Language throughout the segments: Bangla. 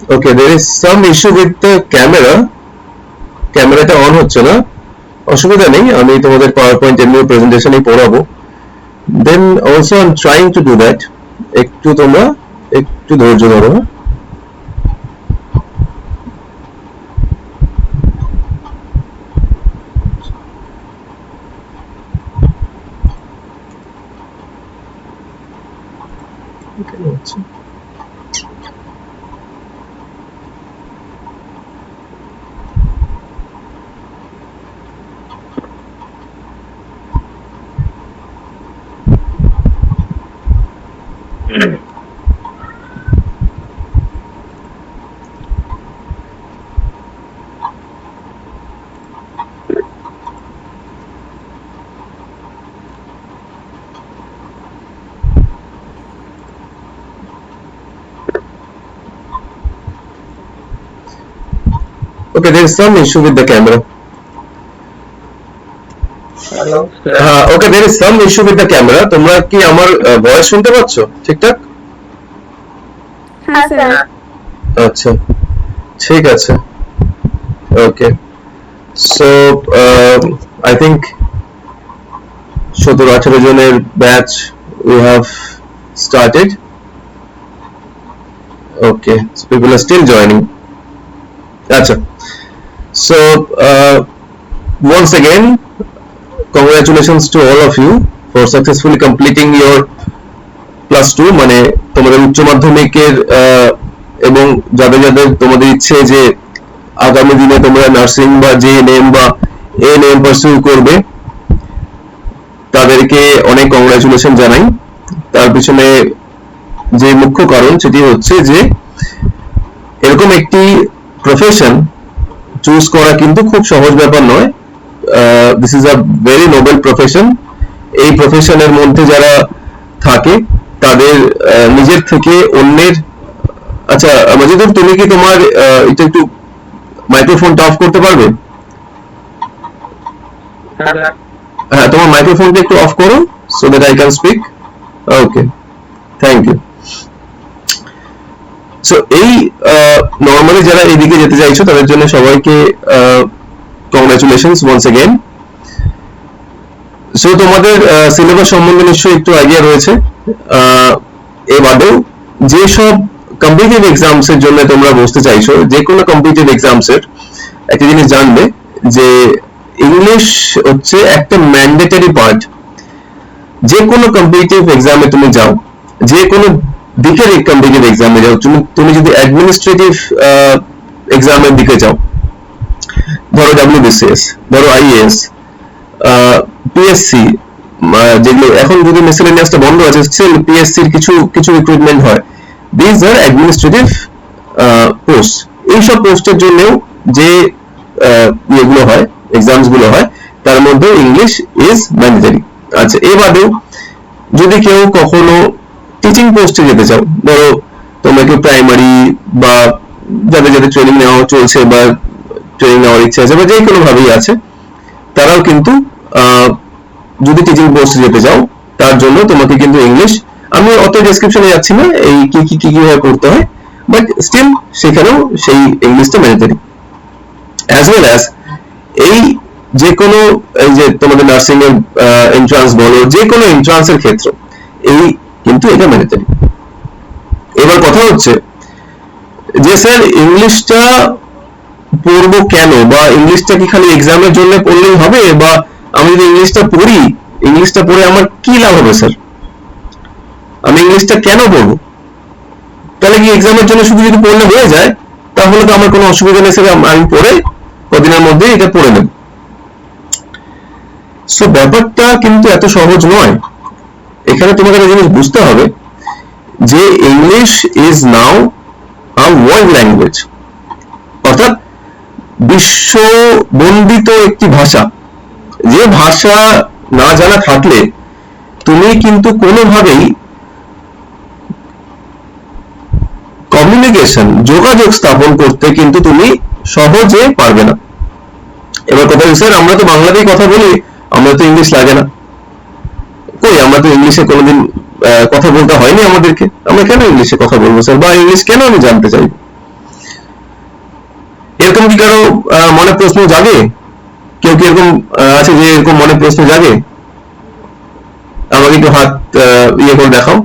Okay, there is some issue with the camera. ক্যামেরাটা অন হচ্ছে না, অসুবিধা নেই, আমি তোমাদের পাওয়ার পয়েন্ট এমনি প্রেজেন্টেশনই পড়াবো। Then also I am trying to do that. একটু তোমরা একটু ধৈর্য ধরো। Okay, there is some issue with the camera. Hello, sir. Okay, there is some issue with the camera. তোমরা কি আমার ভয়েস শুনতে পাচ্ছ ঠিকঠাক? হ্যাঁ স্যার। আচ্ছা, ঠিক আছে। Okay, so I think 17-18 জনের batch we have started. Okay, so people are still joining. আচ্ছা, so once again congratulations to all of you for successfully completing your +2, মানে তোমাদের উচ্চ মাধ্যমিকের এবং যাদের যাদের তোমাদের ইচ্ছে যে আগামী দিনে তোমরা নার্সিং বা জেএনএম বা এএনএম পারসিউ করবে, তাদেরকে অনেক কংগ্রাচুলেশন জানাই। তার পিছনে যে মুখ্য কারণ সেটি হচ্ছে যে এরকম একটি প্রফেশন চুজ করা কিন্তু খুব সহজ ব্যাপার নয়। This is a very noble profession. এই প্রফেশনের মধ্যে যারা থাকে তাদের নিজের থেকে অন্যের, আচ্ছা মজিদুর তুমি কি তোমার এটা একটু মাইক্রোফোনটা অফ করতে পারবে? হ্যাঁ, তোমার মাইক্রোফোনটা একটু অফ করো so that I can speak. Okay, thank you. So এই নরমালি যারা এইদিকে যেতে চাইছো তাদের জন্য সবাইকে কংগ্রাচুলেশনস ওয়ান্স अगेन। সো তোমাদের সিলেবাস সম্বন্ধে নিশ্চয়ই একটু আইডিয়া রয়েছে। এর বাদেও যে সব কম্পিটিটিভ এক্সামস এর জন্য তোমরা বসতে চাইছো, যে কোনো কম্পিটিটিভ এক্সামস এর একটা জিনিস জানবে যে ইংলিশ হচ্ছে একটা ম্যান্ডেটরি পার্ট। যে কোনো কম্পিটিটিভ এক্সামে তুমি যাও, যে কোনো দিকের কম্পিটিটিভ এক্সামে যাও, তুমি যদি অ্যাডমিনিস্ট্রেটিভ এক্সামের দিকে যাও, ধরো ডব্লিউবিসিএস, ধরো আইএএস, পিএসসি, যেগুলো এখন যদি মিসেলেনিয়াসটা বন্ধ আছে, স্টিল পিএসসির কিছু কিছু রিক্রুটমেন্ট হয়। This are administrative post. এইসব পোস্টের জন্যও যে ইয়েগুলো হয়, এক্সামস গুলো হয়, তার মধ্যে ইংলিশ ইজ ম্যান্ডেটরি। আচ্ছা, এ বাদেও যদি কেউ কখনো টিচিং পোস্টে যেতে চাও, ধরো তোমরা কেউ প্রাইমারি বা যাদের যাদের ট্রেনিং নেওয়া চলছে বা ট্রেনিং নেওয়ার ইচ্ছা আছে বা যে কোনো ভাবেই আছে, তারাও কিন্তু যদি টিচিং পোস্টে যেতে চাও তার জন্য তোমাকে কিন্তু ইংলিশ, আমি অত ডেসক্রিপশনে যাচ্ছি না এই কি কি কি কিভাবে করতে হয়, বাট স্টিল সেখানেও সেই ইংলিশটা ম্যান্ডেটরি। অ্যাজ ওয়েল অ্যাজ এই যে কোনো এই যে তোমাদের নার্সিং এর এন্ট্রান্স বলো, যে কোনো এন্ট্রান্সের ক্ষেত্রে এই কিন্তু এটা ম্যান্ডেটরি। এবার কথা হচ্ছে যে স্যার ইংলিশটা পড়বো কেন, বা ইংলিশটা কি খালি এক্সামের জন্য পড়লেই হবে, বা আমি যদি ইংলিশটা পড়ি, ইংলিশটা পড়ে আমার কি লাভ হবে স্যার, আমি ইংলিশটা কেন পড়বো? তাহলে কি এক্সামের জন্য শুধু যদি পড়লে হয়ে যায়, তাহলে তো আমার কোনো অসুবিধা নেই স্যার, আমি পড়ে কদিনের মধ্যে এটা পড়ে নেব। সো ব্যাপারটা কিন্তু এত সহজ নয়। এখানে তোমাকে একটা জিনিস বুঝতে হবে যে English is now a world language, অর্থাৎ বিশ্ব বন্দিত একটি ভাষা। যে ভাষা না জানা থাকলে তুমি কিন্তু কোনোভাবেই কমিউনিকেশন, যোগাযোগ স্থাপন করতে কিন্তু তুমি সহজে পারবে না। এবার কথা হচ্ছে স্যার আমরা তো বাংলাতেই কথা বলি, আমরা তো ইংলিশ লাগে না। কই, আমরা তো ইংলিশে কোনোদিন কথা বলতে হয়নি আমাদেরকে, আমরা কেন ইংলিশে কথা বলবো স্যার, বা ইংলিশ কেন আমি জানতে চাইবো? এরকম কি কারো মনে প্রশ্ন জাগে? কেউ কি এরকম আছে যে এরকম মনে প্রশ্ন জাগে? আমাকে একটু হাত ইয়ে করে দেখাও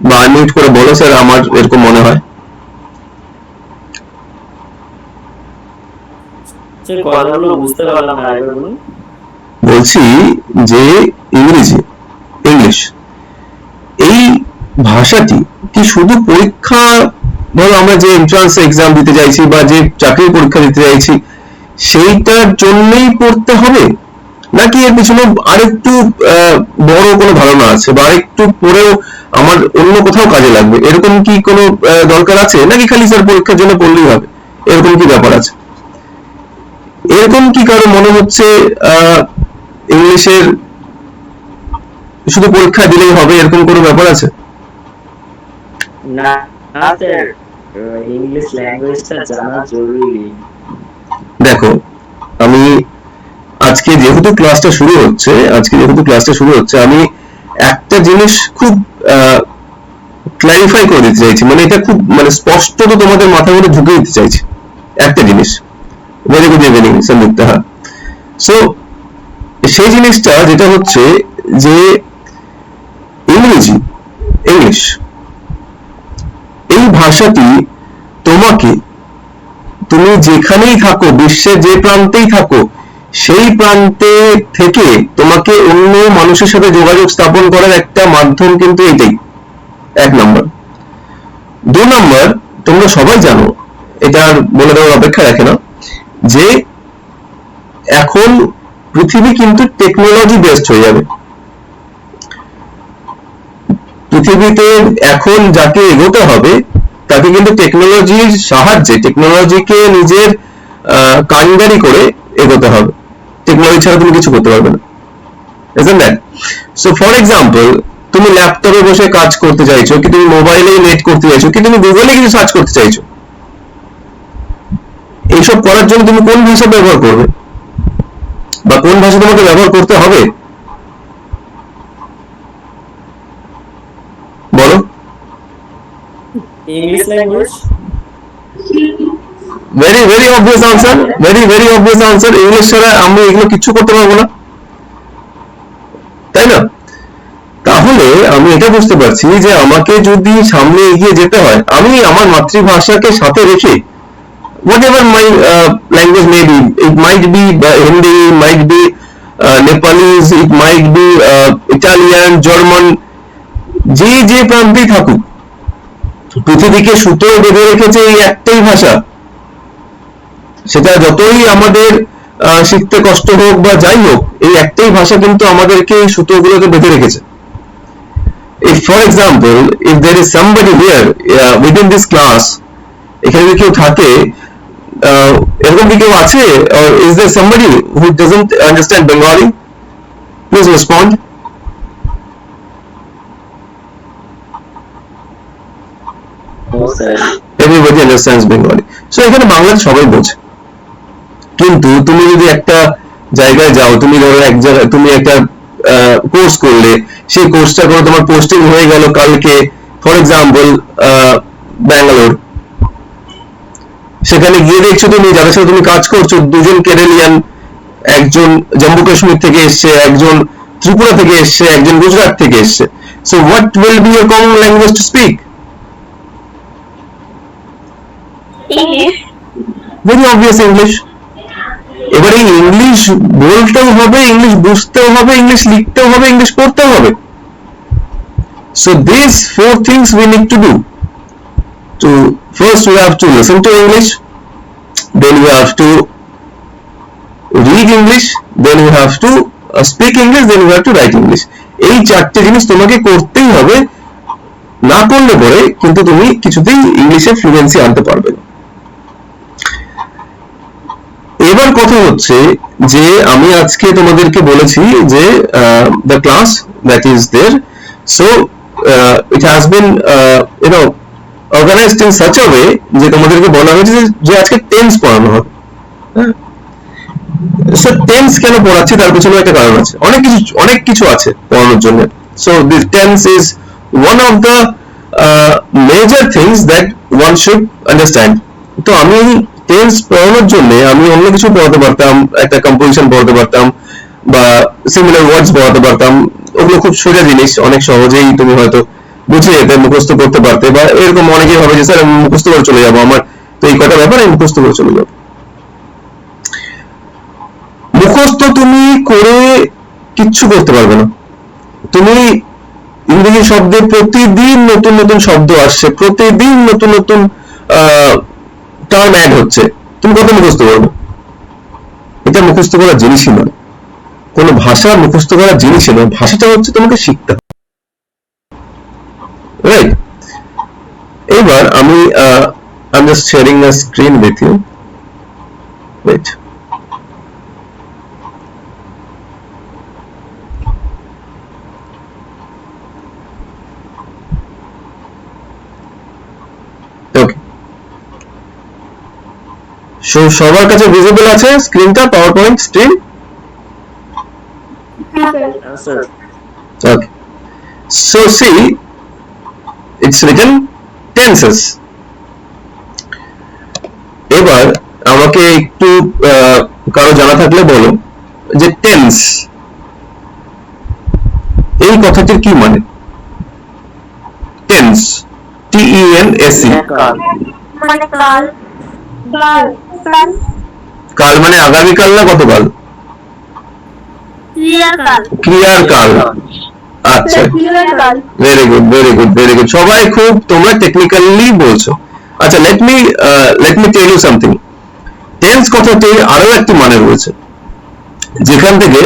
বা আনমিউট করে বলো স্যার আমার এরকম মনে হয়। বলছি যে ইংলিশ এই ভাষাটি কি শুধু পরীক্ষা, ধরো আমরা যে এন্ট্রান্স এক্সাম দিতে চাইছি বা যে চাকরির পরীক্ষা দিতে চাইছি সেইটার জন্যই পড়তে হবে, নাকি এর পিছনে আরেকটু বড় কোনো ধারণা আছে বা আরেকটু পড়েও আমার অন্য কোথাও কাজে লাগবে, এরকম কি কোনো দরকার আছে, নাকি খালি স্যার পরীক্ষার জন্য পড়লেই হবে, এরকম কি ব্যাপার আছে? এরকম কি কারো মনে হচ্ছে ইংলিশের শুধু পরীক্ষা দিলেই হবে, এরকম কোনো ব্যাপার আছে? না স্যার, ইংলিশ ল্যাঙ্গুয়েজটা জানা জরুরি। দেখো আমি আজকে যেহেতু ক্লাসটা শুরু হচ্ছে আমি একটা জিনিস খুব ক্ল্যারিফাই করে দিতে চাইছি, মানে এটা খুব মানে স্পষ্ট তো তোমাদের মাথার মধ্যে ঢুকে দিতে চাইছি একটা জিনিস। Very good evening Sanjukta. হ্যাঁ, সো সেই জিনিসটা যেটা হচ্ছে যে ইংলিশ এই ভাষাটি তোমাকে, তুমি যেখানেই থাকো, বিশ্বের যে প্রান্তেই থাকো, সেই প্রান্তে থেকে তোমাকে অন্য মানুষের সাথে যোগাযোগ স্থাপন করার একটা মাধ্যম কিন্তু এটাই, এক নম্বর। দু নম্বর, তোমরা সবাই জানো, এটা আর বলে দেওয়ার অপেক্ষা রাখে না, যে এখন পৃথিবী কিন্তু টেকনোলজি বেসড হয়ে যাবে। পৃথিবীতে এখন যাকে এগোতে হবে তাকে কিন্তু টেকনোলজির সাহায্যে, টেকনোলজিকে নিজের কারিগরি করে এগোতে হবে। টেকনোলজি ছাড়া তুমি কিছু করতে পারবে না, isn't that? So for example, তুমি ল্যাপটপে বসে কাজ করতে চাইছো, কি তুমি মোবাইলে নেট করতে চাইছো, কি তুমি গুগলে কিছু সার্চ করতে চাইছো, এইসব করার জন্য তুমি কোন ভাষা ব্যবহার করবে বা কোন ভাষা তোমাকে ব্যবহার করতে হবে বলো? English language. Very obvious answer, very obvious answer. English ছাড়া আমরা এগুলো কিছু করতে পারবো না, তাই না? তাহলে আমি এটা বুঝতে পারছি যে আমাকে যদি সামনে এগিয়ে যেতে হয়, আমি আমার মাতৃভাষাকে সাথে রেখে whatever my language may be, it might be Hindi, might be Nepalese, it might be Italian, German, যে প্রান্তেই থাকুক, পৃথিবীকে সুতো বেঁধে রেখেছে এই একটাই ভাষা। সেটা যতই আমাদের শিখতে কষ্ট হোক বা যাই হোক, এই একটাই ভাষা কিন্তু আমাদেরকে এই সুতোগুলোকে বেঁধে রেখেছে। If for example, if there is somebody here within this class, এখানে যদি কেউ থাকে, এরকম কি কেউ আছে, or is there somebody who doesn't understand Bengali? Please respond. Everybody understands Bengali. So এখানে বাংলা সবাই বোঝে, কিন্তু তুমি যদি একটা জায়গায় যাও, তুমি ধরো এক জায়গায় তুমি একটা কোর্স করলে, সেই কোর্সটা করে তোমার পোস্টিং হয়ে গেল কালকে ফর এক্সাম্পল ব্যাঙ্গালোর, সেখানে গিয়ে দেখছো তুমি যাদের সাথে তুমি কাজ করছো দুজন কেরালিয়ান, একজন জম্মু কাশ্মীর থেকে এসছে, একজন ত্রিপুরা থেকে এসছে, একজন গুজরাট থেকে এসছে। So what will be your common language to speak? English. Very obvious English. এবার এই ইংলিশ বলতেও হবে, ইংলিশ বুঝতেও হবে, ইংলিশ লিখতেও হবে, ইংলিশ পড়তেও হবে। So these four things we need to do. To first we have to listen to English, then we have to read English, then we have to speak English, then we have to write English. এই চারটে জিনিস তোমাকে করতেই হবে, না করলে পরে কিন্তু তুমি কিছুতেই ইংলিশে ফ্লুয়েন্সি আনতে পারবে না। এবার কথা হচ্ছে যে আমি আজকে তোমাদেরকে বলেছি যে the class that is there, so it has been organized in such a way যে তোমাদেরকে বলা হয়েছে যে আজকে টেন্স পড়ানো হবে। সো টেন্স কেন পড়াচ্ছি তার পেছনে একটা কারণ আছে, অনেক কিছু আছে পড়ানোর জন্য। So this tense is one of the major things that one should understand. তো আমি টেন্স পড়ানোর জন্য আমি অন্য কিছু পড়াতে পারতাম, একটা কম্পোজিশন পড়াতে পারতাম বা সিমিলার ওয়ার্ডস পড়াতে পারতাম। ওগুলো খুব সোজা জিনিস, অনেক সহজেই তুমি হয়তো বুঝে যেতে, মুখস্থ করতে পারতে, বা এরকম অনেকেই ভাবে যে স্যার আমি মুখস্থ করে চলে যাবো, আমার তো এই কটা ব্যাপার আমি মুখস্থ করে চলে যাবো। মুখস্থ তুমি করে কিচ্ছু করতে পারবে না। তুমি ইংরেজি শব্দে প্রতিদিন নতুন নতুন শব্দ আসছে, প্রতিদিন নতুন নতুন টার্ম অ্যাড হচ্ছে, তুমি কত মুখস্থ করবে? এটা মুখস্থ করার জিনিসই নয়, কোনো ভাষা মুখস্থ করার জিনিসই নয়, ভাষাটা হচ্ছে তোমাকে শিখতে হবে, রাইট? এবার আমি I'm just sharing a screen with you. Wait. Okay. So সবার কাছে ভিজিবল আছে স্ক্রিনটা, power point screen? Sir Okay. So see, it's written tenses. এবার আমাকে একটু কারো জানা থাকলে বলো যে টেন্স এই কথাটির কি মানে? টেন্স, TENS, মানে কাল, কাল, কাল, কাল মানে আগামীকাল না গতকাল? ক্রিয়াকাল, ক্রিয়ার কাল। আচ্ছা, ক্রিয়াকাল। Very good, very good, very good, সবাই খুব তোমরা টেকনিক্যালি বলছো। আচ্ছা, let me tell you something. Tense কথাটি আরো একটি মানে রয়েছে, যেখান থেকে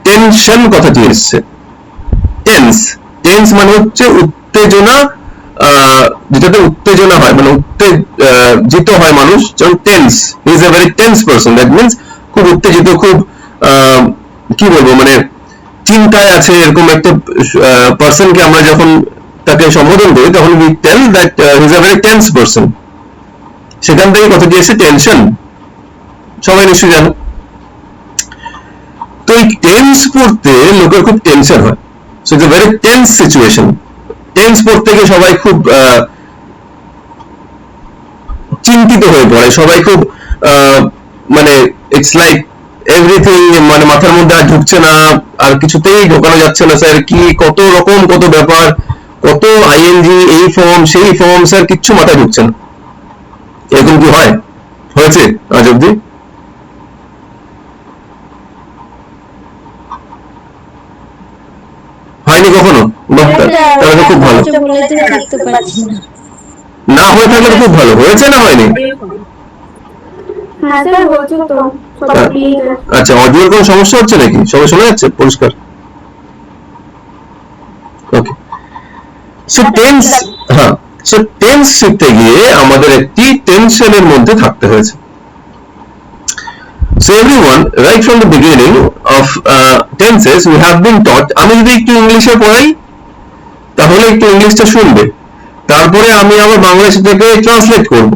টেনশন কথাটি এসছে। টেন্স, টেন্স মানে হচ্ছে উত্তেজনা, যেটাতে উত্তেজনা হয়, মানে উত্তেজিত হয় মানুষ, যেমন tense, he is a very tense person, that means খুব উত্তেজিত, খুব কি বলবো, মানে চিন্তায় আছে, এরকম একটা পারসনকে আমরা যখন তাকে সম্বোধন করি তখন we tell that he is a very tense person. সেখান থেকে কথাটি এসে টেনশন, সবাই নিশ্চয়ই জানো। তো এই টেন্স পড়তে লোকের খুব টেনশন হয়, so it's a very tense situation. Tense পড়তে গিয়ে সবাই খুব চিন্তিত হয়ে পড়ে, সবাই খুব মানে ইটস লাইক এভরিথিং, মানে মাথার মধ্যে আর ঢুকছে না, আর কিছুতেই ঢোকানো যাচ্ছে না স্যার, কি কত রকম কত ব্যাপার, কত আইএনজি, এই ফর্ম সেই ফর্ম, স্যার কিচ্ছু মাথায় ঢুকছে না। এরকম কি হয়? হয়েছে আজ অব্দি? হয়নি কখনো? বাহ, তাহলে তো খুব ভালো। থাকতে পারছি না। না হয়ে থাকলে তো খুব ভালো। হয়েছে না হয়নি? হ্যাঁ স্যার, বলছো তো সব ক্লিয়ার। আচ্ছা, অডিওর কোনো সমস্যা হচ্ছে নাকি? সবাই শোনা যাচ্ছে পরিষ্কার? ওকে। সো টেন্স, হ্যাঁ, সো টেন্স শিখতে গিয়ে আমাদের একটি টেনশনের মধ্যে থাকতে হয়েছে। So everyone, right from the beginning of tenses, we have been taught. আমি যদি একটু ইংলিশে পড়াই তাহলে একটু ইংলিশটা শুনবে, তারপরে আমি আবার বাংলা সেটাকে ট্রান্সলেট করব,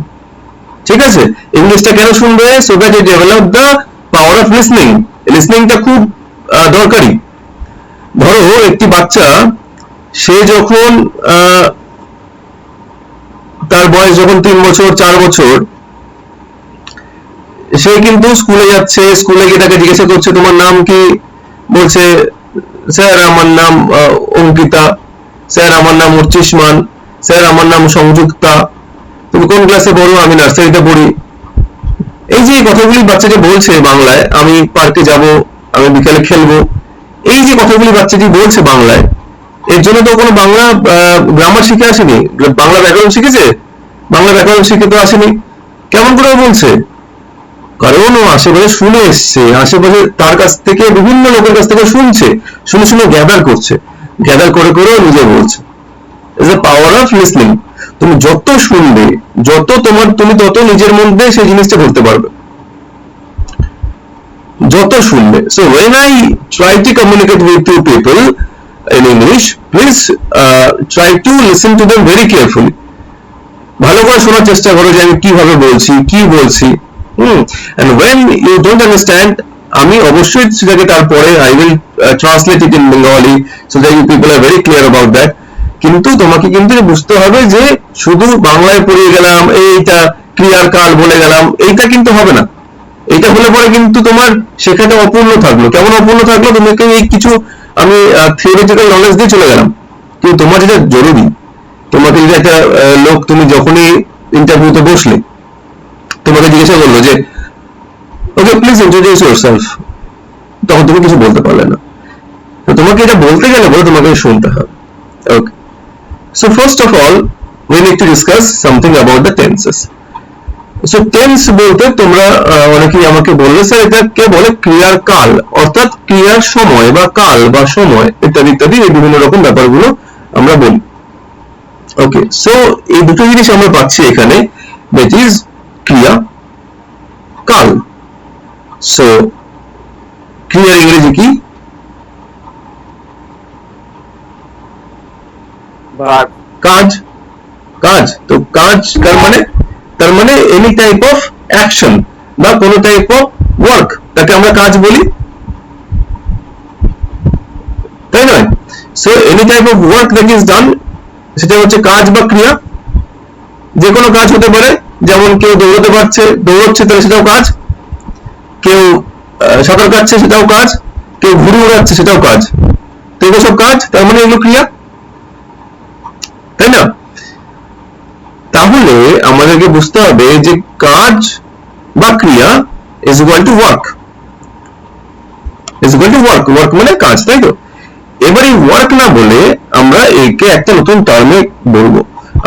ঠিক আছে? ইংলিশটা কেন শুনবে? So that you develop the power of listening. লিসনিংটা খুব দরকারি। ধরো একটি বাচ্চা, সে যখন তার বয়স যখন 3 বছর 4 বছর, সে কিন্তু স্কুলে যাচ্ছে, স্কুলে গিয়ে তাকে জিজ্ঞাসা করছে তোমার নাম কি? বলছে স্যার আমার নাম অঙ্কিতা, স্যার আমার নাম উচ্চিষ্মান, স্যার আমার নাম সংযুক্তা। তুমি কোন ক্লাসে পড়ো? আমি নার্সারিতে পড়ি। এই যে কথাগুলি বাচ্চাকে বলছে বাংলায়, আমি পার্কে যাব, আমি বিকালে খেলবো, এই যে কথাগুলি বাচ্চাটি বলছে বাংলায়, এর জন্য তো কোনো বাংলা গ্রামার শিখে আসেনি, বাংলা ব্যাকরণ শিখেছে? বাংলা ব্যাকরণ শিখে তো আসেনি। কেমন করে বলছে? কারণ ও আশেপাশে শুনে এসছে, আশেপাশে তার কাছ থেকে বিভিন্ন লোকের কাছ থেকে শুনছে, শুনে শুনে গ্যাদার করছে, গ্যাদার করে করে নিজে বলছে। Is a power of listening. তুমি যত শুনবে, তুমি তত নিজের মধ্যে সেই জিনিসটা করতে পারবে, যত শুনবে। So when I try to communicate with two people in English, please try to listen to them very carefully. ভালো করে শোনার চেষ্টা করো যে আমি কিভাবে বলছি, কি বলছি। And when you don't understand, আমি অবশ্যই সেটাকে তারপরে I will translate it in Bengali so that you people are very clear about that. কিন্তু তোমাকে কিন্তু বুঝতে হবে যে শুধু বাংলায় পড়ে গেলাম, এইটা ক্রিয়ার কাল বলে গেলাম, এইটা কিন্তু হবে না। এটা হলে পরে কিন্তু তোমার শেখাটা অপূর্ণ থাকলো। কেমন অপূর্ণ থাকলো? তোমাকে এই কিছু আমি থিওরিটিক্যাল নলেজ দিয়ে চলে গেলাম, কিন্তু তোমার যেটা জরুরি, তোমাকে যদি একটা লোক, তুমি যখনই ইন্টারভিউতে বসলে তোমাকে জিজ্ঞাসা করলো যে ওকে প্লিজ ইন্ট্রোডিউস ইয়োরসেলফ, তখন তুমি কিছু বলতে পারলে না। তো তোমাকে এটা বলতে গেলে বলে তোমাকে শুনতে হবে। Okay, so first of all we need to discuss something about the tenses. So tense বলতে তোমরা অনেকেই আমাকে বললে স্যার এটাকে বলে ক্রিয়ার কাল, অর্থাৎ ক্রিয়ার সময় বা কাল বা সময় ইত্যাদি ইত্যাদি, এই বিভিন্ন রকম ব্যাপারগুলো আমরা বলি। ওকে, সো এই দুটো জিনিস আমরা পাচ্ছি এখানে, দ্যাট ইজ ক্রিয়া, কাল। সো ক্রিয়ার ইংরেজি কি? ভার্ব। কাজ। কাজ, তো কাজ তার মানে এনি টাইপ অফ অ্যাকশন বা কোনো টাইপ অফ ওয়ার্ক, তাকে আমরা কাজ বলি, তাই নয়? So any type of work that is done, সেটা হচ্ছে কাজ বা ক্রিয়া। যে কোনো কাজ হতে পারে, যেমন কেউ দৌড়চ্ছে তাহলে সেটাও কাজ, কেউ সাঁতার কাটছে সেটাও কাজ, কেউ ঘুড়ি উড়াচ্ছে সেটাও কাজ। তো এগুলো সব কাজ, তার মানে এগুলো ক্রিয়া, তাই না? তাহলে আমাদেরকে বুঝতে হবে যে কাজ বা ক্রিয়া is equal to work, work মানে কাজ, তাই তো? এবার এই ওয়ার্ক না বলে আমরা একে একটা নতুন টার্মে বলবো,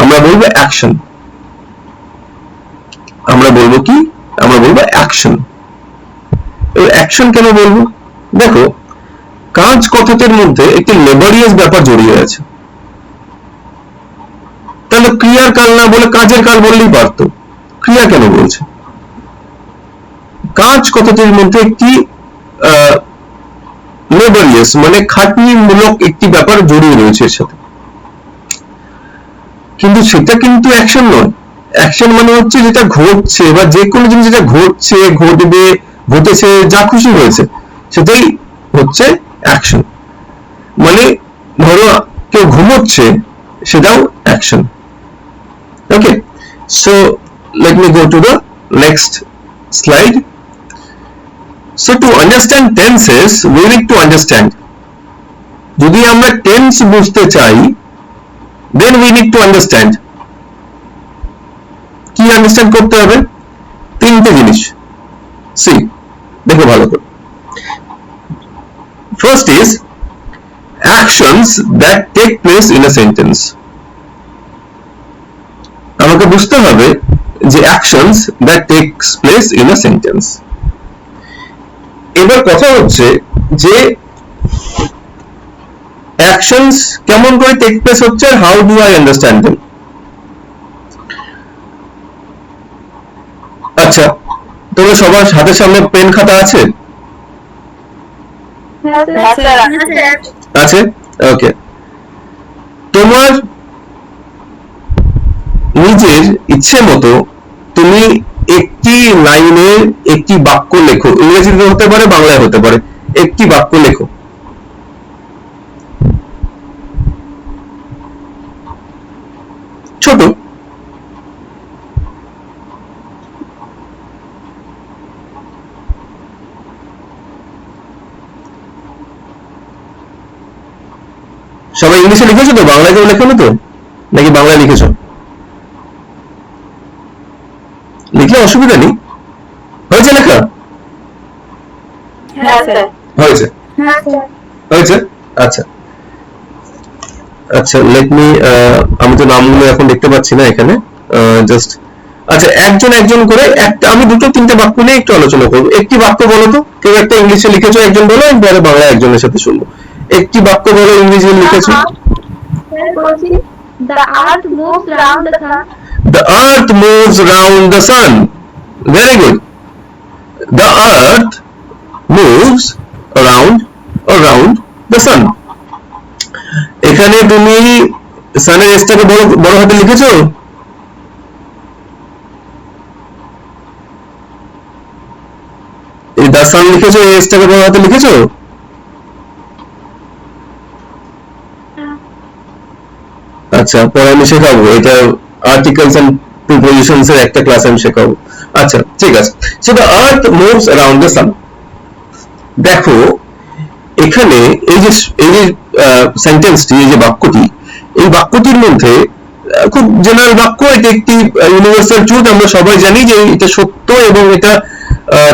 আমরা বলবো অ্যাকশন। আমরা বলবো কি? আমরা বলবো অ্যাকশন। অ্যাকশন কেন বলবো? দেখো, কাজ কথাটার মধ্যে একটি লেবারিয়াস ব্যাপার জড়িয়ে আছে। তাহলে ক্রিয়ার কাল না বলে কাজের কাল বললেই পারতো, ক্রিয়া কেন বলছে? কাজ কথাটির মধ্যে একটি লেবারিয়াস মানে খাটনিমূলক একটি ব্যাপার জড়িয়ে রয়েছে এর সাথে, কিন্তু সেটা কিন্তু অ্যাকশন নয়। অ্যাকশন মানে হচ্ছে যেটা ঘটছে, বা যে কোনো জিনিস যেটা ঘটছে, ঘটবে, ঘটেছে, যা খুশি হয়েছে, সেটাই হচ্ছে অ্যাকশন। মানে ধরো কেউ ঘুমোচ্ছে, সেটাও action. Okay, so let me go to the next slide. So to understand tenses, we need to understand, যদি আমরা tense বুঝতে চাই, then we need to understand, কি আন্ডারস্ট্যান্ড করতে হবে? তিনটে জিনিস। সি, দেখো ভালো করে। First is actions that take place in a sentence. আমাকে বুঝতে হবে যে actions that takes place in a sentence। এবার কথা হচ্ছে যে actions কেমন করে take place হচ্ছে, how do I understand them? আচ্ছা, তোমরা সবার হাতের সামনে পেন খাতা আছে? আছে, ওকে। তোমার নিজের ইচ্ছে মতো তুমি একটি লাইনে একটি বাক্য লেখো, ইংরেজিতে হতে পারে, বাংলায় হতে পারে, একটি বাক্য লেখো। ছোট, সবাই ইংলিশে লিখেছো তো? বাংলায় কেউ লেখো না তো? নাকি বাংলায় লিখেছো? লিখলে অসুবিধা নেই, হয়েছে লেখা? হয়েছে, হয়েছে। আচ্ছা আচ্ছা, লেট মি, আমি তো নামগুলো এখন দেখতে পাচ্ছি না এখানে, জাস্ট আচ্ছা, একজন একজন করে একটা, আমি দুটো তিনটে বাক্য নিয়ে একটু আলোচনা করবো। একটি বাক্য বলো তো, কেউ একটা ইংলিশে লিখেছো একজন বলো, একবারে বাংলা একজনের সাথে শুনবো। একটি বাক্য বলো ইংরেজি লিখেছো। The earth moves around the sun. The earth moves around the sun. Very good. The earth moves around the sun. এখানে তুমি সানের এসটাকে বড় হাতে লিখেছো? এই দা সান লিখেছো, এসটাকে বড় হাতে লিখেছো? আচ্ছা, পরে আমি শেখাবো এটা আর্টিকেলস এন্ড প্রিপোজিশনস এর একটা ক্লাস আমি শেখাবো। আচ্ছা ঠিক আছে। So the earth moves around the sun. দেখো এখানে এই যে সেন্টেন্সটি, এই যে বাক্যটি, এই বাক্যটির মধ্যে খুব জেনারেল বাক্য, এটা একটি ইউনিভার্সাল ট্রুথ, আমরা সবাই জানি যে এটা সত্য এবং এটা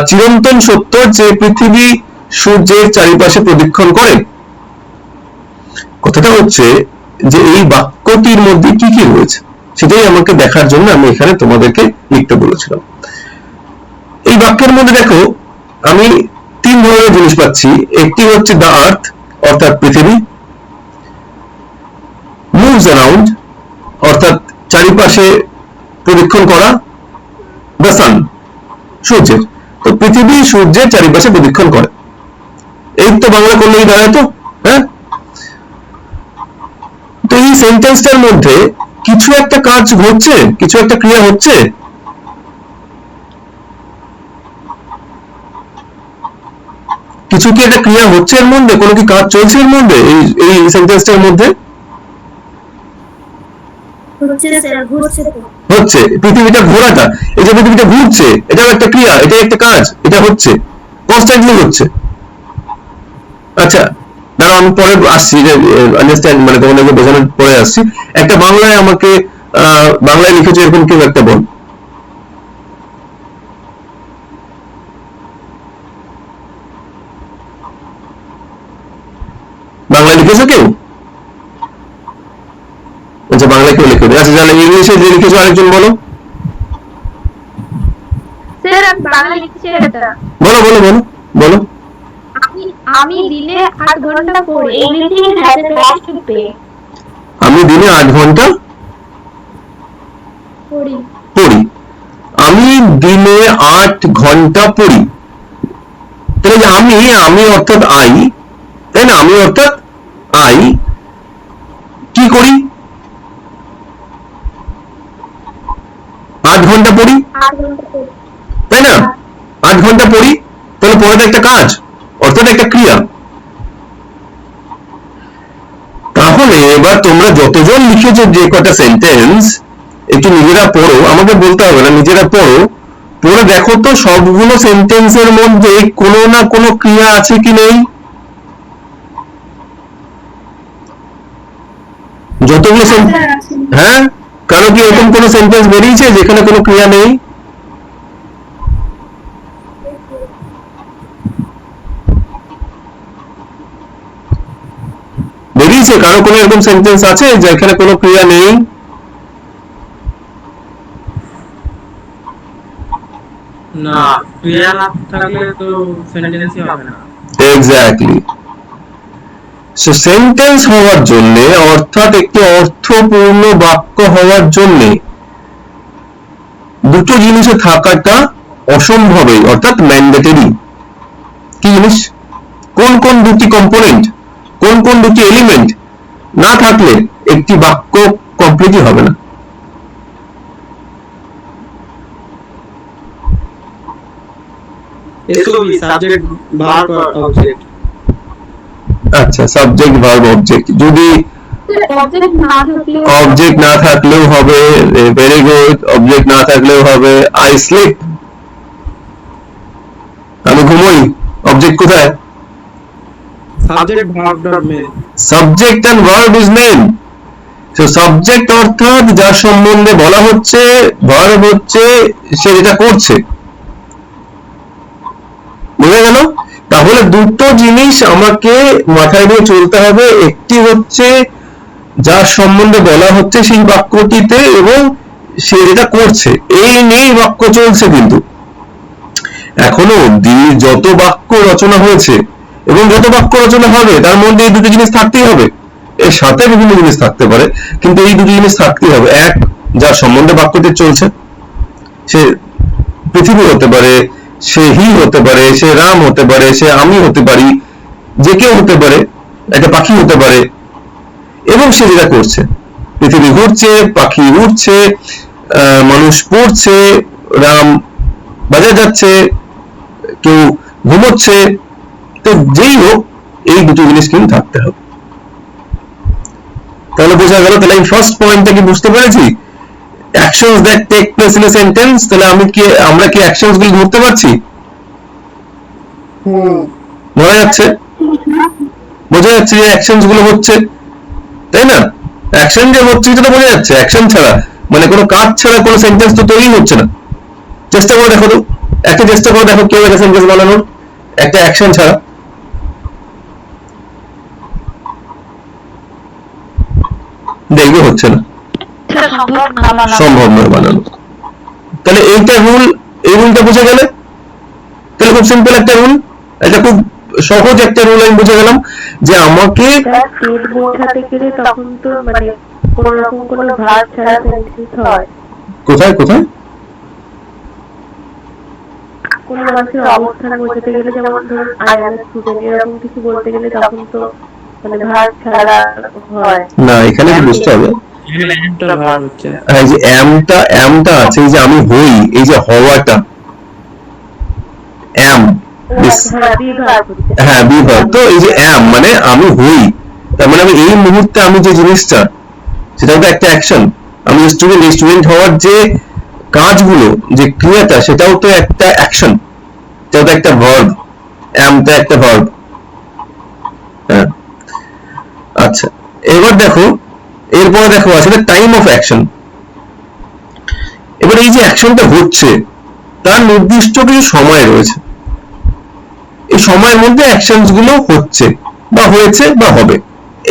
চিরন্তন সত্য যে পৃথিবী সূর্যের চারিপাশে প্রদক্ষিণ করে। কথাটা হচ্ছে যে এই বাক্যটির মধ্যে কি কি রয়েছে সেটাই আমাকে দেখার জন্য আমি এখানে তোমাদেরকে লিখতে বলেছিলাম। এই বাক্যের মধ্যে দেখো আমি তিন ধরনের জিনিস পাচ্ছি। একটি হচ্ছে দ্য আর্থ অর্থাৎ পৃথিবী, মুভস অ্যারাউন্ড অর্থাৎ চারিপাশে প্রদক্ষিণ করা, দ্য সান সূর্যের। তো পৃথিবী সূর্যের চারিপাশে প্রদক্ষিণ করে, এই তো বাংলা করলেই দাঁড়ায় তো। হ্যাঁ, তো এই সেন্টেন্সটার মধ্যে কিছু একটা কাজ ঘটছে, কিছু একটা ক্রিয়া হচ্ছে। কিছু কি একটা ক্রিয়া হচ্ছে এর মধ্যে, কোনো কি কাজ চলছে এর মধ্যে, এই সেন্টেন্সটার মধ্যে হচ্ছে পৃথিবীটা ঘোরাটা, এই যে পৃথিবীটা ঘুরছে, এটাও একটা ক্রিয়া, এটা একটা কাজ, এটা হচ্ছে, কনস্ট্যান্টলি হচ্ছে। আচ্ছা দাঁড়াও আমি পরে আসছি, আন্ডারস্ট্যান্ড মানে তোমাদেরকে বোঝানোর পরে আসছি। একটা বাংলায় আমাকে বাংলায় লিখেছে এরকম কেউ একটা বল। বাংলায় লিখেছো কেউ? আচ্ছা বাংলায় কেউ লিখে, আচ্ছা তাহলে ইংলিশে যে লিখেছো আরেকজন বলো। স্যার আমি বাংলা লিখছি এটা। বলো বলো বলো বলো। আমি দিনে 8 ঘন্টা পড়ি। Everything has a price to pay. আমি দিনে 8 ঘন্টা পড়ি। আমি দিনে 8 ঘন্টা পড়ি। তাহলে যে আমি অর্থাৎ আই, তাই না? আমি অর্থাৎ আই কি করি? 8 ঘন্টা পড়ি, 8 ঘন্টা পড়ি। তাই না? 8 ঘন্টা পড়ি, তাহলে পড়াটা একটা কাজ অর্থাৎ একটা ক্রিয়া। তাহলে এবার তোমরা যতজন লিখেছো যে কটা সেন্টেন্স, একটু নিজেরা পড়ো, আমাকে বলতে হবে না, নিজেরা পড়ো, পড়ে দেখো তো সবগুলো সেন্টেন্সের মধ্যে কোনো না কোনো ক্রিয়া আছে কি নেই। যতগুলো হ্যাঁ, কারো কি এরকম কোনো সেন্টেন্স বেরিয়েছে যেখানে কোনো ক্রিয়া নেই? বেরিয়েছে কারো কোনো এরকম সেন্টেন্স আছে যেখানে কোনো ক্রিয়া নেই? না, ক্রিয়া না থাকলে তো সেন্টেন্সই হবে না। এক্স্যাক্টলি। সো সেন্টেন্স হওয়ার জন্য অর্থাৎ একটি অর্থপূর্ণ বাক্য হওয়ার জন্য দুটো জিনিসে থাকাটা অসম্ভবই অর্থাৎ ম্যান্ডেটরি। কি জিনিস? কোন কোন দুটি কম্পোনেন্ট, কোন কোন দুটি এলিমেন্ট না থাকলে একটি বাক্য কমপ্লিটই হবে না। এসওবি সাবজেক্ট ভার্ব অবজেক্ট। আচ্ছা সাবজেক্ট ভার্ব অবজেক্ট, যদি অবজেক্ট না থাকলেও হবে, ভেরি গুড, অবজেক্ট না থাকলেও হবে। আই স্লিপ, আমি ঘুমোই, অবজেক্ট কোথায়? Subject verb dot main. Subject and verb is main. So subject অর্থাৎ যার সম্বন্ধে বলা হচ্ছে, ভার্ব হচ্ছে সে যেটা করছে। বুঝে গেল? তাহলে দুটো জিনিস আমাকে মাথায় নিয়ে চলতে হবে, একটি হচ্ছে যার সম্বন্ধে বলা হচ্ছে সেই বাক্যটিতে এবং সে যেটা করছে, এই নিয়েই বাক্য চলছে। কিন্তু এখনো অব্দি যত বাক্য রচনা হয়েছে এবং যত বাক্য রচনা হবে তার মধ্যে এই দুটো জিনিস থাকতেই হবে। এর সাথে বিভিন্ন জিনিস থাকতে পারে, কিন্তু এই দুটো জিনিস থাকতেই হবে। এক, যার সম্বন্ধে বাক্যটি চলছে, সে পৃথিবী হতে পারে, সে হি হতে পারে, সে রাম হতে পারে, সে আমি হতে পারি, যে কেউ হতে পারে, একটা পাখি হতে পারে, এবং সে যেটা করছে, পৃথিবী ঘুরছে, পাখি উড়ছে, মানুষ পড়ছে, রাম বাজার যাচ্ছে, কেউ ঘুমোচ্ছে। তো যেই হোক এই দুটো জিনিস কিন্তু থাকতে হবে। তাহলে বোঝা গেল? তাহলে এই ফার্স্ট পয়েন্টটা কি বুঝতে পেরেছি? Actions that take place in a sentence, তাহলে আমরা কি অ্যাকশনস গুলো ধরতে পারছি? বোঝা যাচ্ছে যে অ্যাকশনস গুলো হচ্ছে, তাই না? অ্যাকশন যে হচ্ছে সেটা বোঝা যাচ্ছে। অ্যাকশন ছাড়া মানে কোনো কাজ ছাড়া কোনো সেন্টেন্স তো তৈরি হচ্ছে না। চেষ্টা করে দেখো তো, চেষ্টা করে দেখো কেউ একটা সেন্টেন্স বানানোর একটা অ্যাকশন ছাড়া। দেখবে হচ্ছে না, সম্ভব নয় বানানো। তাহলে এই রুলটা বুঝে গেলে, তাহলে খুব সিম্পল একটা রুল, এটা খুব সহজ একটা রুল আমি বুঝে গেলাম যে আমাকে পেট বোঝাতে গেলে তখন তো মানে কোন রকম কোনো ভার ছাড়া সেন্টেন্স হয়। কোথায় কোনো মানুষের অবস্থান বোঝাতে গেলে, যেমন ধরুন আই এম স্টুডেন্ট এরকম কিছু বলতে গেলে তখন তো মানে ভার ছাড়া হয় না। এখানে কি বুঝতে হবে, এই যে অ্যামটা আছে, এই যে আমি হই, এই যে হওয়াটা অ্যাম, হ্যাঁ বিভার। তো এই যে অ্যাম মানে আমি হই, তার মানে আমি এই মুহূর্তে আমি যে জিনিসটা, সেটা তো একটা অ্যাকশন। আমি স্টুডেন্ট হওয়ার যে কাজগুলো, যে ক্রিয়াটা, সেটাও তো একটা অ্যাকশন, সেটাও তো একটা ভার্ব। অ্যামটা একটা ভার্ব। হ্যাঁ, আচ্ছা এবার দেখো, এরপরে দেখো আছে টাইম অফ অ্যাকশন। এবার এই যে অ্যাকশনটা হচ্ছে তার নির্দিষ্ট কিছু সময় রয়েছে, এই সময়ের মধ্যে অ্যাকশনস গুলো হচ্ছে বা হয়েছে বা হবে।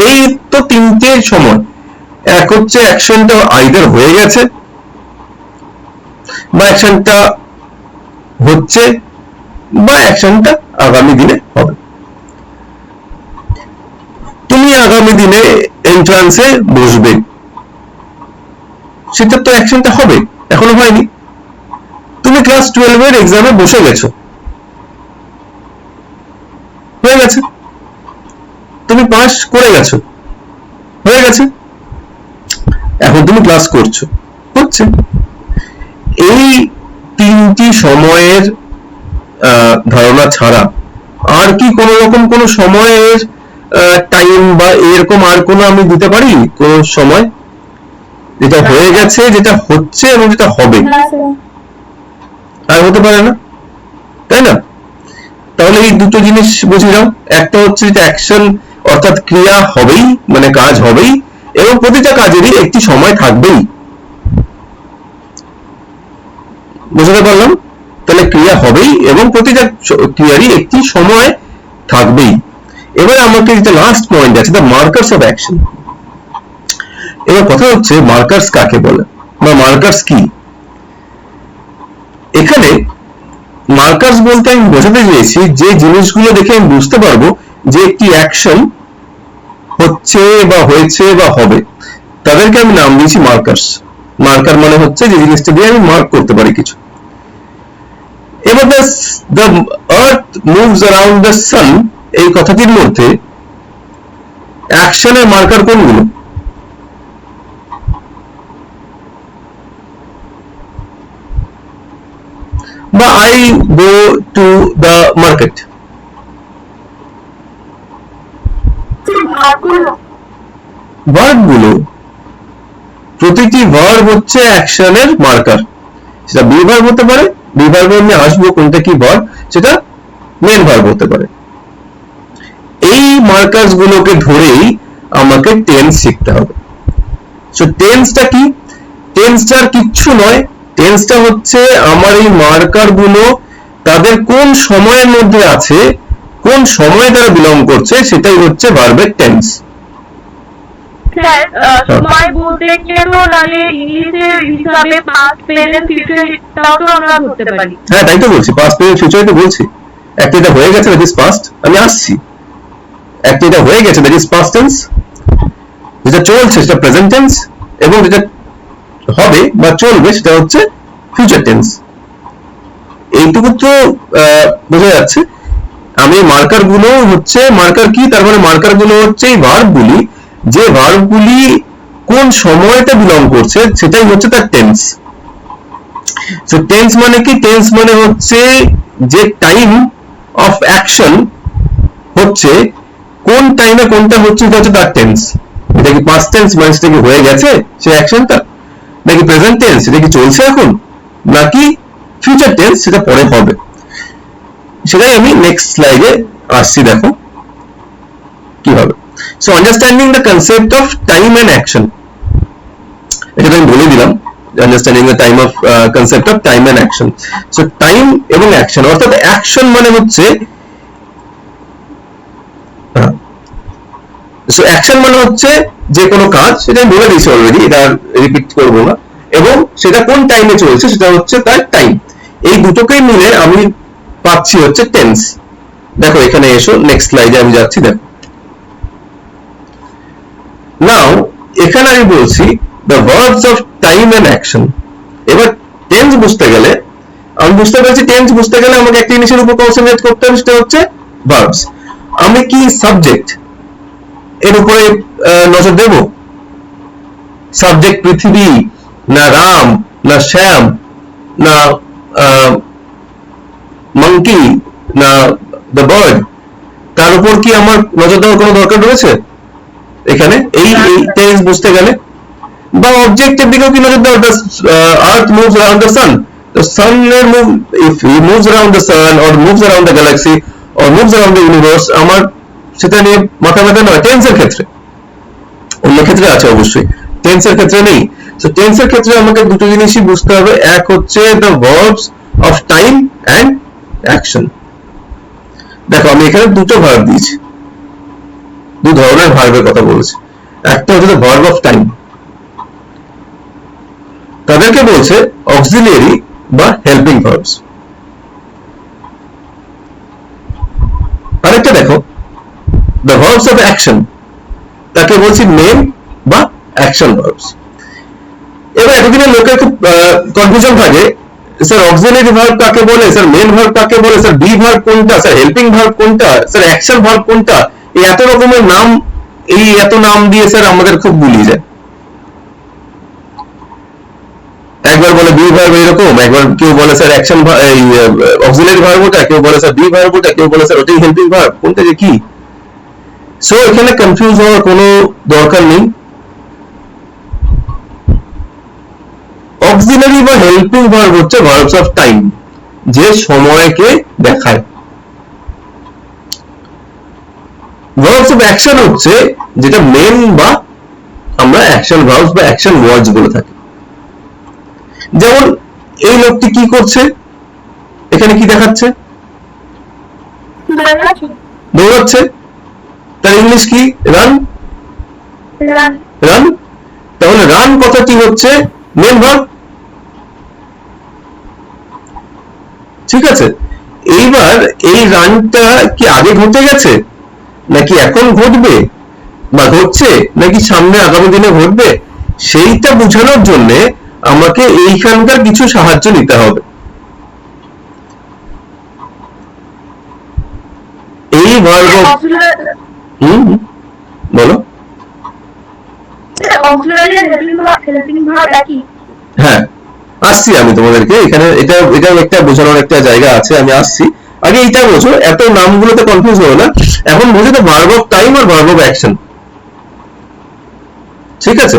এই তো তিনটে সময়। এক হচ্ছে অ্যাকশনটা আইদার হয়ে গেছে বা অ্যাকশনটা হচ্ছে বা অ্যাকশনটা আগামী দিনে হবে। তুমি আগামী দিনে এন্ট্রান্সে বসবে, সেটা তো অ্যাকশনটা হবে, এখনো হয়নি। তুমি ক্লাস 12 এর এক্সামে বসে গেছো, হয়ে গেছে। তুমি পাস করে গেছো, হয়ে গেছে। এখন তুমি ক্লাস করছো, হচ্ছে। এই তিনটি সময়ের ধারণা ছাড়া আর কি কোন রকম কোন সময়ের টাইম বা এরকম আর কোন আমি দিতে পারি কোন সময়, যেটা হয়ে গেছে, যেটা হচ্ছে এবং যেটা হবে? আর হতে পারে না, তাই না? তাহলে এই দুটো জিনিস বুঝে যাও। একটা হচ্ছে যে অ্যাকশন অর্থাৎ ক্রিয়া হবেই, মানে কাজ হবেই, এবং প্রতিটা কাজেরই একটি সময় থাকবেই। বুঝতে পারলাম? তাহলে ক্রিয়া হবেই এবং প্রতিটা ক্রিয়ারই একটি সময় থাকবেই। এবার আমাকে যেটা লাস্ট পয়েন্ট আছে, দ্য মার্কার্স অফ অ্যাকশন। এবার কথা হচ্ছে মার্কার্স কাকে বলে বা মার্কার্স কি? এখানে মার্কার্স বলতে আমি বোঝাতে চেয়েছি যে জিনিসগুলো দেখে আমি বুঝতে পারবো যে একটি অ্যাকশন হচ্ছে বা হয়েছে বা হবে, তাদেরকে আমি নাম দিয়েছি মার্কার্স। মার্কার মানে হচ্ছে যে জিনিসটা দিয়ে আমি মার্ক করতে পারি কিছু। এবার the earth moves around the sun, এই কথাটির মধ্যে অ্যাকশনের মার্কার কোনগুলো? বা I go to the market, verb গুলো, প্রতিটি ভার্ব হচ্ছে অ্যাকশনের মার্কার। সেটা বি ভার্ব হতে পারে, বি ভার্বে আমি আসবো কোনটা কি ভার্ব, সেটা মেন ভার্ব হতে পারে। এই মার্কার্স গুলোকে ধরেই আমাকে টেন্স শিখতে হবে। সো টেন্সটা কি? টেন্সটা আর কিচ্ছু নয়, টেন্সটা হচ্ছে আমার এই মার্কার গুলো তাদের কোন সময়ের মধ্যে আছে, কোন সময়ে তারা বিলং করছে, সেটাই হচ্ছে ভার্বের টেন্স। স্যার সময় বলতে গেলে তো তাহলে ইংলিশের হিসাবে পাস্ট প্রেজেন্ট ফিউচারটাও তো আমরা ধরতে পারি। হ্যাঁ তাই তো বলছি, পাস্ট প্রেজেন্ট ফিউচারই তো বলছি। একটা এটা হয়ে গেছে, দ্যাট ইজ পাস্ট, আমি আসছি। একটা এটা হয়ে গেছে, দ্যাট ইজ পাস্ট টেন্স। যেটা চলছে সেটা প্রেজেন্ট টেন্স, এবং যেটা হবে বা চলবে সেটা হচ্ছে ফিউচার টেন্স। এইটুকু তো বোঝা যাচ্ছে। আমি মার্কার গুলো হচ্ছে, মার্কার কি? তার মানে মার্কার গুলো হচ্ছে এই ভার্ব গুলি, যে ভার্ব গুলি কোন সময়তে বিলং করছে সেটাই হচ্ছে তার টেন্স। সো টেন্স মানে কি? টেন্স মানে হচ্ছে যে টাইম অফ অ্যাকশন হচ্ছে, কোন টাইমে কোনটা হচ্ছে, এটা হচ্ছে তার টেন্স। এটা কি পাস্ট টেন্স, মানে সেটা কি হয়ে গেছে সেই অ্যাকশনটা, নাকি প্রেজেন্ট টেন্স সেটা কি চলছে এখন, নাকি ফিউচার টেন্স সেটা পরে হবে, সেটাই আমি নেক্সট স্লাইডে আসছি, দেখো কিভাবে। So understanding the concept of time and action, এটা আমি বলে দিলাম, understanding the time of concept of time and action. So time এবং অ্যাকশন, অর্থাৎ অ্যাকশন মানে হচ্ছে, সো অ্যাকশন মানে হচ্ছে যে কোনো কাজ, সেটা আমি বলে দিয়েছি অলরেডি, এটা রিপিট করব না, এবং সেটা কোন টাইমে চলছে সেটা হচ্ছে তার টাইম। এই দুটোকেই মিলে আমি পাচ্ছি হচ্ছে টেন্স। দেখো এখানে এসো, নেক্সট স্লাইডে আমি যাচ্ছি, দেখো নাও এখানে আমি বলছি the verbs of time and action. এবার টেন্স বুঝতে গেলে আমি বুঝতে পারছি, টেন্স বুঝতে গেলে আমাকে একটা জিনিসের উপর কনসেন্ট্রেট করতে হবে, সেটা হচ্ছে ভার্বস। আমি কি সাবজেক্ট এর উপরে নজর দেব? সাবজেক্ট পৃথিবী, না রাম, না শ্যাম, না মাঙ্কি, না দ্য বার্ড, তার উপর কি আমার নজর দেওয়ার কোনো দরকার রয়েছে এখানে এই টেন্স বুঝতে গেলে? বা অবজেক্টের দিকেও কি নজর দেওয়া? Earth moves around the sun, the sun if he moves around the sun or moves around the galaxy or moves around the universe, আমার সেটা নিয়ে মাথা ব্যথা নয় টেন্সের ক্ষেত্রে। অন্য ক্ষেত্রে আছে অবশ্যই, টেন্সের ক্ষেত্রে নেই। তো টেন্সের ক্ষেত্রে আমাকে দুটো জিনিসই বুঝতে হবে, এক হচ্ছে the verbs of time and action। দেখো আমি এখানে দুটো ভার্ব দিয়েছি, দু ধরনের ভার্বের কথা বলেছি। একটা হচ্ছে the verb of time, তাদেরকে বলছে অক্সিলিয়ারি বা হেল্পিং ভার্বস। আরেকটা দেখো the verbs of action, তাকে বলছি মেন বা অ্যাকশন ভার্বস। এবার এতদিনে লোকের খুব কনফিউশন থাকে, স্যার অক্সিলিয়ারি ভার্ব কাকে বলে, স্যার মেন ভার্ব কাকে বলে, স্যার বি ভার্ব কোনটা, স্যার হেল্পিং ভার্ব কোনটা, স্যার অ্যাকশন ভার্ব কোনটা, এই এত রকমের নাম, এই এত নাম দিয়ে স্যার আমাদের খুব গুলিয়ে যায়। একবার বলে বি ভার্ব এরকম, একবার কেউ বলে স্যার অ্যাকশন অক্সিলিয়ারি ভার্ব ওটা, কেউ বলে স্যার বি ভার্ব ওটা, কেউ বলে স্যার ওটাই হেল্পিং ভার্ব, কোনটা যে কি। সো এখানে কনফিউজ হওয়ার কোনো দরকার নেই। অক্সিলারি বা হেল্পিং ভার্ব হচ্ছে ভার্বস অফ টাইম, যে সময়কে দেখায়। ভার্বস অফ অ্যাকশন হচ্ছে যেটা মেন বা আমরা অ্যাকশন ভার্বস বা অ্যাকশন ওয়ার্ডস বলে থাকি। যেমন এই লোকটি কি করছে, এখানে কি দেখাচ্ছে? দৌড়াচ্ছে, তার ইংলিশ কি? রান। রান, তাহলে রান কথাটি হচ্ছে মেন ভার্ব, ঠিক আছে। এইবার এই রানটা কি আগে ঘটে গেছে, নাকি এখন ঘটবে, বা ঘটছে, নাকি সামনে আগামী দিনে ঘটবে, সেইটা বোঝানোর জন্য আমাকে এইখানকার কিছু সাহায্য নিতে হবে। এই ভার্ব, বলো। হ্যাঁ আসছি আমি তোমাদেরকে এখানে, এটাও একটা বোঝানোর একটা জায়গা আছে, আমি আসছি। আগে এইটা বোঝো, এত নামগুলোতে কনফিউজ হলো না। এখন বুঝে তো ভার্ব অফ টাইম আর ভার্ব অফ অ্যাকশন, ঠিক আছে।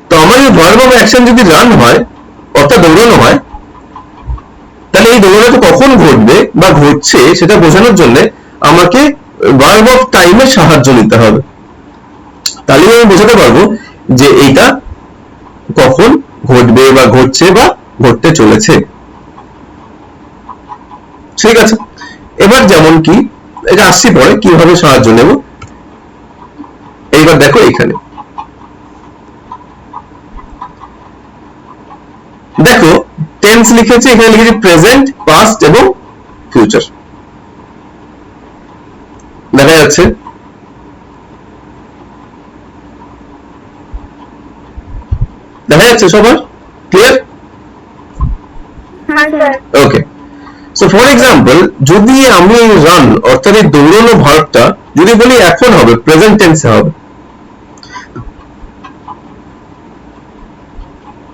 তো আমার এই ভার্ব অফ অ্যাকশন যদি রান হয়, অর্থাৎ দৌড়ানো হয়, তাহলে এই দৌড়ানো কখন ঘটবে বা ঘটছে সেটা বোঝানোর জন্য আমাকে ভার্ব অফ টাইমের সাহায্য নিতে হবে। তাহলে আমি বোঝাতে পারবো যে এইটা কখন ঘটবে বা ঘটছে বা ঘটতে চলেছে, ঠিক আছে। এবার যেমন কি, এটা আসছি পরে কিভাবে সাহায্য নেব। এইবার দেখো এখানে দেখো টেন্স লিখেছে, এখানে লিখেছে প্রেজেন্ট, পাস্ট এবং ফিউচার, দেখা যাচ্ছে। দেখা যাচ্ছে সবার clear? Okay. So for example, যদি আমি রান অর্থাৎ এই দৌড়ানো ভার্বটা যদি বলি এখন হবে, প্রেজেন্ট টেন্সে হবে,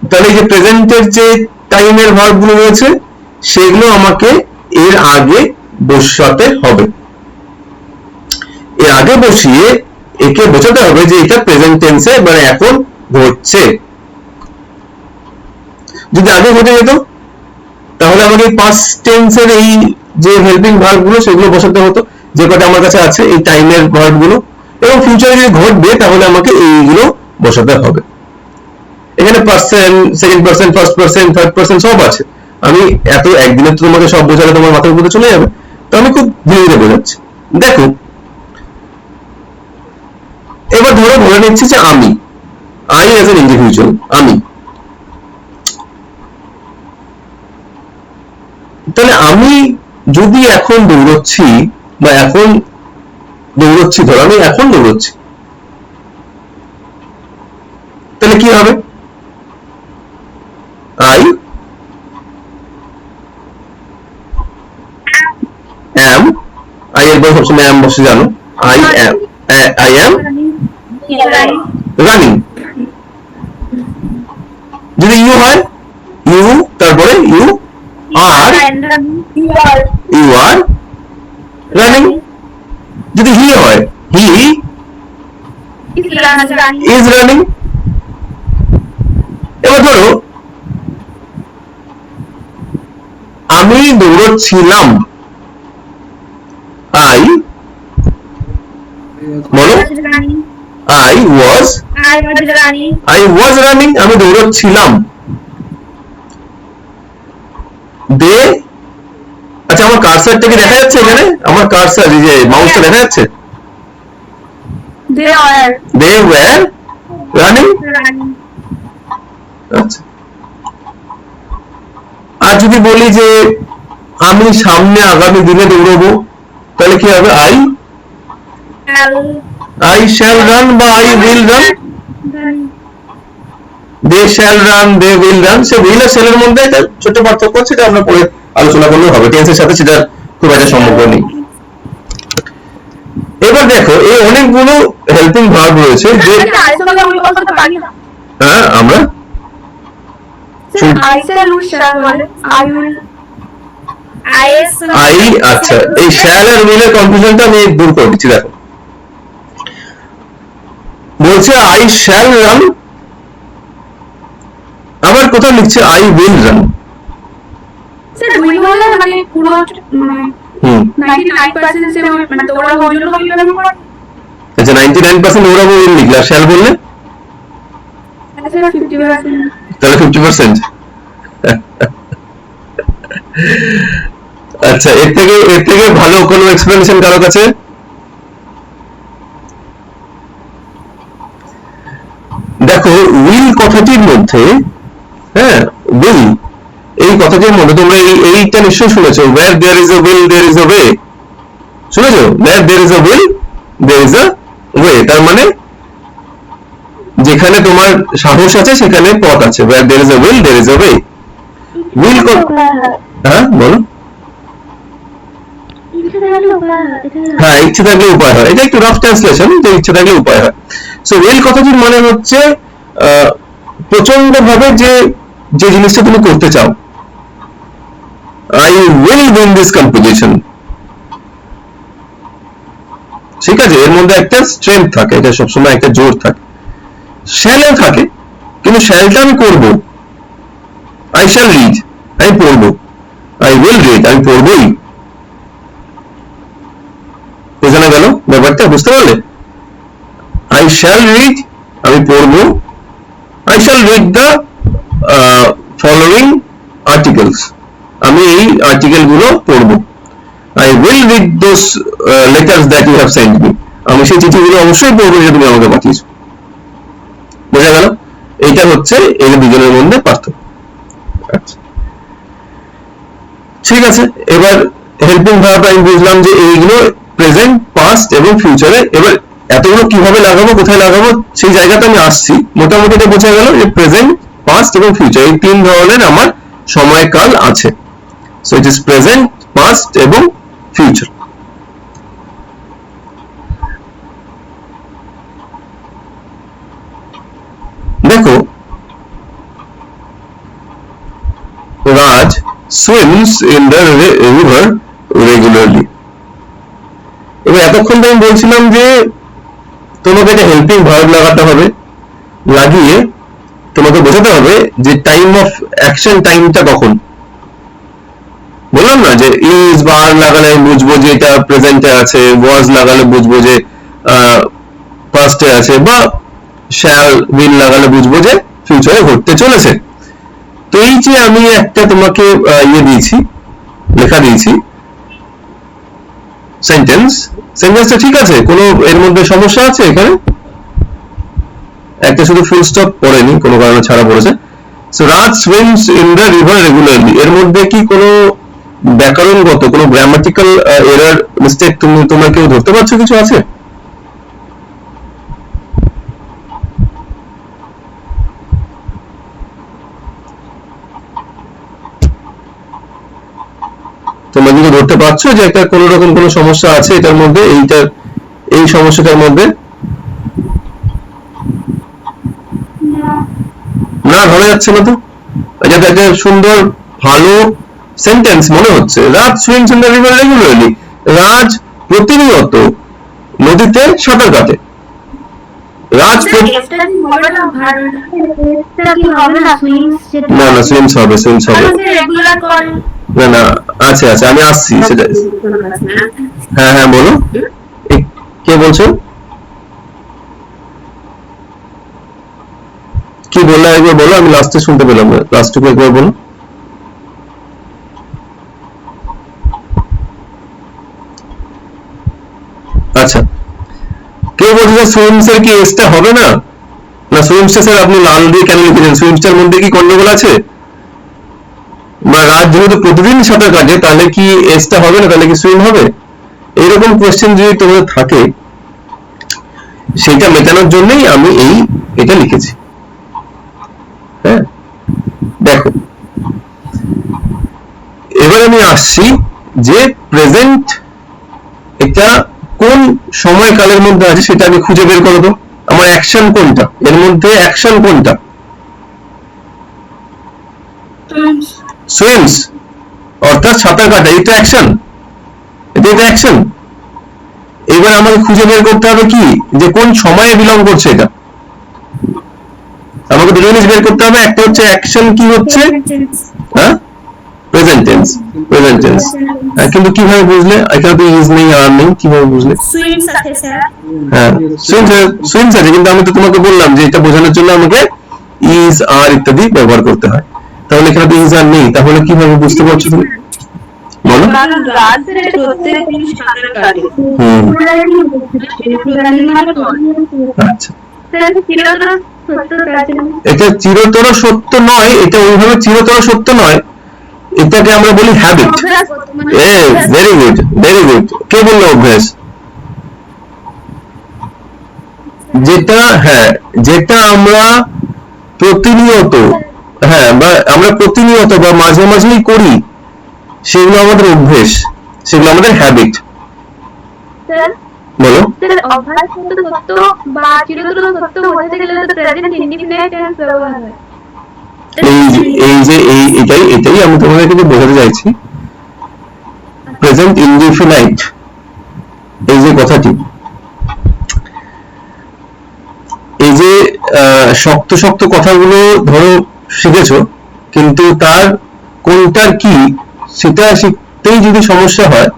তাহলে এই যে প্রেজেন্টের যে টাইমের ভার্ব গুলো রয়েছে সেগুলো আমাকে এর আগে বসাতে হবে। এর আগে বসিয়ে একে বোঝাতে হবে যে এটা প্রেজেন্ট টেন্সে, মানে এখন ঘটছে। যদি আগে ঘটে যেত তাহলে আমাকে পাস্ট টেন্সের এই যে হেল্পিং ভার্ব গুলো সেগুলো বসাতে হতো, যে কটা আমার কাছে আছে এই টাইমের ভার্ব গুলো, এবং ফিউচারে যদি ঘটবে তাহলে আমাকে এইগুলো বসাতে হবে। এখানে percent, second percent, first percent, third percent সব আছে। আমি এত একদিনে তো তোমাকে সব বোঝালে তোমার মাথার উপরে চলে যাবে, তো আমি খুব ধীরে ধীরে বোঝাচ্ছি। দেখো এবার ধরো বলে নিচ্ছি যে আমি, আই অ্যাজ এন ইন্ডিভিজুয়াল, আমি, তাহলে আমি যদি এখন দৌড়চ্ছি বা এখন দৌড়চ্ছি, ধরো আমি এখন দৌড়চ্ছি, তাহলে কি হবে? আই অ্যাম, আই এর পরে সবসময় অ্যাম বসে, জানো, আই অ্যাম রানিং। যদি ইউ হয়, ইউ তারপরে ইউ আর রানিং। যদি হি হয়, হি ইজ রানিং। এবার ধরো আমি দৌড়চ্ছিলাম, আই, বলো, আই ওয়াজ রানিং, আমি দৌড়চ্ছিলাম। দে, আচ্ছা আমার কার্সারটা কি দেখা যাচ্ছে এখানে? আমার কার্সার, এই যে মাউসটা দেখা যাচ্ছে? They were running. আচ্ছা, আর যদি বলি যে আমি সামনে আগামী দিনে দৌড়বো, তাহলে কি হবে? আই শ্যাল রান বা I will run. They shall run, they will run. সে উইল আর শ্যাল এর মধ্যে একটা ছোট পার্থক্য আছে, সেটা আমরা পরে আলোচনা করলে হবে, টেন্সের সাথে সেটা খুব একটা সম্পর্ক নেই। এবার দেখো এই অনেকগুলো হেল্পিং ভার্ব রয়েছে যে, হ্যাঁ আমরা আই, আচ্ছা এই শ্যাল আর উইল এর কনফিউশনটা আমি দূর করে দিচ্ছি। দেখো বলছে আই শ্যাল রান, আবার কোথাও লিখছে আই উইল রান। আচ্ছা 99% দৌড়াবো উইল লিখলে, আর শ্যাল বললে তাহলে 50%। আচ্ছা এর থেকে ভালো কোনো এক্সপ্লেনেশন কারো কাছে? দেখো উইল কথাটির মধ্যে, হ্যাঁ উইল এই কথাটির মধ্যে তোমরা এইটা নিশ্চয়ই শুনেছো, where there is a will there is a way, শুনেছো? where there is a will there is a way, তার মানে যেখানে তোমার সাহস আছে সেখানে পথ আছে, where there is a will there is a way। Will, হ্যাঁ বলো। হ্যাঁ ইচ্ছে থাকলে উপায় হয়, এটা একটু রাফ ট্রান্সলেশন, যে ইচ্ছে থাকলে উপায় হয়। সো উইল কথাটির মানে হচ্ছে প্রচন্ড ভাবে যে জিনিসটা তুমি করতে চাও, I will win this competition, ঠিক আছে? এর মধ্যে একটা স্ট্রেংথ থাকে, এটা সবসময় একটা জোর থাকে। শ্যালও থাকে, কিন্তু শ্যালটা আমি করবো, আই শ্যাল রিড, আমি পড়বো, আই উইল রিড, আমি পড়বোই। বোঝানো গেল ব্যাপারটা? বুঝতে পারলে? আই শ্যাল রিড, আমি পড়বো, I shall read the following articles, আমি এই আর্টিকেল গুলো পড়বো। I will read those letters that you have sent me, আমি সেই চিঠিগুলো অবশ্যই পড়বো যেটা তুমি আমাকে পাঠিয়েছো। বোঝা গেল? এইটা হচ্ছে এই দুজনের মধ্যে পার্থক্য। আচ্ছা ঠিক আছে, এবার হেল্পিং ভার্ব আমি বুঝলাম যে এইগুলো প্রেজেন্ট, পাস্ট এবং ফিউচারে। এবার এতগুলো কিভাবে লাগাবো, কোথায় লাগাবো, সেই জায়গাটা আমি আসছি। মোটামুটি এটা বোঝা গেল যে প্রেজেন্ট, পাস্ট এবং ফিউচার এই তিন ধরনের আমার সময়কাল আছে। So it is present, past এবং ফিউচার। দেখো রাজ swims in the river regularly। এবার এতক্ষণ আমি বলছিলাম যে তোমাকে একটা হেল্পিং ভার্ব লাগাতে হবে, লাগিয়ে তোমাকে বোঝাতে হবে যে টাইম অফ অ্যাকশন টাইমটা কখন। বললাম না যে ইজ বা আর লাগালে বুঝবো যে এটা প্রেজেন্টে আছে, ওয়াজ লাগালে বুঝবো যে পাস্টে আছে, বা শ্যাল উইল লাগালে বুঝবো যে ফিউচারে ঘটতে চলেছে। তো এই যে আমি একটা তোমাকে দিয়েছি, লেখা দিয়েছি সেন্টেন্সটা ঠিক আছে? কোনো এর মধ্যে সমস্যা আছে এখানে? একটা শুধু ফুল স্টপ পড়েনি, কোনো কারণে ছাড়া পড়েছে। So Raj swims in the river regularly, এর মধ্যে কি কোনো ব্যাকরণগত কোনো গ্রামাটিক্যাল এরর মিস্টেক তোমরা কেউ ধরতে পারছো কিছু আছে? তোমরা যদি ধরতে পারছো যে একটা কোনো রকম কোনো সমস্যা আছে এটার মধ্যে, এই সমস্যাটার মধ্যে? না, ধরা যাচ্ছে না তো। এটা একটা সুন্দর ভালো সেন্টেন্স মনে হচ্ছে। Raj swims in the river regularly, Raj প্রতিনিয়ত নদীতে সাঁতার কাটে। রাজ না না, সুইমস হবে। না না, আছে আমি আসছি সেটা। হ্যাঁ হ্যাঁ, বলো কে বলছো, কি বললে একবার বলো, আমি লাস্টে শুনতে পেলাম না, লাস্টটুকু একবার বলো। আচ্ছা, কেউ বলছে যে সুইমস এর কি এসটা হবে না? না, সুইমসটা স্যার আপনি লাল দিয়ে কেন লিখেছেন? সুইমসটার মধ্যে কি গন্ডগোল আছে? বা রাত যেহেতু প্রতিদিন সাঁতার কাটে তাহলে কি এসটা হবে না, তাহলে কি সুইম হবে? এইরকম কোয়েশ্চেন যদি তোমাদের থাকে সেটা মেটানোর জন্যই আমি এটা লিখেছি। হ্যাঁ, দেখো এবার আমি আসছি যে প্রেজেন্ট এটা কোন সময়কালের মধ্যে আছে সেটা আমি খুঁজে বের করবো। আমার অ্যাকশন কোনটা, এর মধ্যে অ্যাকশন কোনটা? সুইমস অর্থাৎ সাঁতার কাটা, এটা অ্যাকশন, এটা অ্যাকশন। এবার আমাকে খুঁজে বের করতে হবে কি যে কোন সময়ে বিলং করছে এটা। আমাকে দুটো জিনিস বের করতে হবে, একটা হচ্ছে অ্যাকশন কি হচ্ছে, হ্যাঁ প্রেজেন্ট টেন্স। কিন্তু কিভাবে বুঝলে? এখানে তো ইজ নেই আর নেই, কিভাবে বুঝলে? সুইমস আছে স্যার। হ্যাঁ সুইমস আছে, কিন্তু আমি তো তোমাকে বললাম যে এটা বোঝানোর জন্য আমাকে ইজ আর ইত্যাদি ব্যবহার করতে হয়। তাহলে এখানে তো ইজ আর নেই, তাহলে কিভাবে বুঝতে পারছো তুমি? বলো। আচ্ছা, এটা চিরতর সত্য নয়, এটা ওইভাবে চিরতর সত্য নয়, এটাকে আমরা বলি habit. Very good, very good. কে বললো অভ্যাস? যেটা আমরা প্রতিনিয়ত, বা আমরা প্রতিনিয়ত বা মাঝে মাঝেই করি, সেগুলো আমাদের অভ্যেস, সেগুলো আমাদের হ্যাবিট। বলো। সত্য বা চিরতর সত্য বোঝাতে গেলে তো প্রেজেন্ট ইনডিফিনিট টেন্স ব্যবহার হয়। এটাই আমি তোমাদেরকে বোঝাতে চাইছি। প্রেজেন্ট ইনডিফিনাইট এই যে কথাটি, এই যে শক্ত শক্ত কথাগুলো ধরো শিখেছো, কিন্তু তার কোনটার কি সেটা শিখতেই যদি সমস্যা হয়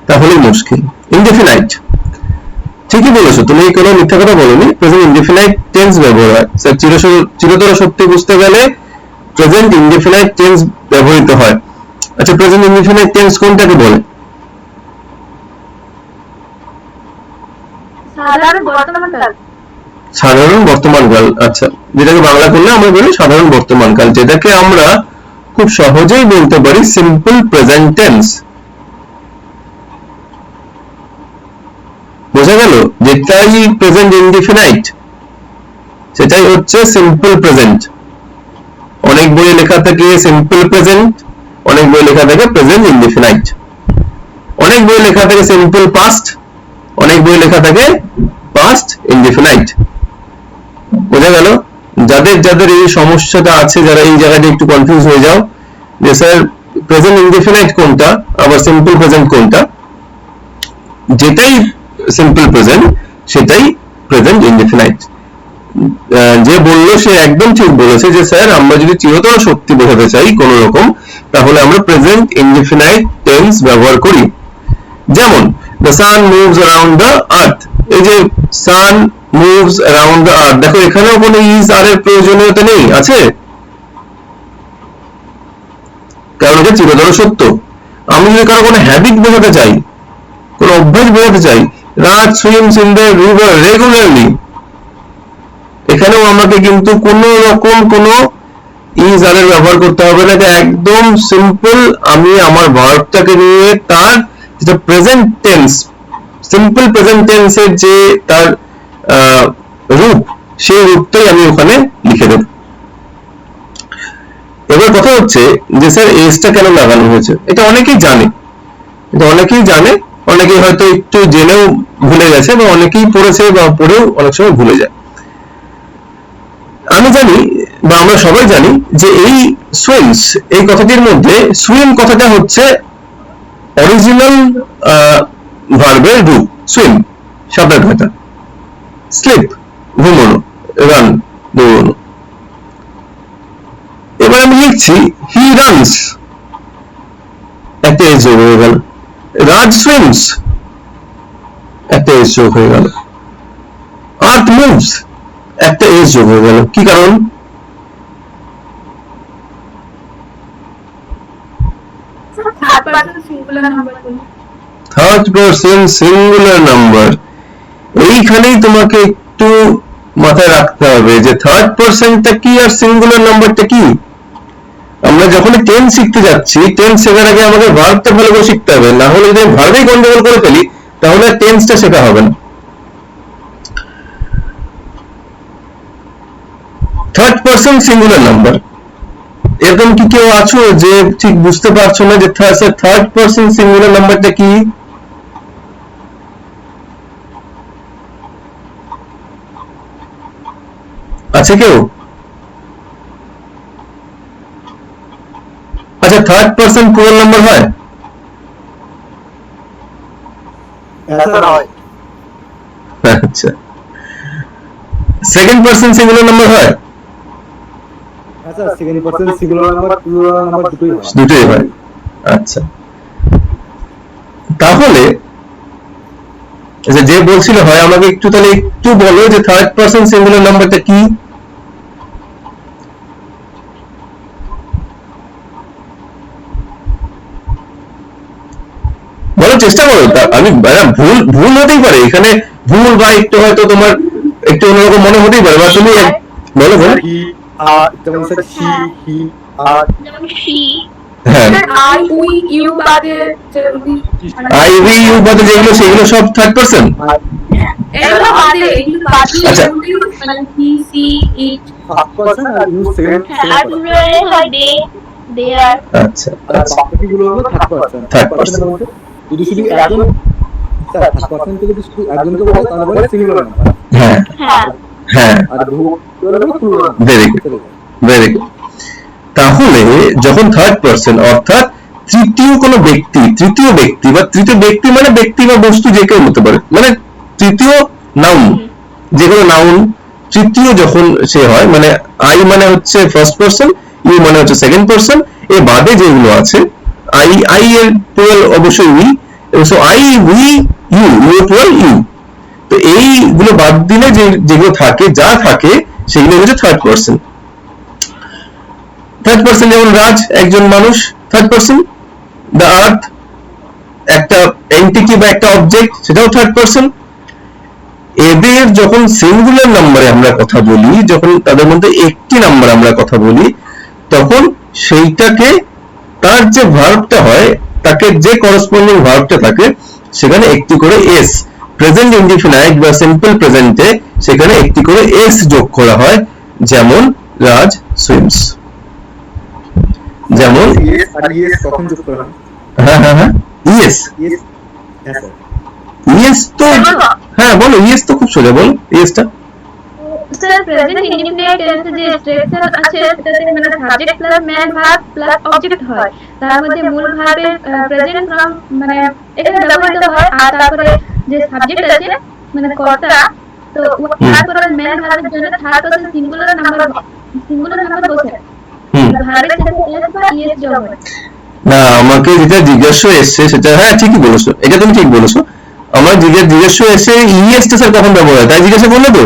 তাহলে মুশকিল। ইনডিফিনাইট ঠিকই বলেছো তুমি, কোনো মিথ্যা কথা বলোনি। প্রেজেন্ট ইনডিফিনাইট টেন্স ব্যবহার হয়। চিরতর সত্যি বুঝতে গেলে প্রেজেন্ট ইনডিফিনাইট টেন্স ব্যবহৃত হয়। আচ্ছা, প্রেজেন্ট ইনডিফিনাইট টেন্স কোনটাকে বলে? সাধারণ বর্তমানকাল। সাধারণ বর্তমানকাল। আচ্ছা, যেটাকে বাংলা করলে আমরা বলি সাধারণ বর্তমানকাল, যেটাকে আমরা খুব সহজেই বলতে পারি সিম্পল প্রেজেন্ট টেন্স। বোঝা গেল? যেটাই প্রেজেন্ট ইনডিফিনাইট সেটাই হচ্ছে সিম্পল প্রেজেন্ট। অনেক বইয়ে লেখা থাকে সিম্পল প্রেজেন্ট, অনেক বই লেখা থাকে প্রেজেন্ট ইনডিফিনাইট, অনেক বই লেখা থাকে সিম্পল পাস্ট, অনেক বই লেখা থাকে পাস্ট ইনডিফিনাইট। বোঝা গেল? যাদের এই সমস্যাটা আছে, যারা এই জায়গাটা একটু কনফিউজ হয়ে যাও যে স্যার প্রেজেন্ট ইনডিফিনাইট কোনটা আবার সিম্পল প্রেজেন্ট কোনটা, যেটাই সিম্পল প্রেজেন্ট সেটাই প্রেজেন্ট ইনডিফিনাইট। যে বললো সে একদম ঠিক বলেছে যে স্যার আমরা যদি চিরতর সত্যি বোঝাতে চাই কোন রকম, তাহলে আমরা প্রেজেন্ট ইনডিফিনাইট টেন্স ব্যবহার করি। যেমন the sun moves around the earth, এই যে sun moves around the earth, দেখো এখানেও কোনো is are এর প্রয়োজনীয়তা নেই, আছে? কারণ এটা চিরতর সত্য। আমি যদি কারো কোনো হ্যাবিট বোঝাতে চাই, কোনো অভ্যাস বোঝাতে চাই, রাজ swims in the river regularly, এখানেও আমাকে কিন্তু কোন রকম কোনো is are এর ব্যবহার করতে হবে না, এটা একদম সিম্পল। আমি আমার ভার্বটাকে নিয়ে তার যেটা প্রেজেন্ট টেন্স, সিম্পল প্রেজেন্ট টেন্সের যে তার রূপ, সেই রূপটাই আমি ওখানে লিখে দেব। এবার কথা হচ্ছে যে স্যার এসটা কেন লাগানো হয়েছে, এটা অনেকেই জানে, অনেকেই হয়তো একটু জেনেও ভুলে গেছে, বা অনেকেই পড়েছে বা পড়েও অনেক সময় ভুলে যায়। আমি জানি বা আমরা সবাই জানি যে এই সুইমস, এই কথাটির মধ্যে সুইম কথাটা হচ্ছে অরিজিনাল ভার্বের রূপ। সুইম সাঁতার কাটা, স্লিপ ঘুমানো, রান দৌড়ানো। এবার আমি লিখছি হি রানস, একটা এস যোগ হয়ে গেল। রাজ সুইমস, একটা এস যোগ হয়ে গেল। আর্থ মুভস, একটা এস যোগ হয়ে গেল। কি কারণ? Third person singular number. এইখানেই তোমাকে একটু মাথায় রাখতে হবে যে থার্ড পারসনটা কি আর সিঙ্গুলার নাম্বারটা কি। আমরা যখন টেন্স শিখতে যাচ্ছি, টেন্স শেখার আগে আমাদের ভার্বটা ভালো করে শিখতে হবে, না হলে যদি ভার্বেই গন্ডগোল করে ফেলি তাহলে টেন্সটা শেখা হবে না। থার্ড পারসন সিঙ্গুলার নাম্বার, এরকম কি কেউ আছো যে ঠিক বুঝতে পারছো না যে থার্ড পারসন সিঙ্গুলার নাম্বারটা কি? আছে কেউ? আচ্ছা, থার্ড পারসন প্লুরাল নাম্বার হয়? আচ্ছা, সেকেন্ড পারসন সিঙ্গুলার নাম্বার হয়? দুটোই হয়। আচ্ছা, তাহলে যে বলছিল হয়, আমাকে একটু তাহলে একটু বলো যে থার্ড পারসন সিঙ্গুলার নাম্বারটা কি? বলার চেষ্টা করো। আমি ভুল হতেই পারে এখানে, ভুল বা একটু হয়তো তোমার একটু অন্যরকম মনে হতেই পারে, বা তুমি বলো বলো। হ্যাঁ, আই উই ইউ বাদে যেগুলো সেগুলো সব থার্ড পারসন। আচ্ছা, আচ্ছা, থার্ড পারসন। হ্যাঁ হ্যাঁ, ভেরি গুড, ভেরি গুড। তাহলে যখন থার্ড পারসন অর্থাৎ তৃতীয় কোনো ব্যক্তি, তৃতীয় ব্যক্তি বা তৃতীয় ব্যক্তি মানে ব্যক্তি বা বস্তু যে কেউ হতে পারে, মানে তৃতীয় নাউন, যে কোনো নাউন তৃতীয় যখন সে হয়, মানে আই মানে হচ্ছে ফার্স্ট পারসন, ইউ মানে হচ্ছে সেকেন্ড পারসন, এর বাদে যেগুলো আছে আই এর প্লুরাল অবশ্যই we, so I we you, you plural you. তো এইগুলো বাদ দিলে যেগুলো থাকে, যা থাকে সেগুলো হচ্ছে থার্ড পারসন। থার্ড পারসন যেমন রাজ একজন মানুষ, থার্ড পারসন। দ্য আর্থ একটা এন্টিটি বা একটা অবজেক্ট, সেটাও থার্ড পারসন। এদের যখন সিঙ্গুলার নাম্বারে আমরা কথা বলি, যখন তাদের মধ্যে একটি নাম্বার আমরা কথা বলি, তখন সেইটাকে তার যে ভার্বটা হয়, তাকে যে করসপন্ডিং ভার্বটা থাকে সেখানে একটি করে এস, প্রেজেন্ট ইনডিফিনাইট বা সিম্পল প্রেজেন্টে সেখানে একটি করে এস যোগ করা হয়। যেমন রাজ সুইমস, যেমন হ্যাঁ হ্যাঁ হ্যাঁ, ইয়েস ইয়েস তো, হ্যাঁ বলো, ইয়েস তো খুব সোজা, বলো ইয়েসটা। স্যার প্রেজেন্ট ইনডিফিনাইট টেন্সে যে স্ট্রাকচার আছে সেটাতে মানে subject plus main verb plus object হয়, তার মধ্যে মূল ভার্বের প্রেজেন্ট ফর্ম মানে এখানে ব্যবহৃত হয়, আর তারপরে যে সাবজেক্ট আছে মানে কর্তা তো তারপরে মেন ভার্বের জন্য থার্ড পারসন সিঙ্গুলার নাম্বার বসে হুম ভার্বের সাথে এস বা ইএস যোগ হয়। না, আমাকে যেটা জিজ্ঞাসা এসছে সেটা, হ্যাঁ ঠিকই বলেছো, এটা তুমি ঠিক বলেছো। আমার জিজ্ঞাসা এসে ইএস টা স্যার কখন ব্যবহার হয়, তাই জিজ্ঞাসা করলে তো।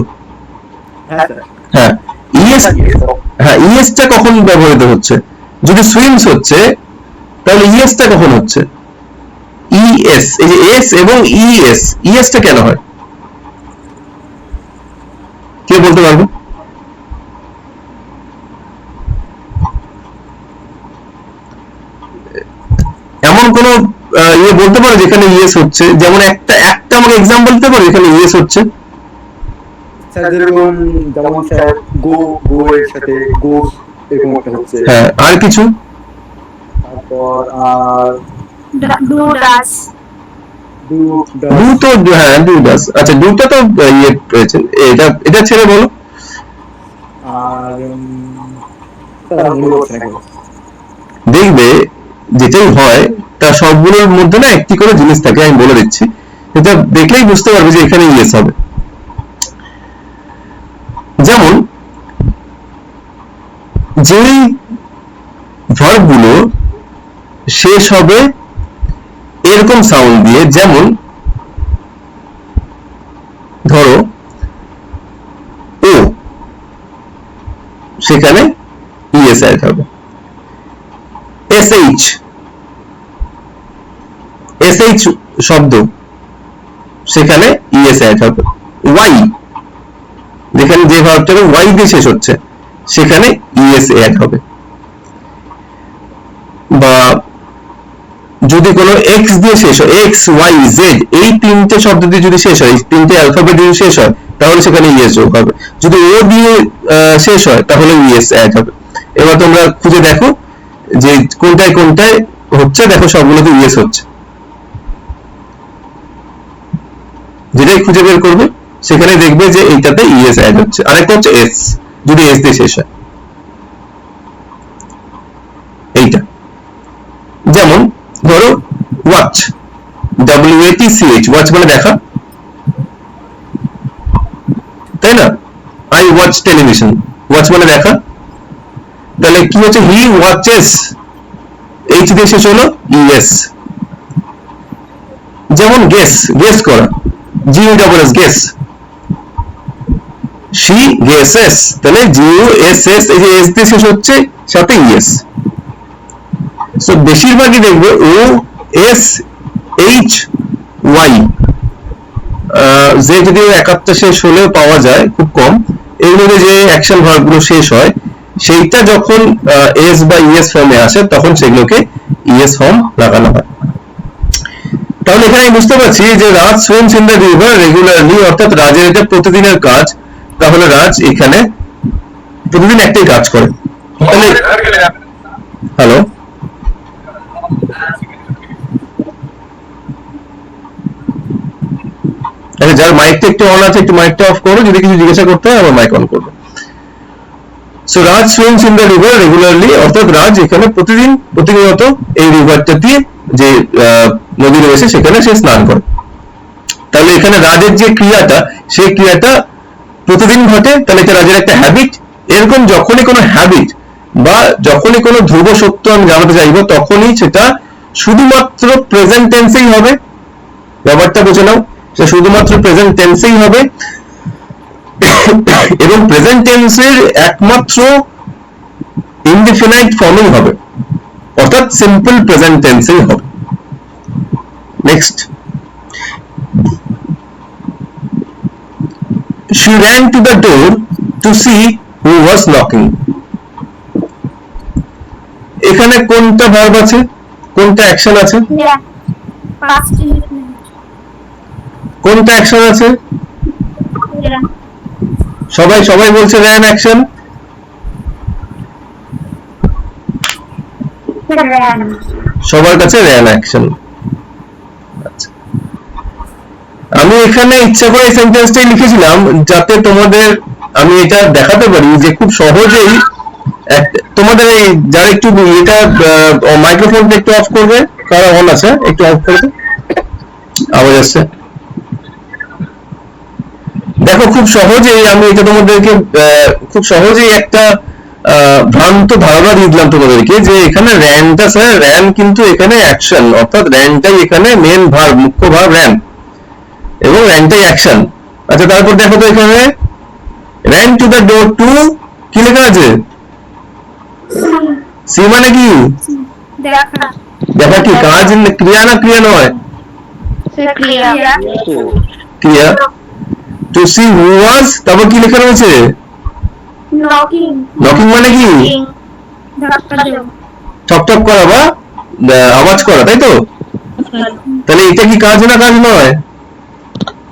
হ্যাঁ স্যার। হ্যাঁ ইএস, হ্যাঁ ইএস টা কখন ব্যবহৃত হচ্ছে, যদি সুইমস হচ্ছে তাহলে ইএস টা কখন হচ্ছে, ইএস, এই যে এস এবং ইএস টা কেন হয়, কে বলতে পারবে? এমন কোন ইয়ে বলতে পারো যেখানে ইএস হচ্ছে, যেমন একটা আমাকে এক্সাম্পল দিতে পারো যেখানে ইএস হচ্ছে? স্যার যেরকম যেমন স্যার গো এর সাথে গোস এরকম একটা হচ্ছে। হ্যাঁ, আর কিছু? তারপর আর ডু ডাস ডু ডু তো, হ্যাঁ ডু ডাস, আচ্ছা ডুটা তো ইয়ে রয়েছে, এটা ছেড়ে বলো। আর স্যার মনে পড়ছে না এখন। দেখবে যেটাই হয় তার সবগুলোর মধ্যে না একটি করে জিনিস থাকে, আমি বলে দিচ্ছি, এটা দেখলেই বুঝতে পারবে যে এখানে ইয়েস হবে। যেমন যেই ভার্ব গুলো শেষ হবে এরকম সাউন্ড দিয়ে, যেমন ধরো ও, সেখানে ইএস অ্যাড হবে। এসএইচ শব্দ, সেখানে ইএস অ্যাড হবে। ওয়াই, যেখানে যে ভার্বটাকে ওয়াই দিয়ে শেষ হচ্ছে সেখানে ইএস অ্যাড হবে। বা যদি কোনো এক্স দিয়ে শেষ হয়, এক্স ওয়াই জেড, এই তিনটে শব্দ দিয়ে যদি শেষ হয়, তিনটে অ্যালফাবেট দিয়ে শেষ হয়, তাহলে সেখানে ইএস যোগ হবে। যদি ও দিয়ে শেষ হয় তাহলে ইএস অ্যাড হবে। এবার তোমরা খুঁজে দেখো যে কোনটায় হচ্ছে, দেখো সবগুলোতে ইএস হচ্ছে, যেটাই খুঁজে বের করবে সেখানে দেখবে যে এইটাতে ইএস অ্যাড হচ্ছে। আরেকটা হচ্ছে এস, যদি এস দিয়ে শেষ হয়, এইটা। যেমন ধরো ওয়াচ, WATCH, ওয়াচ মানে দেখা, তাই না? আই ওয়াচ টেলিভিশন, ওয়াচ মানে দেখা, তাহলে কি হচ্ছে, হি ওয়াচেস, এইচ দিয়ে শেষ হলো ইএস। যেমন গেস করা, GUSS গেস, শি গেসেস, তাহলে GUSS, এই যে এস দিয়ে শেষ হচ্ছে সাথে ইএস। সো বেশিরভাগই দেখবে ও এস এইচ ওয়াই, যে যদিও একাত্তর শেষ হলেও পাওয়া যায় খুব কম, এগুলোতে যে অ্যাকশন ভার্ব গুলো শেষ হয় সেইটা যখন এস বা ইএস ফর্মে আসে তখন সেগুলোকে ইএস ফর্ম লাগানো হয়। তাহলে এখানে বুঝতে পারছি যে Raj swims in the river regularly, অর্থাৎ রাজের এটা প্রতিদিনের কাজ, তাহলে রাজ এখানে প্রতিদিন একটাই কাজ করে। তাহলে হ্যালো, আচ্ছা যার মাইকটা একটু অন আছে একটু মাইকটা অফ করো, যদি কিছু জিজ্ঞাসা করতে হয় আবার মাইক অন করবো। So Raj swims in the river regularly, অর্থাৎ রাজ এখানে প্রতিনিয়ত এই রিভারটা দিয়ে, যে নদী রয়েছে সেখানে সে স্নান করে। তাহলে এখানে রাজের যে ক্রিয়াটা, সেই ক্রিয়াটা প্রতিদিন ঘটে, তাহলে এটা রাজের একটা হ্যাবিট। এরকম যখনই কোনো হ্যাবিট বা যখনই কোনো ধ্রুব সত্য আমি জানাতে চাইবো, তখনই সেটা শুধুমাত্র প্রেজেন্ট টেন্সেই হবে। ব্যাপারটা বুঝে নাও, সে শুধুমাত্র প্রেজেন্ট টেন্সেই হবে, এবং প্রেজেন্ট টেন্সের একমাত্র ইনডিফিনাইট ফর্মেই হবে, অর্থাৎ সিম্পল প্রেজেন্ট টেন্সেই হবে। Next, she ran to the door to see who was knocking. এখানে কোনটা ভার্ব আছে, কোনটা অ্যাকশন আছে, কোনটা অ্যাকশন আছে? সবাই বলছে র্যান অ্যাকশন। সবার কাছে র্যান অ্যাকশন। আমি এখানে ইচ্ছা করে এই সেন্টেন্সটাই লিখেছিলাম যাতে তোমাদের আমি এটা দেখাতে পারি যে খুব সহজেই তোমাদের এই যারা একটু এটা মাইক্রোফোনটা একটু অফ করবে, কারা অন আছে একটু অফ করবে, আওয়াজ আসছে। দেখো দেখো খুব সহজেই আমি এটা তোমাদেরকে খুব সহজেই একটা ভ্রান্ত ধারণা দিয়ে দিলাম তোমাদেরকে যে এখানে র্যানটা স্যার র্যান কিন্তু এখানে অ্যাকশন, অর্থাৎ র্যানটাই এখানে মেন ভার্ব, মুখ্য ভার্ব র্যান, এবং র্যানটাই অ্যাকশন। আচ্ছা তারপর দেখো তো এখানে ran to the door to কি লেখা আছে? সি মানে কি? দেখা দেখা কি কাজ, ক্রিয়া না ক্রিয়া নয়? ক্লিয়ার ক্রিয়া। টু সি হু ওয়াজ, তারপর কি লেখা রয়েছে? নকিং নকিং মানে কি? ধাক্কা দেওয়া ঠক ঠক করা বা আওয়াজ করা, তাই তো? তাহলে এটা কি কাজ না কাজ নয়?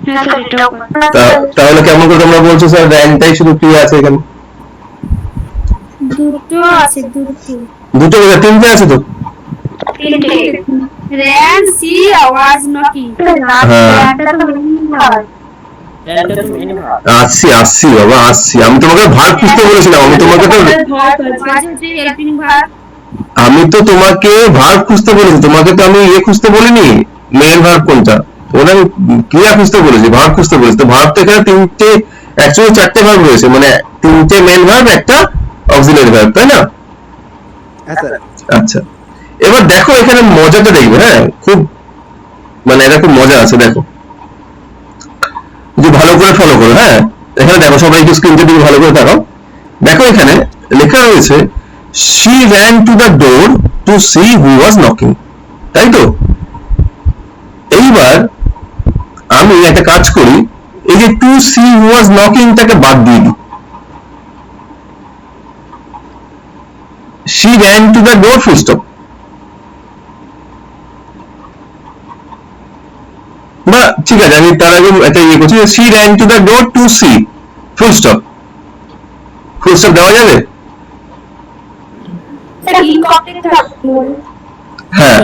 হ্যাঁ স্যার এটাও তাহলে কেমন করে তোমরা বলছো স্যার র্যানটাই শুধু ক্রিয়া আছে এখানে? দুটো আছে দুটো দুটো বোঝা, তিনটে আছে তো? র্যান সি আওয়াজ নকিং হ্যাঁ আসছি আসছি বাবা আসছি, আমি তোমাকে ভার্ব খুঁজতে বলেছিলাম, আমি তো তোমাকে ভার্ব খুঁজতে বলেছি, তোমাকে তো আমি ইয়ে খুঁজতে বলিনি মেন ভার্ব কোনটা, ওটা আমি ক্রিয়া খুঁজতে বলেছি, ভার্ব খুঁজতে বলেছি। তো ভার্ব তো এখানে তিনটে, অ্যাকচুয়ালি চারটে ভার্ব রয়েছে, মানে তিনটে মেন ভার্ব একটা অক্সিলারি ভার্ব, তাই না? আচ্ছা এবার দেখো এখানে মজাটা দেখবে, হ্যাঁ খুব মানে এটা খুব মজা আছে, দেখো যে ভালো করে ফলো করো। হ্যাঁ এখানে দেখো সবাই একটু স্ক্রিনটা দিকে ভালো করে তাকাও, দেখো এখানে লেখা রয়েছে she ran to the door to see who was knocking, তাই তো? এইবার আমি একটা কাজ করি, এই যে to see who was knocking টাকে বাদ দিয়ে দিই, she ran to the door full stop, বা ঠিক আছে আমি তার আগে একটা ইয়ে করছি, she ran to the door to see full stop, full stop দেওয়া যাবে? হ্যাঁ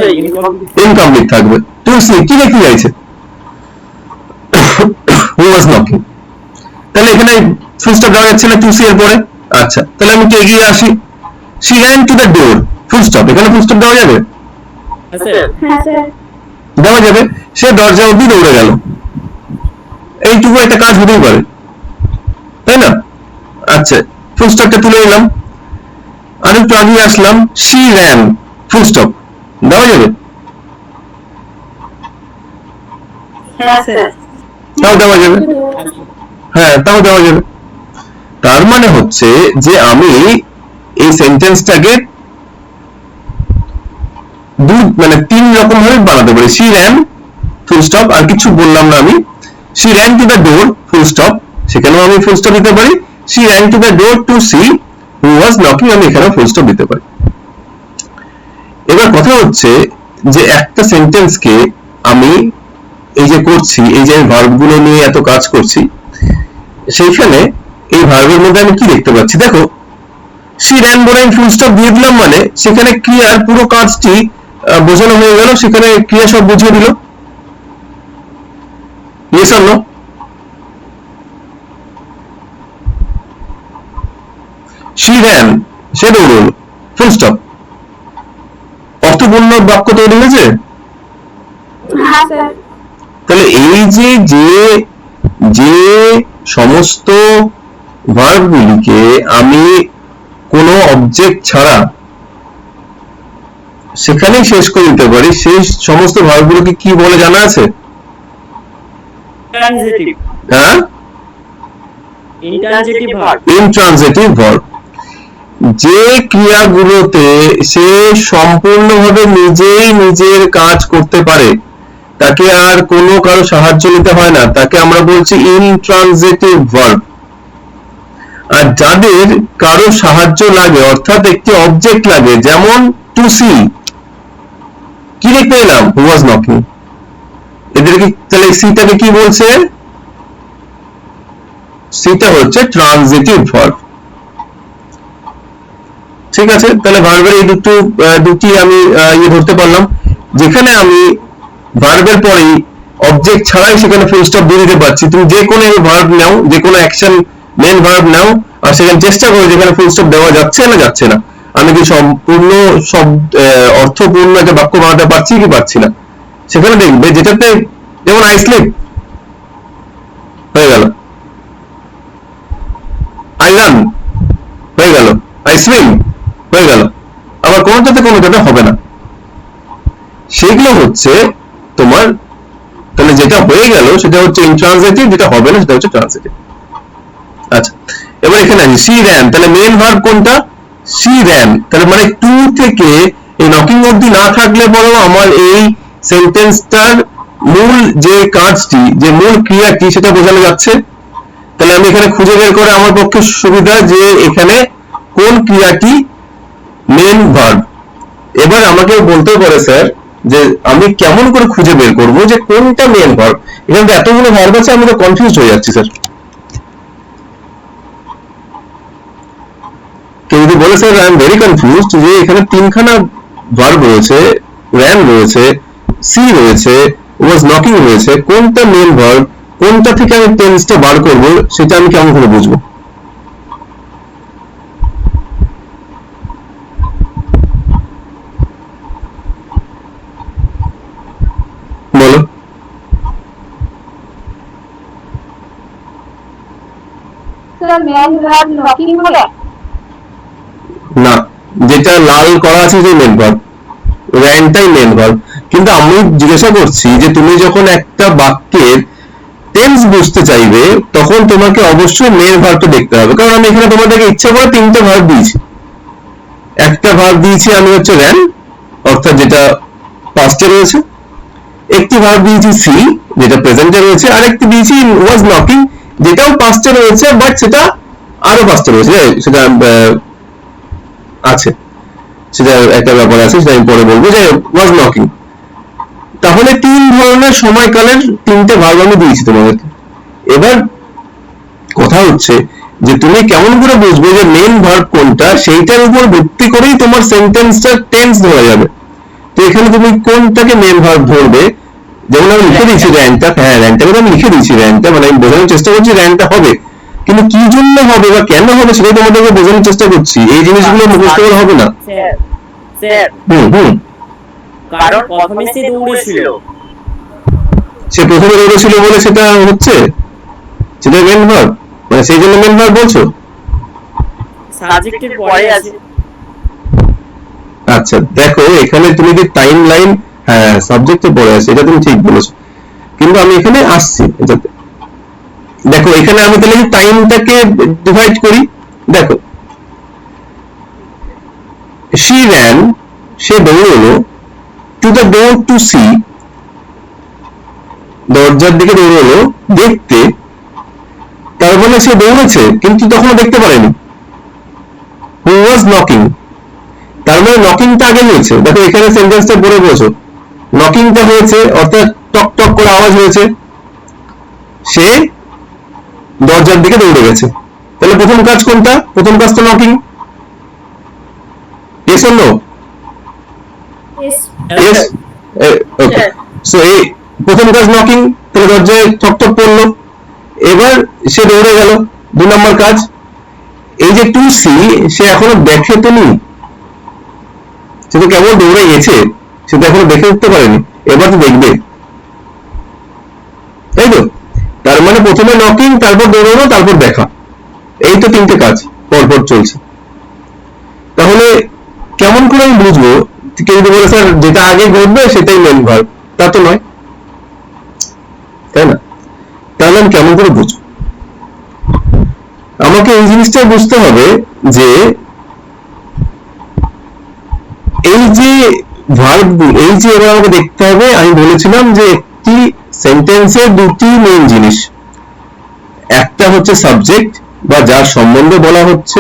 ইনকমপ্লিট থাকবে। টু সি কি লিখতে চাইছে? হু ওয়াজ নকিং, তাহলে এখানে ফুল স্টপ দেওয়া যাচ্ছে না টু সি এর পরে। আচ্ছা তাহলে আমি একটু এগিয়ে আসি, she ran to the door full stop, এখানে ফুল স্টপ দেওয়া যাবে? দেওয়া যাবে। সে দরজা অবধি দৌড়ে গেল, এইটুকু একটা কাজ হতেই পারে, তাই না? আচ্ছা ফুল স্টপটা তুলে নিলাম, আর একটু আগে আসলাম she ran ফুল স্টপ, দেওয়া যাবে? তাও দেওয়া যাবে, হ্যাঁ তাও দেওয়া যাবে। তার মানে হচ্ছে যে আমি এই সেন্টেন্সটাকে মানে তিন রকম ভাবে বানাতে পারি, she ran ফুল স্টপ, আর কিছু বললাম না আমি, she ran to the door full stop, সেখানেও আমি ফুল স্টপ দিতে পারি, she ran to the door to see who was knocking, আমি এখানে ফুল স্টপ দিতে পারি। এবার কথা হচ্ছে যে একটা সেন্টেন্সকে আমি এই যে করছি, এই যে ভার্ব গুলো নিয়ে এত কাজ করছি, সেইখানে এই ভার্বের মধ্যে আমি কি দেখতে পাচ্ছি, দেখো she ran বলে আমি ফুল স্টপ দিয়ে দিলাম, মানে সেখানে ক্রিয়ার পুরো কাজটি বোঝানো হয়ে গেল, সেখানে ক্রিয়া সব বুঝিয়ে দিল। yes or no? she ran সে দৌড়ল ফুল স্টপ, অর্থপূর্ণ বাক্য তৈরি হয়েছে। তাহলে এই যে যে সমস্ত ভার্বগুলিকে আমি কোনো অবজেক্ট ছাড়া সেখানেই শেষ করে দিতে পারি, সেই সমস্ত ভার্বগুলোকে কি বলে জানা আছে? হ্যাঁ ইনট্রানজিটিভ ভার্ব। যে ক্রিয়াগুলোতে সে সম্পূর্ণভাবে নিজেই নিজের কাজ করতে পারে, তাকে আর কোনো কারো সাহায্য নিতে হয় না, তাকে আমরা বলছি ইনট্রানজিটিভ ভার্ব। আর যাদের কারো সাহায্য লাগে, অর্থাৎ একটি অবজেক্ট লাগে, যেমন টু সি, কি লিখতে এলাম? হু ওয়াজ নকিং, এদেরকে তাহলে সিটাকে কি বলছে? সিটা হচ্ছে ট্রানজিটিভ ভার্ব। ঠিক আছে, তাহলে ভার্বের এই দুটি আমি ইয়ে ধরতে পারলাম, যেখানে আমি ভার্বের পরেই অবজেক্ট ছাড়াই সেখানে ফুল স্টপ দিয়ে দিতে পারছি। তুমি যে কোনো ভার্ব নাও, যে কোনো অ্যাকশন মেন ভার্ব নাও, আর সেখানে চেষ্টা করো যেখানে ফুল স্টপ দেওয়া যাচ্ছে না যাচ্ছে না, আমি কি সম্পূর্ণ অর্থপূর্ণ একটা বাক্য বানাতে পারছি কি পারছি না, সেখানে দেখবে যেটাতে, যেমন আই স্লিপ হয়ে গেল, আই রান হয়ে গেল, আই সুইম হয়ে গেল, আবার কোনোটাতে হবে না। সেগুলো হচ্ছে তোমার, তাহলে যেটা হয়ে গেল সেটা হচ্ছে ইনট্রান্সিটিভ, যেটা হবে না সেটা হচ্ছে ট্রান্সিটিভ। আচ্ছা, এবার এখানে আসি সি র্যান, তাহলে মেন ভার্ব কোনটা? She ran. তাহলে মানে টু থেকে এই নকিং অবধি না থাকলে বলো আমার এই সেন্টেন্সটার মূল যে কাজটি, যে মূল ক্রিয়াটি সেটা বোঝানো যাচ্ছে। তাহলে আমি এখানে খুঁজে বের করে আমার পক্ষে সুবিধা যে এখানে কোন ক্রিয়াটি মেন ভার্ব। এবার আমাকে বলতে পারে স্যার যে আমি কেমন করে খুঁজে বের করবো যে কোনটা মেন ভার্ব? এখানে এতগুলো ভার্ব আছে, আমি তো কনফিউজ হয়ে যাচ্ছি স্যার। কেউ যদি বলে sir I am very confused, যে এখানে তিনখানা ভার্ব রয়েছে, র্যান রয়েছে, সি রয়েছে, ওয়াজ নকিং রয়েছে, কোনটা মেন ভার্ব, কোনটা থেকে আমি টেন্সটা বার করবো, সেটা আমি কেমন করে বুঝবো? বলো। স্যার ম্যান ভার্ব নকিং হবে না, যেটা লাল করা আছে যে মেন ভার্ব, র্যানটাই মেন ভার্ব। কিন্তু আমি জিজ্ঞাসা করছি যে তুমি যখন একটা বাক্যের টেন্স বুঝতে চাইবে তখন তোমাকে অবশ্যই মেন ভার্বটা দেখতে হবে, কারণ আমি এখানে তোমাদেরকে ইচ্ছা করে তিনটে ভার্ব দিয়েছি। একটা ভার্ব দিয়েছি আমি হচ্ছে র্যান, অর্থাৎ যেটা পাস্টে রয়েছে, একটি ভার্ব দিয়েছি সি যেটা প্রেজেন্টে রয়েছে, আর একটি দিয়েছি ওয়াজ নকিং যেটাও পাস্টে রয়েছে, বাট সেটা আরো পাস্টে রয়েছে, সেটা আছে, সেটা একটা ব্যাপার আছে, সেটা আমি পরে বলবো, যে ওয়াজ নকিং। তাহলে তিন ধরনের সময়কালের তিনটে ভার্ব আমি দিয়েছি তোমাদেরকে। এবার কথা হচ্ছে যে তুমি কেমন করে বুঝবে যে মেন ভার্ব কোনটা, সেইটার উপর ভিত্তি করেই তোমার সেন্টেন্সটা টেন্স ধরা যাবে। তো এখানে তুমি কোনটাকে মেন ভার্ব ধরবে, যেমন আমি লিখে দিয়েছি র্যানটা, হ্যাঁ র্যানটাকে আমি লিখে দিয়েছি, র্যানটা মানে আমি বোঝানোর চেষ্টা করছি র্যানটা হবে, কিন্তু কি জন্য হবে বা কেন হবে সেটাই তোমাদেরকে বোঝানোর চেষ্টা করছি। এই জিনিসগুলো মুখস্থ করা হবে না। স্যার কারণ প্রথমে সে দৌড়েছিল, সে প্রথমে দৌড়েছিল বলে সেটা হচ্ছে, সেটা মেন ভার্ব, মানে সেই জন্য মেন ভার্ব বলছো? সাবজেক্টের পরে আছে। আচ্ছা দেখো, এখানে তুমি যে টাইম লাইন, হ্যাঁ সাবজেক্টে পড়ে আছে, এটা তুমি ঠিক বলেছো, কিন্তু আমি এখানে আসছি এটাতে। দেখো এখানে আমি তাহলে টাইমটাকে ডিভাইড করি। দেখো she ran, say দৌড়লো, to the door to see, দরজার দিকে দৌড়লো দেখতে, তার মানে সে দৌড়েছে কিন্তু তখনও দেখতে পারেনি। who was knocking, তার মানে নকিংটা আগে হয়েছে। দেখো এখানে সেন্টেন্সটা পড়ে বসো, নকিংটা হয়েছে অর্থাৎ টক টক করে আওয়াজ হয়েছে, সে দরজার দিকে দৌড়ে গেছে। তাহলে প্রথম কাজ কোনটা? প্রথম কাজ তো knocking. yes or no? yes, okay, so এই প্রথম কাজ নকিং, তাহলে দরজায় ঠক ঠক পড়লো, এবার সে দৌড়ে গেল। 2 নম্বর কাজ, এই যে টু সি, সে এখনো দেখে তো নি, সে তো কেবল দৌড়ে গেছে, সে তো এখনো দেখে উঠতে পারেনি, এবার তো দেখবে, তাই তো? তার মানে প্রথমে নকিং, তারপর দৌড়ানো, তারপর দেখা, এই তো তিনটে কাজ পরপর চলছে। তাহলে কেমন করে আমি বুঝবো? কেউ যদি বলে স্যার যেটা আগে ঘটবে সেটাই মেন ভার্ব, তা তো নয়, তাই না? তাহলে আমি কেমন করে বুঝবো? আমাকে এই জিনিসটা বুঝতে হবে যে এই যে ভার্ব, এই যে এবার আমাকে দেখতে হবে, আমি বলেছিলাম যে একটি সেন্টেন্সের দুটি মেইন জিনিস, একটা হচ্ছে সাবজেক্ট বা যার সম্বন্ধে বলা হচ্ছে,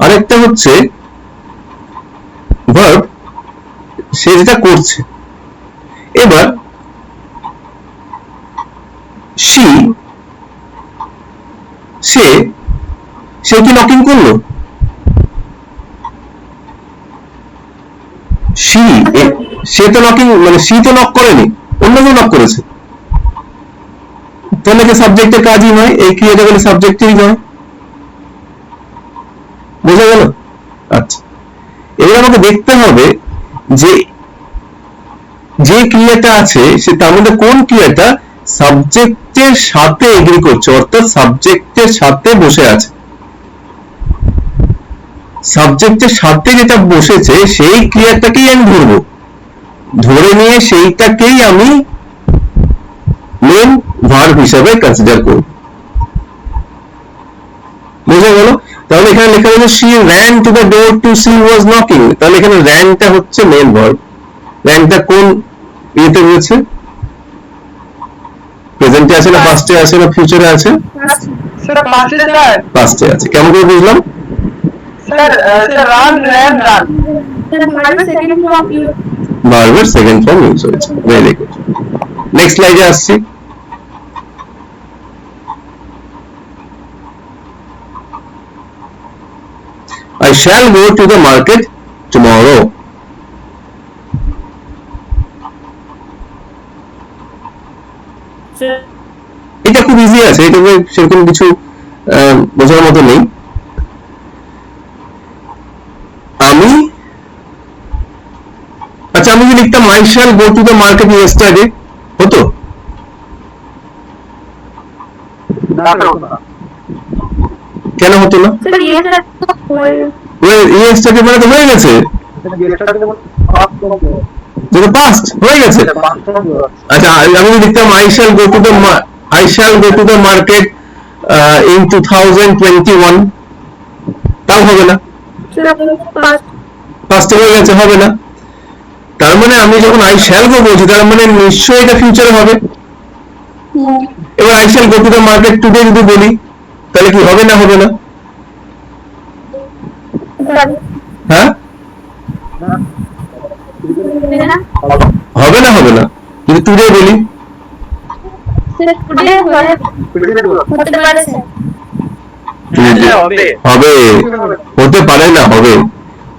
আরেকটা হচ্ছে ভার্ব, সে যেটা করছে। এবার সে কি নকিং করলো? সে তো নকিং, মানে সি তো নক করেনি, অন্য কেউ নক করেছে, তাহলে কি সাবজেক্টের কাজই নয়, এই ক্রিয়াটা বলে সাবজেক্টেরই নয়। বোঝা গেল? আচ্ছা, এবার আমাকে দেখতে হবে যে যে ক্রিয়াটা আছে সে তার মধ্যে কোন ক্রিয়াটা সাবজেক্টের সাথে এগ্রি করছে, অর্থাৎ সাবজেক্টের সাথে বসে আছে। সাবজেক্টের সাথে যেটা বসেছে সেই ক্রিয়াটাকেই আমি ধরবো, ধরে নিয়ে সেইটাকেই আমি মেন ভার্ব হিসাবে কনসিডার করব। বুঝা গেল? তাহলে এখানে লেখা হয়েছে she ran to the door to see who was knocking, তাহলে এখানে ran টা হচ্ছে মেন ভার্ব। ran টা কোন ইয়েতে রয়েছে? প্রেজেন্টে আছে না পাস্টে আছে না ফিউচারে আছে? স্যার পাঁচে স্যার পাস্টে আছে। কেমন করে বুঝলাম? স্যার রান র্যান রান ভার্বের সেকেন্ড ফর্ম ইউজ ভার্বের সেকেন্ড ফর্ম ইউজ হয়েছে। Very good. নেক্সট স্লাইডে আসছি। I shall go to the market tomorrow. এটা খুব ইজি আছে, এটা সেরকম কিছু বোঝার মতো নেই। আমি আচ্ছা আমি যদি লিখতাম I shall go to the market yesterday, হতো? কেন হতো না? স্যার yesterday মানে তো হয়ে গেছে, যেটা পাস্ট হয়ে গেছে। আচ্ছা আমি যদি লিখতাম I shall go to the market in 2021, তাও হবে না, পাস্ট হয়ে গেছে, হবে না। তার মানে আমি যখন I shall go বলছি তার মানে নিশ্চয়ই এটা ফিউচারে হবে। এবার I shall go to the market today যদি বলি তাহলে কি হবে না হবে না? হ্যাঁ হবে না হবে না যদি টুডে বলি? হবে, হতে পারে না, হবে।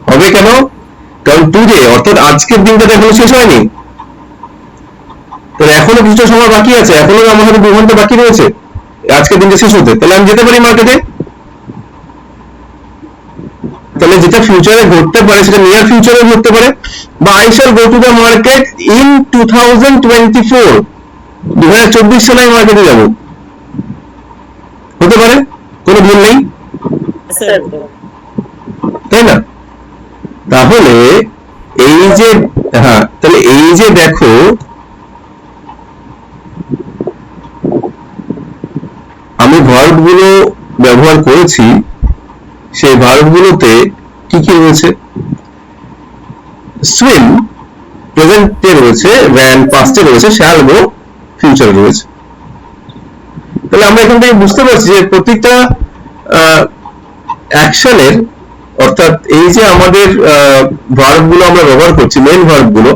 হবে কেন? কারণ টুডে অর্থাৎ আজকের দিনটা এখনো শেষ হয়নি, তাহলে এখনো কিছুটা সময় বাকি আছে, এখনো আমার হাতে 2 ঘন্টা বাকি রয়েছে আজকের দিনটা শেষ হতে। তাহলে আমি যেতে পারি মার্কেটে। তাহলে যেটা ফিউচারে ঘটতে পারে সেটা নিয়ার ফিউচারে ঘটতে পারে। বা I shall go to the market in 2024, 2024 সালে আমি মার্কেটে যাব, হতে পারে, কোনো ভুল নেই, তাই না? তাহলে এই যে হ্যাঁ তাহলে এই যে দেখো আমি ভার্ব গুলো ব্যবহার করেছি, সেই ভার্ব গুলোতে কি কি রয়েছে? swim প্রেজেন্টে রয়েছে, ran পাস্টে রয়েছে, shall go ফিউচারে রয়েছে। তাহলে আমরা এখান থেকে বুঝতে পারছি যে প্রত্যেকটা অ্যাকশনের অর্থাৎ এই যে আমাদের ভার্ব গুলো আমরা ব্যবহার করছি মেন ভার্ব গুলো,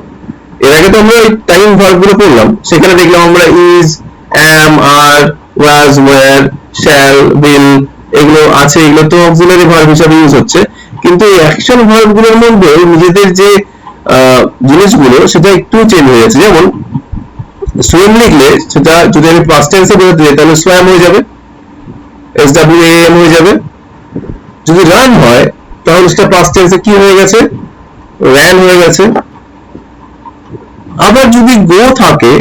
এর আগে তো আমরা টাইম ভার্ব গুলো করলাম, সেখানে দেখলাম আমরা is, am, are, was, were, shall, will এগুলো আছে, এগুলো তো অক্সিলারি ভার্ব হিসেবে ইউজ হচ্ছে। কিন্তু এই অ্যাকশন ভার্ব গুলোর মধ্যে নিজেদের যে জিনিসগুলো সেটা একটু চেঞ্জ হয়ে যাচ্ছে। যেমন swim লিখলে সেটা যদি আমি পাস্ট টেন্সে বোঝাতে যাই তাহলে swam হয়ে যাবে, swam হয়ে যাবে। যদি রান হয় তাহলে সেটা পাস্ট টেন্সে কি হয়ে গেছে? ran হয়ে গেছে। আবার যদি গো থাকে,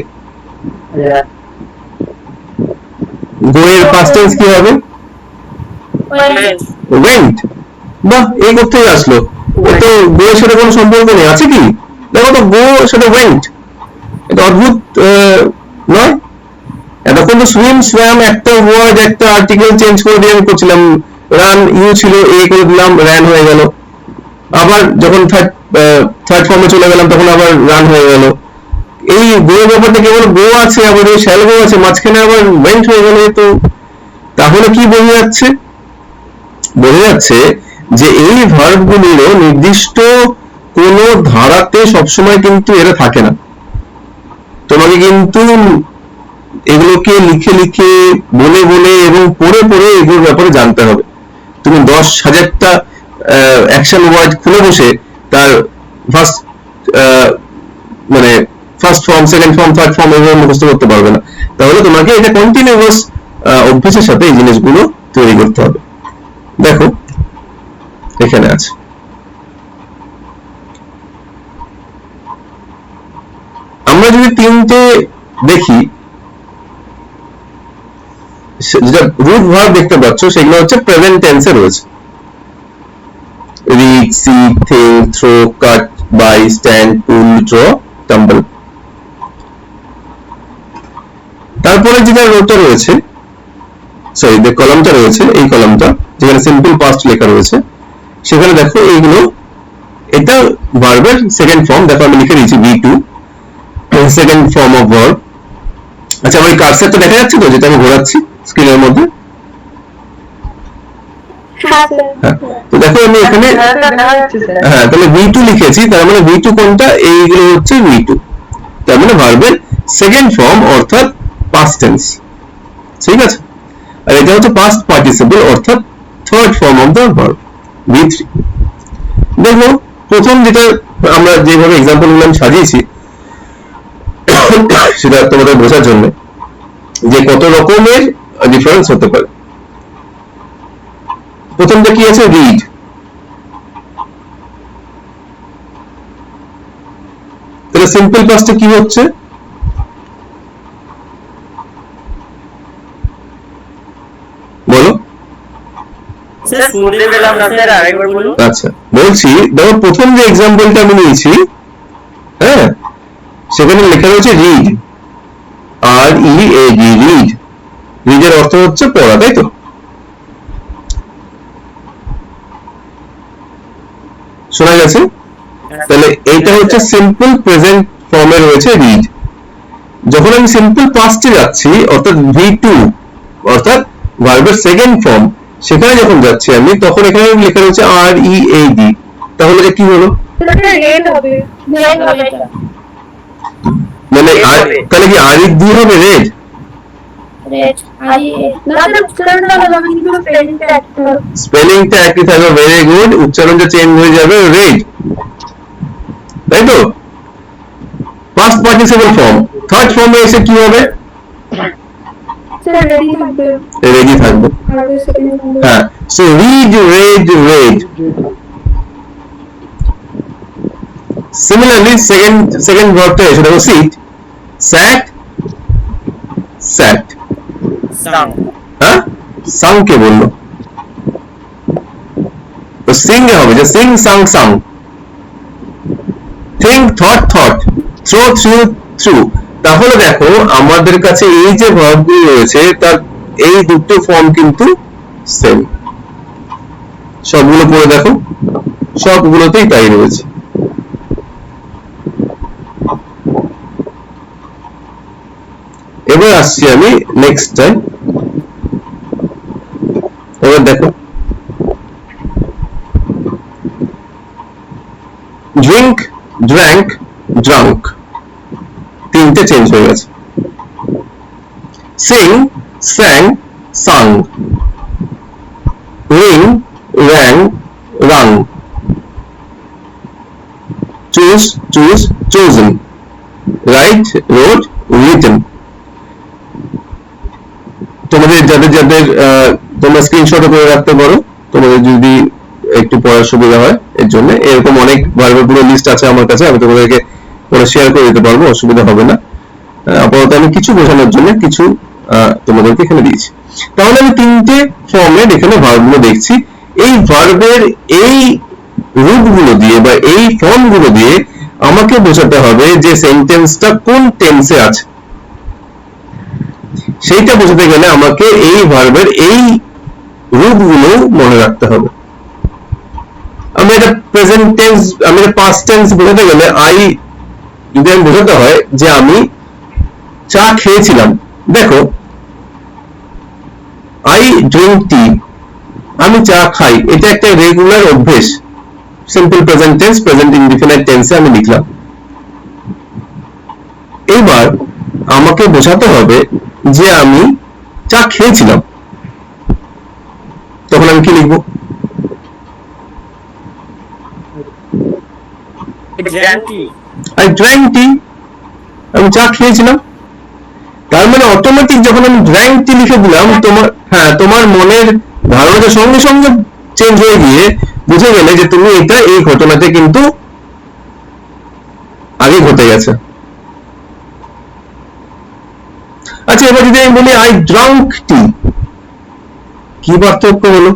গো এর পাস্ট টেন্স কি হবে? went। বাহ, এই কোথায় আসলো? ও তো গো এর সাথে কোনো সম্পর্ক নেই, আছে কি? দেখো তো গো সেটা went, এটা অদ্ভুত নয়? এতক্ষণ তো সুইম সোয়াম একটা ওয়ার্ড একটা আর্টিকেল চেঞ্জ করে দিয়ে আমি করছিলাম, রান ইউ ছিল এ করে দিলাম, র্যান হয়ে গেল। আবার যখন থার্ড ফর্মে চলে গেলাম তখন আবার রান হয়ে গেল। এই গো ব্যাপারটা কেবল গো আছে, আবার এই শ্যাল গো আছে, মাঝখানে আবার ওয়েন্ট হয়ে গেল। তো তাহলে কি বোঝা যাচ্ছে? বোঝা যাচ্ছে যে এই ভার্ব গুলিরও নির্দিষ্ট কোন ধারাতে সবসময় কিন্তু এরা থাকে না। তোমাকে কিন্তু এগুলোকে লিখে লিখে বলে বলে এবং পড়ে পড়ে এগুলোর ব্যাপারে জানতে হবে। তুমি 10,000টা অ্যাকশন ওয়ার্ড খুলে বসে তার ফার্স্ট মানে first form, second form, third form এগুলো মুখস্থ করতে পারবে না। তাহলে তোমাকে এটা কন্টিনিউয়াস অভ্যাসের সাথে এই জিনিসগুলো তৈরি করতে হবে। দেখো এখানে আছে, আমরা যদি তিনটে দেখি, যেটা রুট ভার্ব দেখতে পাচ্ছ সেগুলো হচ্ছে প্রেজেন্ট টেন্সে রয়েছে। eat, see, think, throw, cut, buy, stand, pull, draw, tumble. তারপরে যেটা রোটা রয়েছে, সরি যে কলামটা রয়েছে, এই কলামটা যেখানে সিম্পল পাস্ট লেখা রয়েছে, সেখানে দেখো এইগুলো, এটা ভার্বের সেকেন্ড ফর্ম। দেখো আমি লিখে দিয়েছি V2, second form of verb. আচ্ছা, আমার কার্সারটা দেখা যাচ্ছে তো, যেটা আমি ঘোরাচ্ছি স্ক্রিনের মধ্যে? হ্যাঁ, তো দেখো আমি এখানে হ্যাঁ তাহলে V2 লিখেছি, তার মানে V2 কোনটা? এইগুলো হচ্ছে V2, তার মানে ভার্বের সেকেন্ড ফর্ম অর্থাৎ পাস্ট টেন্স। ঠিক আছে, আর এটা হচ্ছে পাস্ট পার্টিসিপল অর্থাৎ third form of the verb V3। দেখো প্রথম যেটা আমরা যেভাবে এক্সাম্পল গুলো সাজিয়েছি সেটা তোমাদের বোঝার জন্য যে কত রকমের ডিফারেন্স হতে পারে। প্রথমটা কি আছে? রিড। তাহলে সিম্পল পাস্টে কি হচ্ছে? বলো। স্যার শুনতে পেলাম না স্যার, আরেকবার বলুন। আচ্ছা বলছি, দেখো প্রথম যে এক্সাম্পলটা আমি নিয়েছি, হ্যাঁ, সেখানে লেখা রয়েছে রিড, READ, রিড। রিডের অর্থ হচ্ছে পড়া, তাই তো? শোনা গেছে? তাহলে এইটা হচ্ছে সিম্পল প্রেজেন্ট ফর্মে রয়েছে রিড। যখন আমি সিম্পল পাস্টে যাচ্ছি অর্থাৎ V2 অর্থাৎ ভার্বের সেকেন্ড ফর্ম, সেখানে যখন যাচ্ছি আমি, তখন এখানে লেখা রয়েছে READ। তাহলে এটা কি হলো? রেড হবে। রেড হবে এটা। মানে তাহলে কি RED দিয়ে হবে রেড? রেড আই না না উচ্চারণটা আলাদা কিন্তু স্পেলিংটা একটা। স্পেলিংটা একই থাকবে, ভেরি গুড। উচ্চারণটা চেঞ্জ হয়ে যাবে রেড, তাই তো? পাস্ট পার্টিসিপল ফর্ম, থার্ড ফর্মে এসে কি হবে? স্যার রেডি থাকবে। রেডি থাকবে। আর সেকেন্ড হবে। হ্যাঁ, so read, read, read. Similarly second ভার্বটা এসে দেখো সিট, স্যাট, স্যাট। সাং। হ্যাঁ, সাং কে বললো? তো সিং এ হবে, যে sing, sang, sung. Think, thought, thought. Throw, threw, threw. তাহলে দেখো আমাদের কাছে এই যে ভার্বগুলো রয়েছে তার এই দুটো ফর্ম কিন্তু সেম। সবগুলো পড়ে দেখো, সবগুলোতেই তাই রয়েছে। এবার আসছি আমি নেক্সট টাইম। এবার দেখো, ড্রিঙ্ক, ড্র্যাঙ্ক, ড্রাঙ্ক, তিনটে চেঞ্জ হয়ে গেছে। Sing, sang, sung. Ring, rang, rung. Choose, chose, chosen. Write, wrote, written. তোমাদের যাদের যাদের তোমরা স্ক্রিনশট করে রাখতে পারো, তোমাদের যদি একটু পড়ার সুবিধা হয় এর জন্য। এরকম অনেক ভার্বের পুরো লিস্ট আছে আমার কাছে, আমি তোমাদেরকে পরে শেয়ার করে দিতে পারবো, অসুবিধা হবে না। আপাতত আমি কিছু বোঝানোর জন্য কিছু তোমাদেরকে এখানে দিয়েছি। তাহলে আমি তিনটে ফর্মের এখানে ভার্বগুলো দেখছি। এই ভার্বের এই রূপগুলো দিয়ে বা এই ফর্মগুলো দিয়ে আমাকে বোঝাতে হবে যে সেন্টেন্সটা কোন টেন্সে আছে। সেইটা বোঝাতে গেলে আমাকে এই ভার্বের এই রূপগুলো মনে রাখতে হবে। আমি এটা প্রেজেন্ট টেন্স, আমি এটা পাস্ট টেন্স বোঝাতে গেলে যদি আমি বোঝাতে হয় যে আমি চা খেয়েছিলাম, দেখো আই ড্রিঙ্ক টি, আমি চা খাই, এটা একটা রেগুলার অভ্যেস। Simple present tense, present indefinite টেন্সে আমি লিখলাম। এবার আমাকে বোঝাতে হবে যে আমি চা খেয়েছিলাম, তখন আমি কি লিখবো? I drank tea, আমি চা খেয়েছিলাম। তার মানে অটোমেটিক যখন আমি drank tea লিখে দিলাম, তোমার মনের ধারণাটা সঙ্গে সঙ্গে চেঞ্জ হয়ে গিয়ে বুঝে গেলে যে তুমি এটা এই ঘটনাতে কিন্তু আগে ঘটে গেছে। আচ্ছা, এবার যদি আমি বলি I drank tea, কি পার্থক্য হলো?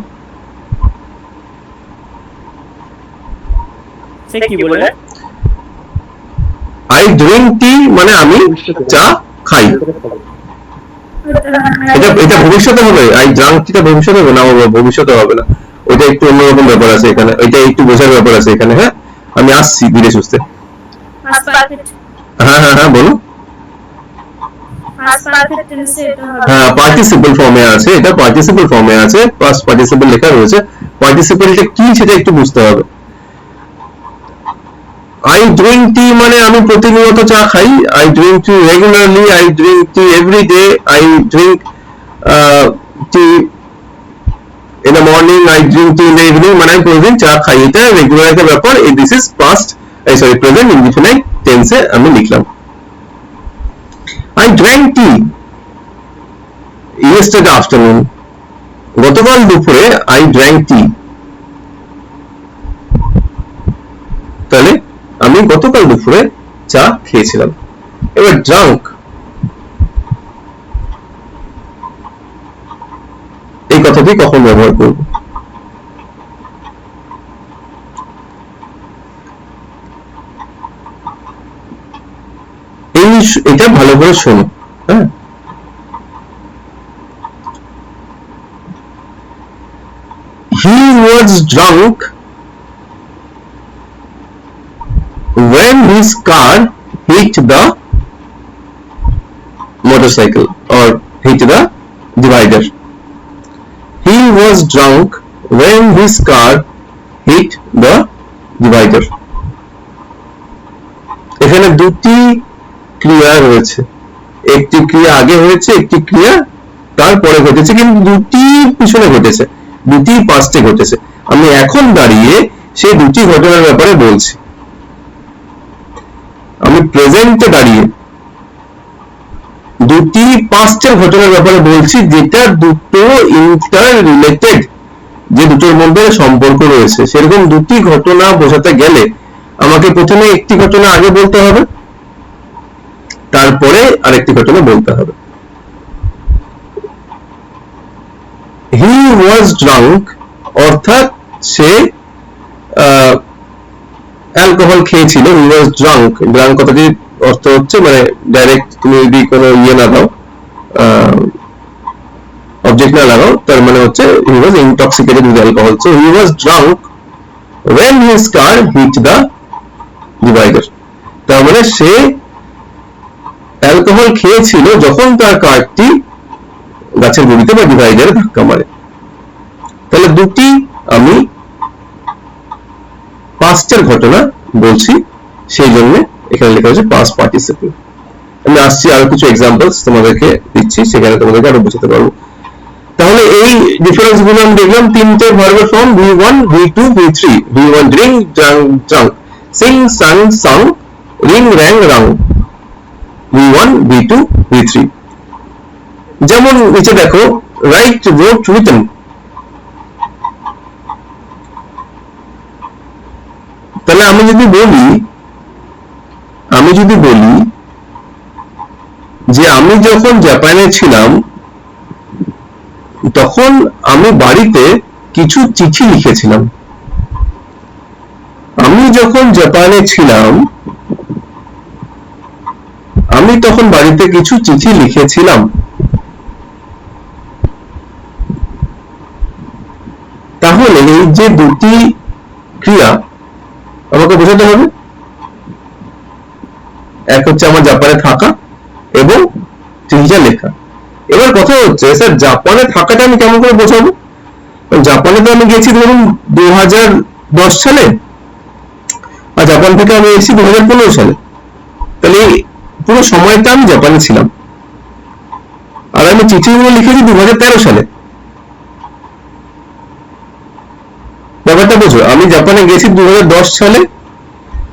সে কি বললে? আই ড্রিঙ্ক টি মানে আমি চা খাই। এটা ভবিষ্যতে হবে, আই ড্রাঙ্ক টিটা ভবিষ্যতে হবে না, ভবিষ্যতে হবে না, ওইটা একটু অন্যরকম ব্যাপার আছে এখানে, এটা একটু বোঝার ব্যাপার আছে এখানে। হ্যাঁ, আমি আসছি ধীরে সুস্থে। হ্যাঁ হ্যাঁ হ্যাঁ বলো। হ্যাঁ পার্টিসিপল ফর্মে আছে, এটা পার্টিসিপল ফর্মে আছে, পাস্ট পার্টিসিপল লেখা রয়েছে। পার্টিসিপলটা কি সেটা একটু বুঝতে হবে। আই ড্রিঙ্ক টি মানে আমি প্রতিনিয়ত চা খাই, I drink tea regularly, I drink tea every day, I drink tea in the morning, I drink tea in the evening, মানে আমি প্রতিদিন চা খাই, এটা রেগুলার একটা ব্যাপার। This is past sorry present indefinite টেন্সে আমি লিখলাম। I drank tea yesterday afternoon. গতকাল দুপুরে I drank tea. তাহলে আমি গতকাল দুপুরে চা খেয়েছিলাম। এবার drunk এই কথাটি কখন ব্যবহার করব? এটা ভালো করে শোনো। হ্যাঁ, he was drunk when his car hit the motorcycle or hit the divider. He was drunk when his car hit the divider. এখানে দুটি ক্রিয়া রয়েছে, একটি ক্রিয়া আগে হয়েছে, একটি ক্রিয়া তারপরে ঘটেছে, কিন্তু দুটি পিছনে ঘটেছে, দুটি পাস্টে ঘটেছে। আমি এখন দাঁড়িয়ে সেই দুটি ঘটনার ব্যাপারে বলছি। আমি প্রেজেন্টে দাঁড়িয়ে দুটি পাস্টের ঘটনার ব্যাপারে বলছি, যেটা দুটো ইন্টার রিলেটেড, যে দুটোর মধ্যে সম্পর্ক রয়েছে। সেরকম দুটি ঘটনা বোঝাতে গেলে আমাকে প্রথমে একটি ঘটনা আগে বলতে হবে, তারপরে আরেকটি ঘটনা বলতে হবে। হি ওয়াজ ড্রাঙ্ক অর্থাৎ সে অ্যালকোহল খেয়েছিল। হি ওয়াজ ড্রাঙ্ক, ড্রাঙ্ক কথাটির অর্থ হচ্ছে মানে ডাইরেক্ট তুমি যদি কোনো ইয়ে না দাও, অবজেক্ট না লাগাও, তার মানে হচ্ছে he was intoxicated with alcohol. So he was drunk when his car hit the divider. তার মানে সে অ্যালকোহল খেয়েছিল যখন তার কারটি গাছের গুড়িতে বা ডিভাইডারে ধাক্কা মারে। তাহলে দুটি আমি পাস্টের ঘটনা বলছি, সেই জন্য এখানে লেখা হয়েছে পাস্ট পার্টিসিপল। আমি আসছি আরো কিছু এক্সাম্পলস তোমাদেরকে দিচ্ছি, সেখানে তোমাদেরকে আরো বোঝাতে পারবো। তাহলে এই ডিফারেন্স গুলো আমি দেখলাম তিনটে ভার্বের form, V1, V2, V3। V1 drink, drunk, sing, sang, sung, ring, rang, rung। V1, V2, V3। যেমন নিচে দেখো, write, wrote, written। তাহলে আমি যদি বলি যে আমি যখন জাপানে ছিলাম তখন আমি বাড়িতে কিছু চিঠি লিখেছিলাম। আমি যখন জাপানে ছিলাম আমি তখন বাড়িতে কিছু চিঠি লিখেছিলাম। তাহলে এই যে দুটি ক্রিয়া আমাকে বোঝাতে হবে, এক হচ্ছে আমার জাপানে থাকা এবং চিঠিটা লেখা। এবার কথা হচ্ছে স্যার জাপানে থাকাটা আমি কেমন করে বোঝাবো? জাপানে তো আমি গেছি ধরুন 2010 সালে, আর জাপান থেকে আমি এসেছি 2015 সালে। তাহলে পুরো সময়টা আমি জাপানে ছিলাম, আর আমি চিঠিগুলো লিখেছি 2013 সালে। ব্যাপারটা বোঝো, আমি জাপানে গেছি 2010 সালে,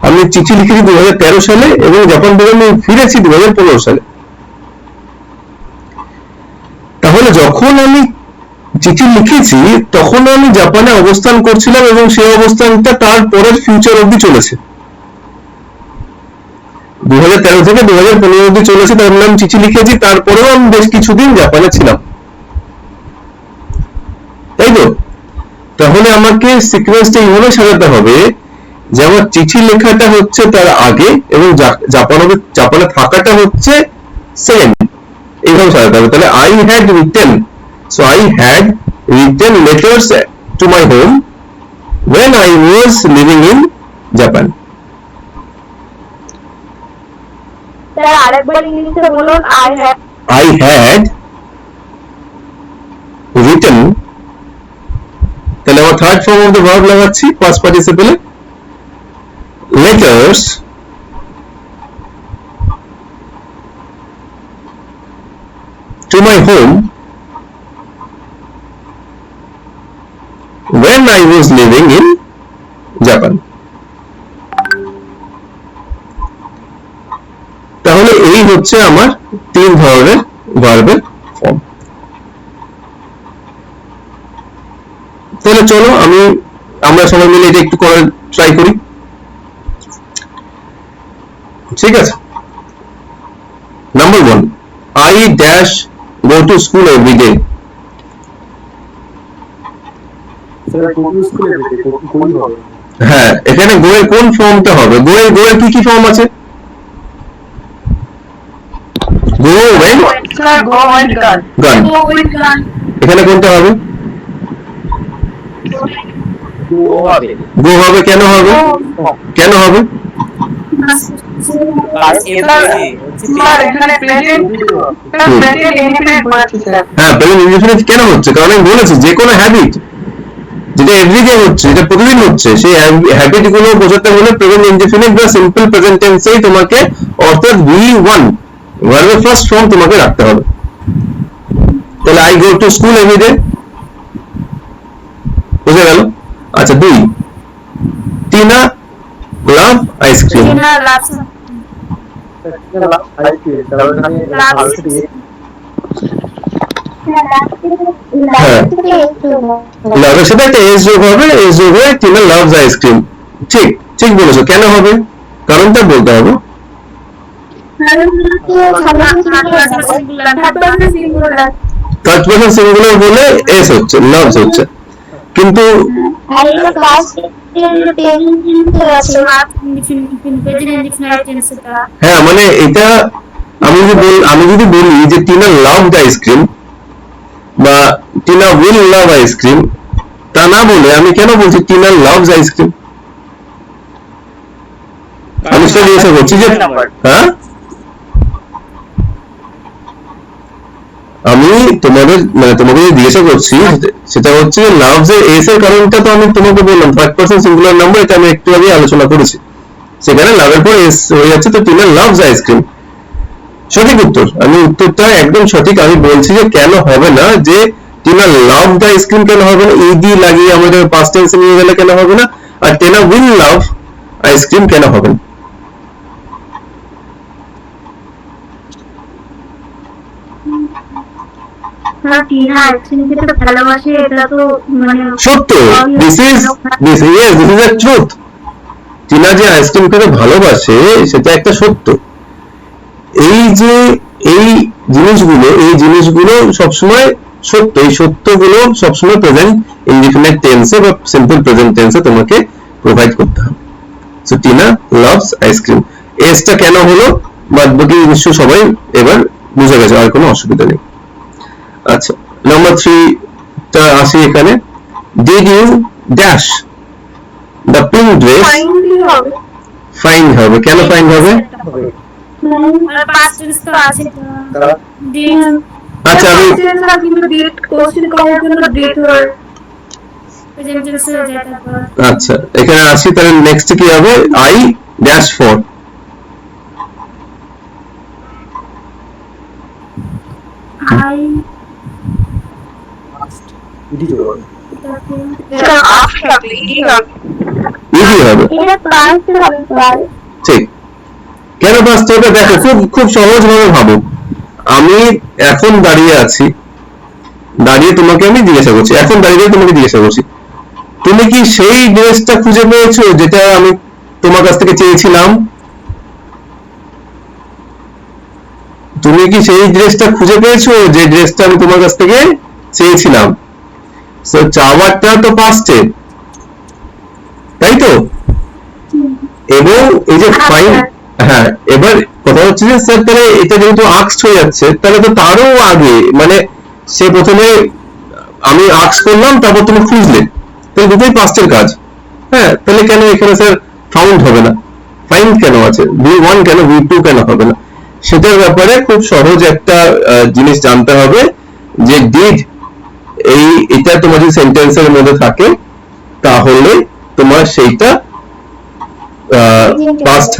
আমি চিঠি লিখেছি 2013 সালে, এবং জাপান থেকে আমি ফিরেছি 2015 সালে। তাহলে যখন আমি চিঠি লিখেছি তখন আমি জাপানে অবস্থান করছিলাম, এবং সেই অবস্থানটা তারপরের ফিউচার অবধি চলেছে। 2013 থেকে 2015 অবধি চলেছে, তার মানে আমি চিঠি লিখেছি, তারপরেও আমি বেশ কিছুদিন জাপানে ছিলাম, তাই তো? তাহলে আমাকে সিকোয়েন্সটা এইভাবে সাজাতে হবে যেমন চিঠি লেখাটা হচ্ছে তার আগে এবং জাপানে থাকাটা হচ্ছে সেকেন্ড, এইভাবে সাজাতে হবে। তাহলে I had written, so I had written letters to my home when I was living in Japan. Sir আরেকবার ইংলিশে বলুন। I had written, তাহলে আমার third form of the verb লাগাচ্ছি past পার্টিসিপলে, letters to my home when I was living in Japan. তাহলে এই হচ্ছে আমার তিন ধরনের ভার্বের ফর্ম। তাহলে চলো আমরা সবাই মিলে এটা একটু করে ট্রাই করি, ঠিক আছে? Number 1, I dash go to school every day. Sir কোন স্কুলে কোন হবে? হ্যাঁ, এখানে গো এর কোন ফর্মটা হবে? গো এর কি কি ফর্ম আছে? গো ওয়েন স্যার গো ওয়েন্ট গান। গান, Go with gun. এখানে কোনটা হবে? ও হবে গো হবে, কেন হবে? কেন হবে? স্যার এখানে প্রেজেন্ট ইনডিফিনিট বলেছে স্যার। হ্যাঁ, প্রেজেন্ট ইনডিফিনিট কেন হচ্ছে? কারণ আমি বলেছি যে কোনো হ্যাবিট যেটা এভরিডে হচ্ছে, যেটা প্রতিদিন হচ্ছে, সেই হ্যাবিট গুলো বোঝাতে হলে প্রেজেন্ট ইনডিফিনিট বা সিম্পল প্রেজেন্ট টেন্সেই তোমাকে, অর্থাৎ V1 ভার্বের ফার্স্ট ফর্ম তোমাকে রাখতে হবে। তাহলে I go to school everyday, বুঝে গেল? আচ্ছা 2, Tina love ice cream. Tina loves লাভের সাথে একটা এস যোগ হবে, এস যোগ হয়ে টিনা লাভস আইসক্রিম। ঠিক ঠিক বলেছো। কেন হবে? কারণটা বলতে হবে। থার্ড পারসন সিঙ্গুলার বলে এস হচ্ছে, লাভস হচ্ছে, কিন্তু হ্যাঁ মানে এটা আমি যদি বলি যে টিনা লাভড আইসক্রিম বা টিনা উইল লাভ আইসক্রিম, তা না বলে আমি কেন বলছি টিনা লাভস আইসক্রিম? আমি সেটা জিজ্ঞাসা করছি যে হ্যাঁ, আমি তোমাকে জিজ্ঞাসা করছি সেটা হচ্ছে লাভস এর এস এর কারণটা তো আমি তোমাকে বললাম, থার্ড পারসন সিঙ্গুলার নাম্বার, এটা আমি একটু আগে আলোচনা করেছি। সেখানে লাভের পর এস হয়ে যাচ্ছে, তো টিনা লাভস আইসক্রিম সঠিক উত্তর। আমি উত্তরটা একদম সঠিক। আমি বলছি যে কেন হবে না, যে টিনা লাভ দ্য আইসক্রিম কেন হবে না, ইডি লাগিয়ে আমাদের পাস্ট টেন্সে নিয়ে গেলে কেন হবে না, আর টিনা উইল লাভ আইসক্রিম কেন হবে না? ভালোবাসে, এটা তো মানে সত্য, this is a truth. Tina যে আইসক্রিম খেতে ভালোবাসে সেটা একটা সত্য। এই জিনিসগুলো সবসময় সত্য, এই সত্যগুলো সবসময় প্রেজেন্ট ইনডিফিনিট টেন্সে বা সিম্পল প্রেজেন্ট টেন্সে তোমাকে প্রোভাইড করতে হবে। সো টিনা লাভস আইসক্রিম, এসটা কেন হলো বাদ বাকি নিশ্চয় সবাই এবার বুঝে গেছে, আর কোনো অসুবিধা নেই। আচ্ছা, নাম্বার 3 টা আসি এখানে। Did you dash the pink dress? Fine হবে। কেন ফাইন হবে? past tense তো আছে তো did আচ্ছা আমি কিন্তু ডিট কোশ্চেন করার জন্য ডিট হয়। present tense হয়ে যায় তারপর আচ্ছা এখানে আসি, তাহলে নেক্সট কি হবে? I dash for. I ED যোগ হবে। স্যার আফটার থাকলে ইডি হবে। ইজি হবে, এটা past হবে পর ঠিক। কেন পাস্ট হবে? দেখো খুব সহজ ভাবে ভাবো। আমি এখন দাঁড়িয়ে আছি, দাঁড়িয়ে তোমাকে আমি জিজ্ঞাসা করছি, এখন দাঁড়িয়ে তোমাকে জিজ্ঞাসা করছি, তুমি কি সেই ড্রেসটা খুঁজে পেয়েছো যেটা আমি তোমার কাছ থেকে চেয়েছিলাম? তুমি কি সেই ড্রেসটা খুঁজে পেয়েছো যে ড্রেসটা আমি তোমার কাছ থেকে চেয়েছিলাম? তো চাওয়াটা তো পাস্টে, তাই তো? এই যে ফাইন, হ্যাঁ এবার কথা হচ্ছে যে স্যার তাহলে এটা যেহেতু আক্সড হয়ে যাচ্ছে তাহলে তো তারও আগে মানে সে প্রথমে আমি আক্স করলাম তারপর তুমি খুঁজলে, তাহলে দুটোই পাস্টের কাজ। হ্যাঁ তাহলে কেন এখানে স্যার ফাউন্ড হবে না, ফাইন্ড কেন আছে, V1 কেন V2 কেন হবে না? সেটার ব্যাপারে খুব সহজ একটা জিনিস জানতে হবে যে ডিড এটা তোমার যদি সেন্টেন্সের মধ্যে থাকে তাহলে তোমার সেইটা পাস্ট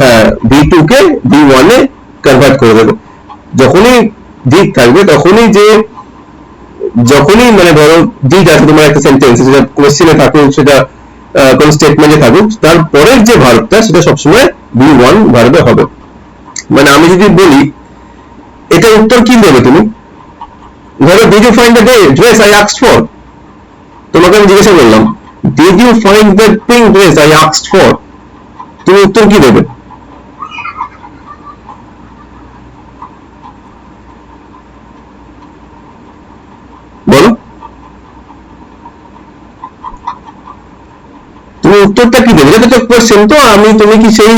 V2 কে V1 এ কনভার্ট করে দেবো। যখনই ডিড থাকবে যখনই মানে ধরো ডিড আছে তোমার একটা সেন্টেন্স, সেটা কোশ্চেনে থাকুক সেটা কোন স্টেটমেন্টে থাকুক, তারপরের যে ভার্বটা সেটা সবসময় V1 ভার্বে হবে। মানে আমি যদি বলি এটা উত্তর কি দেবে তুমি? ধরো did you find the dress I asked for, তোমাকে আমি জিজ্ঞাসা করলাম did you find the pink dress I asked for, তুমি উত্তর কি দেবে? বলো তুমি উত্তরটা কি দেবে? এটা তো কোশ্চেন, তো তুমি কি সেই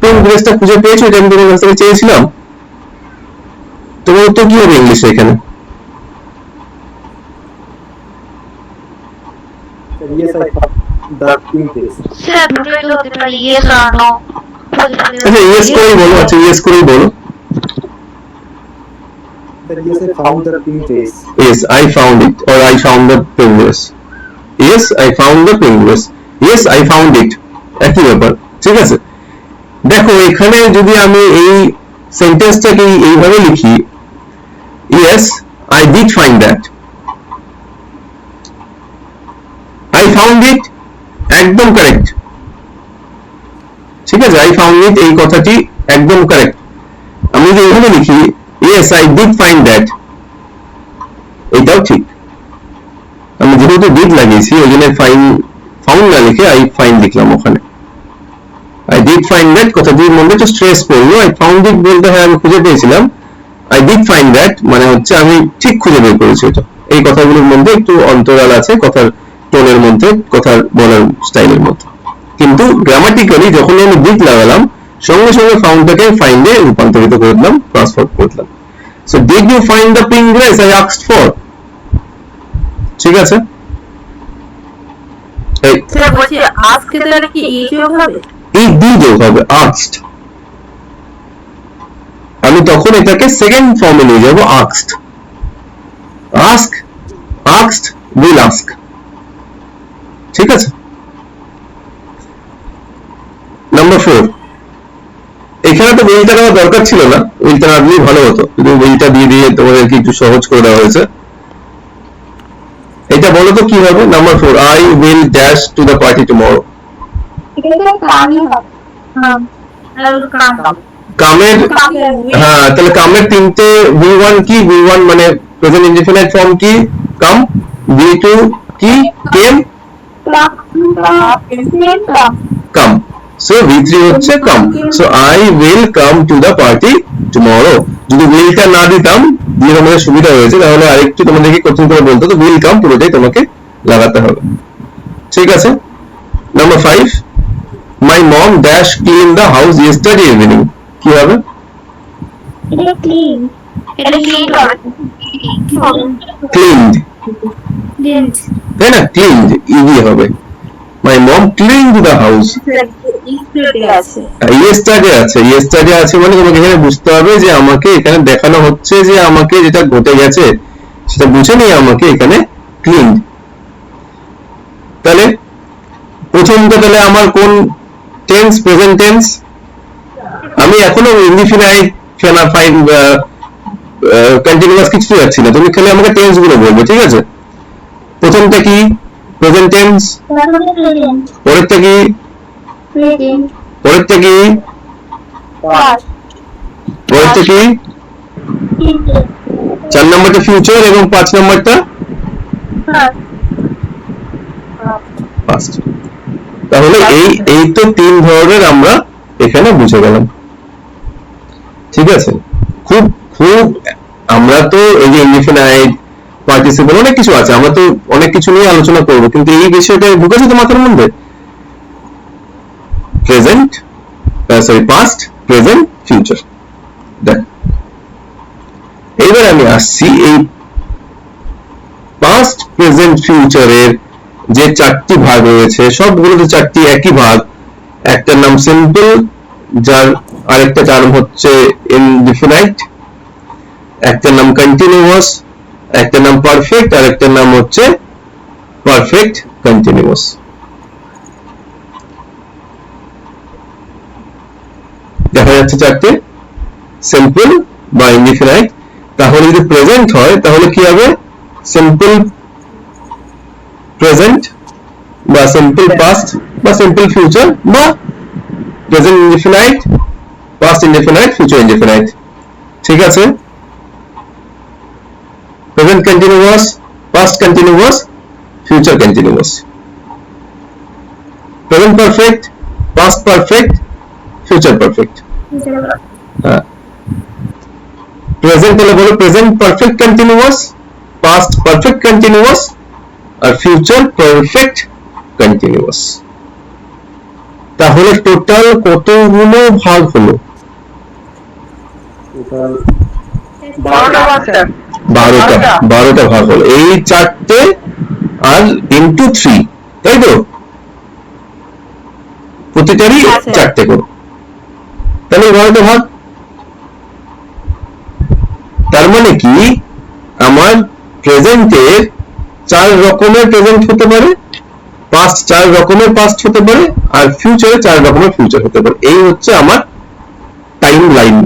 পিঙ্ক ড্রেসটা খুঁজে পেয়েছো যেটা আমি তোমার কাছ থেকে চেয়েছিলাম? তোমার উত্তর কি হবে ইংলিশে এখানে? Yes, I found the pink dress. Sir দুটোই তো হতে পারে, ইয়েস আর নো। আচ্ছা ইয়েস করেই বলো, আচ্ছা ইয়েস করেই বলো। Sir, yes, I found the pink dress. Yes, I found it, or I found the pink dress. Yes, I found the pink dress. Yes, I found it. একই ব্যাপার, ঠিক আছে? দেখো এখানে যদি আমি এই সেন্টেন্সটাকে এইভাবে লিখি, yes, I did find that. I found it একদম কারেক্ট, ঠিক আছে? I found it এই কথাটি একদম কারেক্ট। আমি যদি এইভাবে লিখি yes, I did find that, এটাও ঠিক। আমি যেহেতু ডিড লাগিয়েছি ওই জন্য ফাউন্ড না লিখে আই ফাইন্ড লিখলাম ওখানে। আই ডিড ফাইন্ড দ্যাট কথাটির মধ্যে একটু স্ট্রেস পড়লো। আই ফাউন্ড ইট বলতে হয় আমি খুঁজে পেয়েছিলাম, আই ডিড ফাইন্ড দ্যাট মানে হচ্ছে আমি ঠিক খুঁজে বের করেছি। এটা এই কথাগুলোর মধ্যে একটু অন্তরাল আছে কথার টোনের মধ্যে, কথার বলার স্টাইলের মধ্যে, কিন্তু গ্রামাটিক্যালি যখন আমি ডিড লাগালাম সঙ্গে সঙ্গে ফাউন্ডটাকে ফাইন্ডে রূপান্তরিত করে দিলাম, ট্রান্সফার করে দিলাম। So did you find the pink dress I asked for, ঠিক আছে? স্যার বলছি আজকে তাহলে কি এই যোগ হবে? এই দুই যোগ হবে আস্কড, আমি তখন এটাকে সেকেন্ড ফর্মে নিয়ে যাবো asked. Ask, asked, will ask, ঠিক আছে? নাম্বার 4, এখানে তো উইলটা দেওয়ার দরকার ছিল না, উইলটা না দিলেই ভালো হতো, কিন্তু উইলটা দিয়ে তোমাদেরকে একটু সহজ করে দেওয়া হয়েছে। এটা বলো তো কি হবে? Number 4, I will dash two the party tomorrow. এটা কামই হবে। কামের, হ্যাঁ তাহলে কামের তিনটে V1 কি? V1 মানে প্রেজেন্ট ইনডিফিনাইট ফর্ম কি? কাম। V2 কি? কেম। কাম। সো V3 হচ্ছে come. So I will come to the party tomorrow. যদি উইলটা না দিতাম দিয়ে তোমাদের সুবিধা হয়েছে, তাহলে আরেকটু তোমাদেরকে কঠিন করে বলতো, তো উইল কাম পুরোটাই তোমাকে লাগাতে হবে, ঠিক আছে? Number 5, my mom dash clean the house yesterday evening, কি হবে? এটা ক্লিন। এটা ক্লিন হবে। Cleaned, cleaned. তাই না? ক্লিনড ইজি হবে। My mom cleaned the house. Yesterday আছে, ইয়েস্টারডে আছে মানে তোমাকে এখানে বুঝতে হবে যে আমাকে এখানে দেখানো হচ্ছে যে আমাকে যেটা ঘটে গেছে সেটা বুঝে নিয়ে আমাকে এখানে ক্লিনড। তাহলে প্রথমটা তাহলে আমার কোন টেন্স? Present tense. আমি এখনো ইনডিফিনাইট কন্টিনিউয়াস কিছু যাচ্ছি না, তুমি খালি আমাকে টেন্স গুলো বলবে, ঠিক আছে? প্রথমটা কি? Present tense. পরেরটা কি? পরেরটা কি? পরেরটা কি? 4 নম্বরটা ফিউচার এবং 5 নম্বরটা পাস্ট। তাহলে এই তো 3 ধরনের আমরা এখানে বুঝে গেলাম, ঠিক আছে? খুব খুব আমরা তো এই যে ইনডিফিনাইট, পার্টিসিপল অনেক কিছু আছে, আমরা তো অনেক কিছু নিয়ে আলোচনা করব, কিন্তু এই বিষয়টা ঢুকেছে তো মাথার মধ্যে? Present, past, present, future. দেখ এবার আমি আসছি এই পাস্ট, প্রেজেন্ট, ফিউচারের যে চারটি ভাগ রয়েছে সবগুলোতে চারটি একই ভাগ। একটার নাম সিম্পল, যার আরেকটা নাম হচ্ছে ইনডিফিনাইট, একটার নাম কন্টিনিউয়াস, একটার নাম পারফেক্ট, আর একটার নাম হচ্ছে পারফেক্ট কন্টিনিউয়াস। দেখা যাচ্ছে চারটে সিম্পল বা ইনডিফিনাইট। তাহলে যদি প্রেজেন্ট হয় তাহলে কি হবে? সিম্পল প্রেজেন্ট বা সিম্পল পাস্ট বা সিম্পল ফিউচার বা present indefinite, past indefinite, future indefinite. ঠিক আছে? Present continuous, past continuous, future continuous. Present perfect, past perfect, future perfect. হ্যাঁ, প্রেজেন্ট হলে বলো present perfect continuous, past perfect continuous, আর ফিউচার পারফেক্ট কন্টিনিউয়াস। তাহলে টোটাল কতগুলো ভাগ হলো? টোটাল 12টা ভাগ স্যার। 12টা ভাগ হলো। এই চারটে আর ইনটু 3, তাই তো? প্রতিটারই চারটে করে, তাহলে 12টা ভাগ। তার মানে কি আমার প্রেজেন্টের 4 রকমের প্রেজেন্ট হতে পারে, পাস্ট 4 রকমের পাস্ট হতে পারে, আর ফিউচারে 4 রকমের ফিউচার হতে পারে। এই হচ্ছে আমার টাইম লাইন,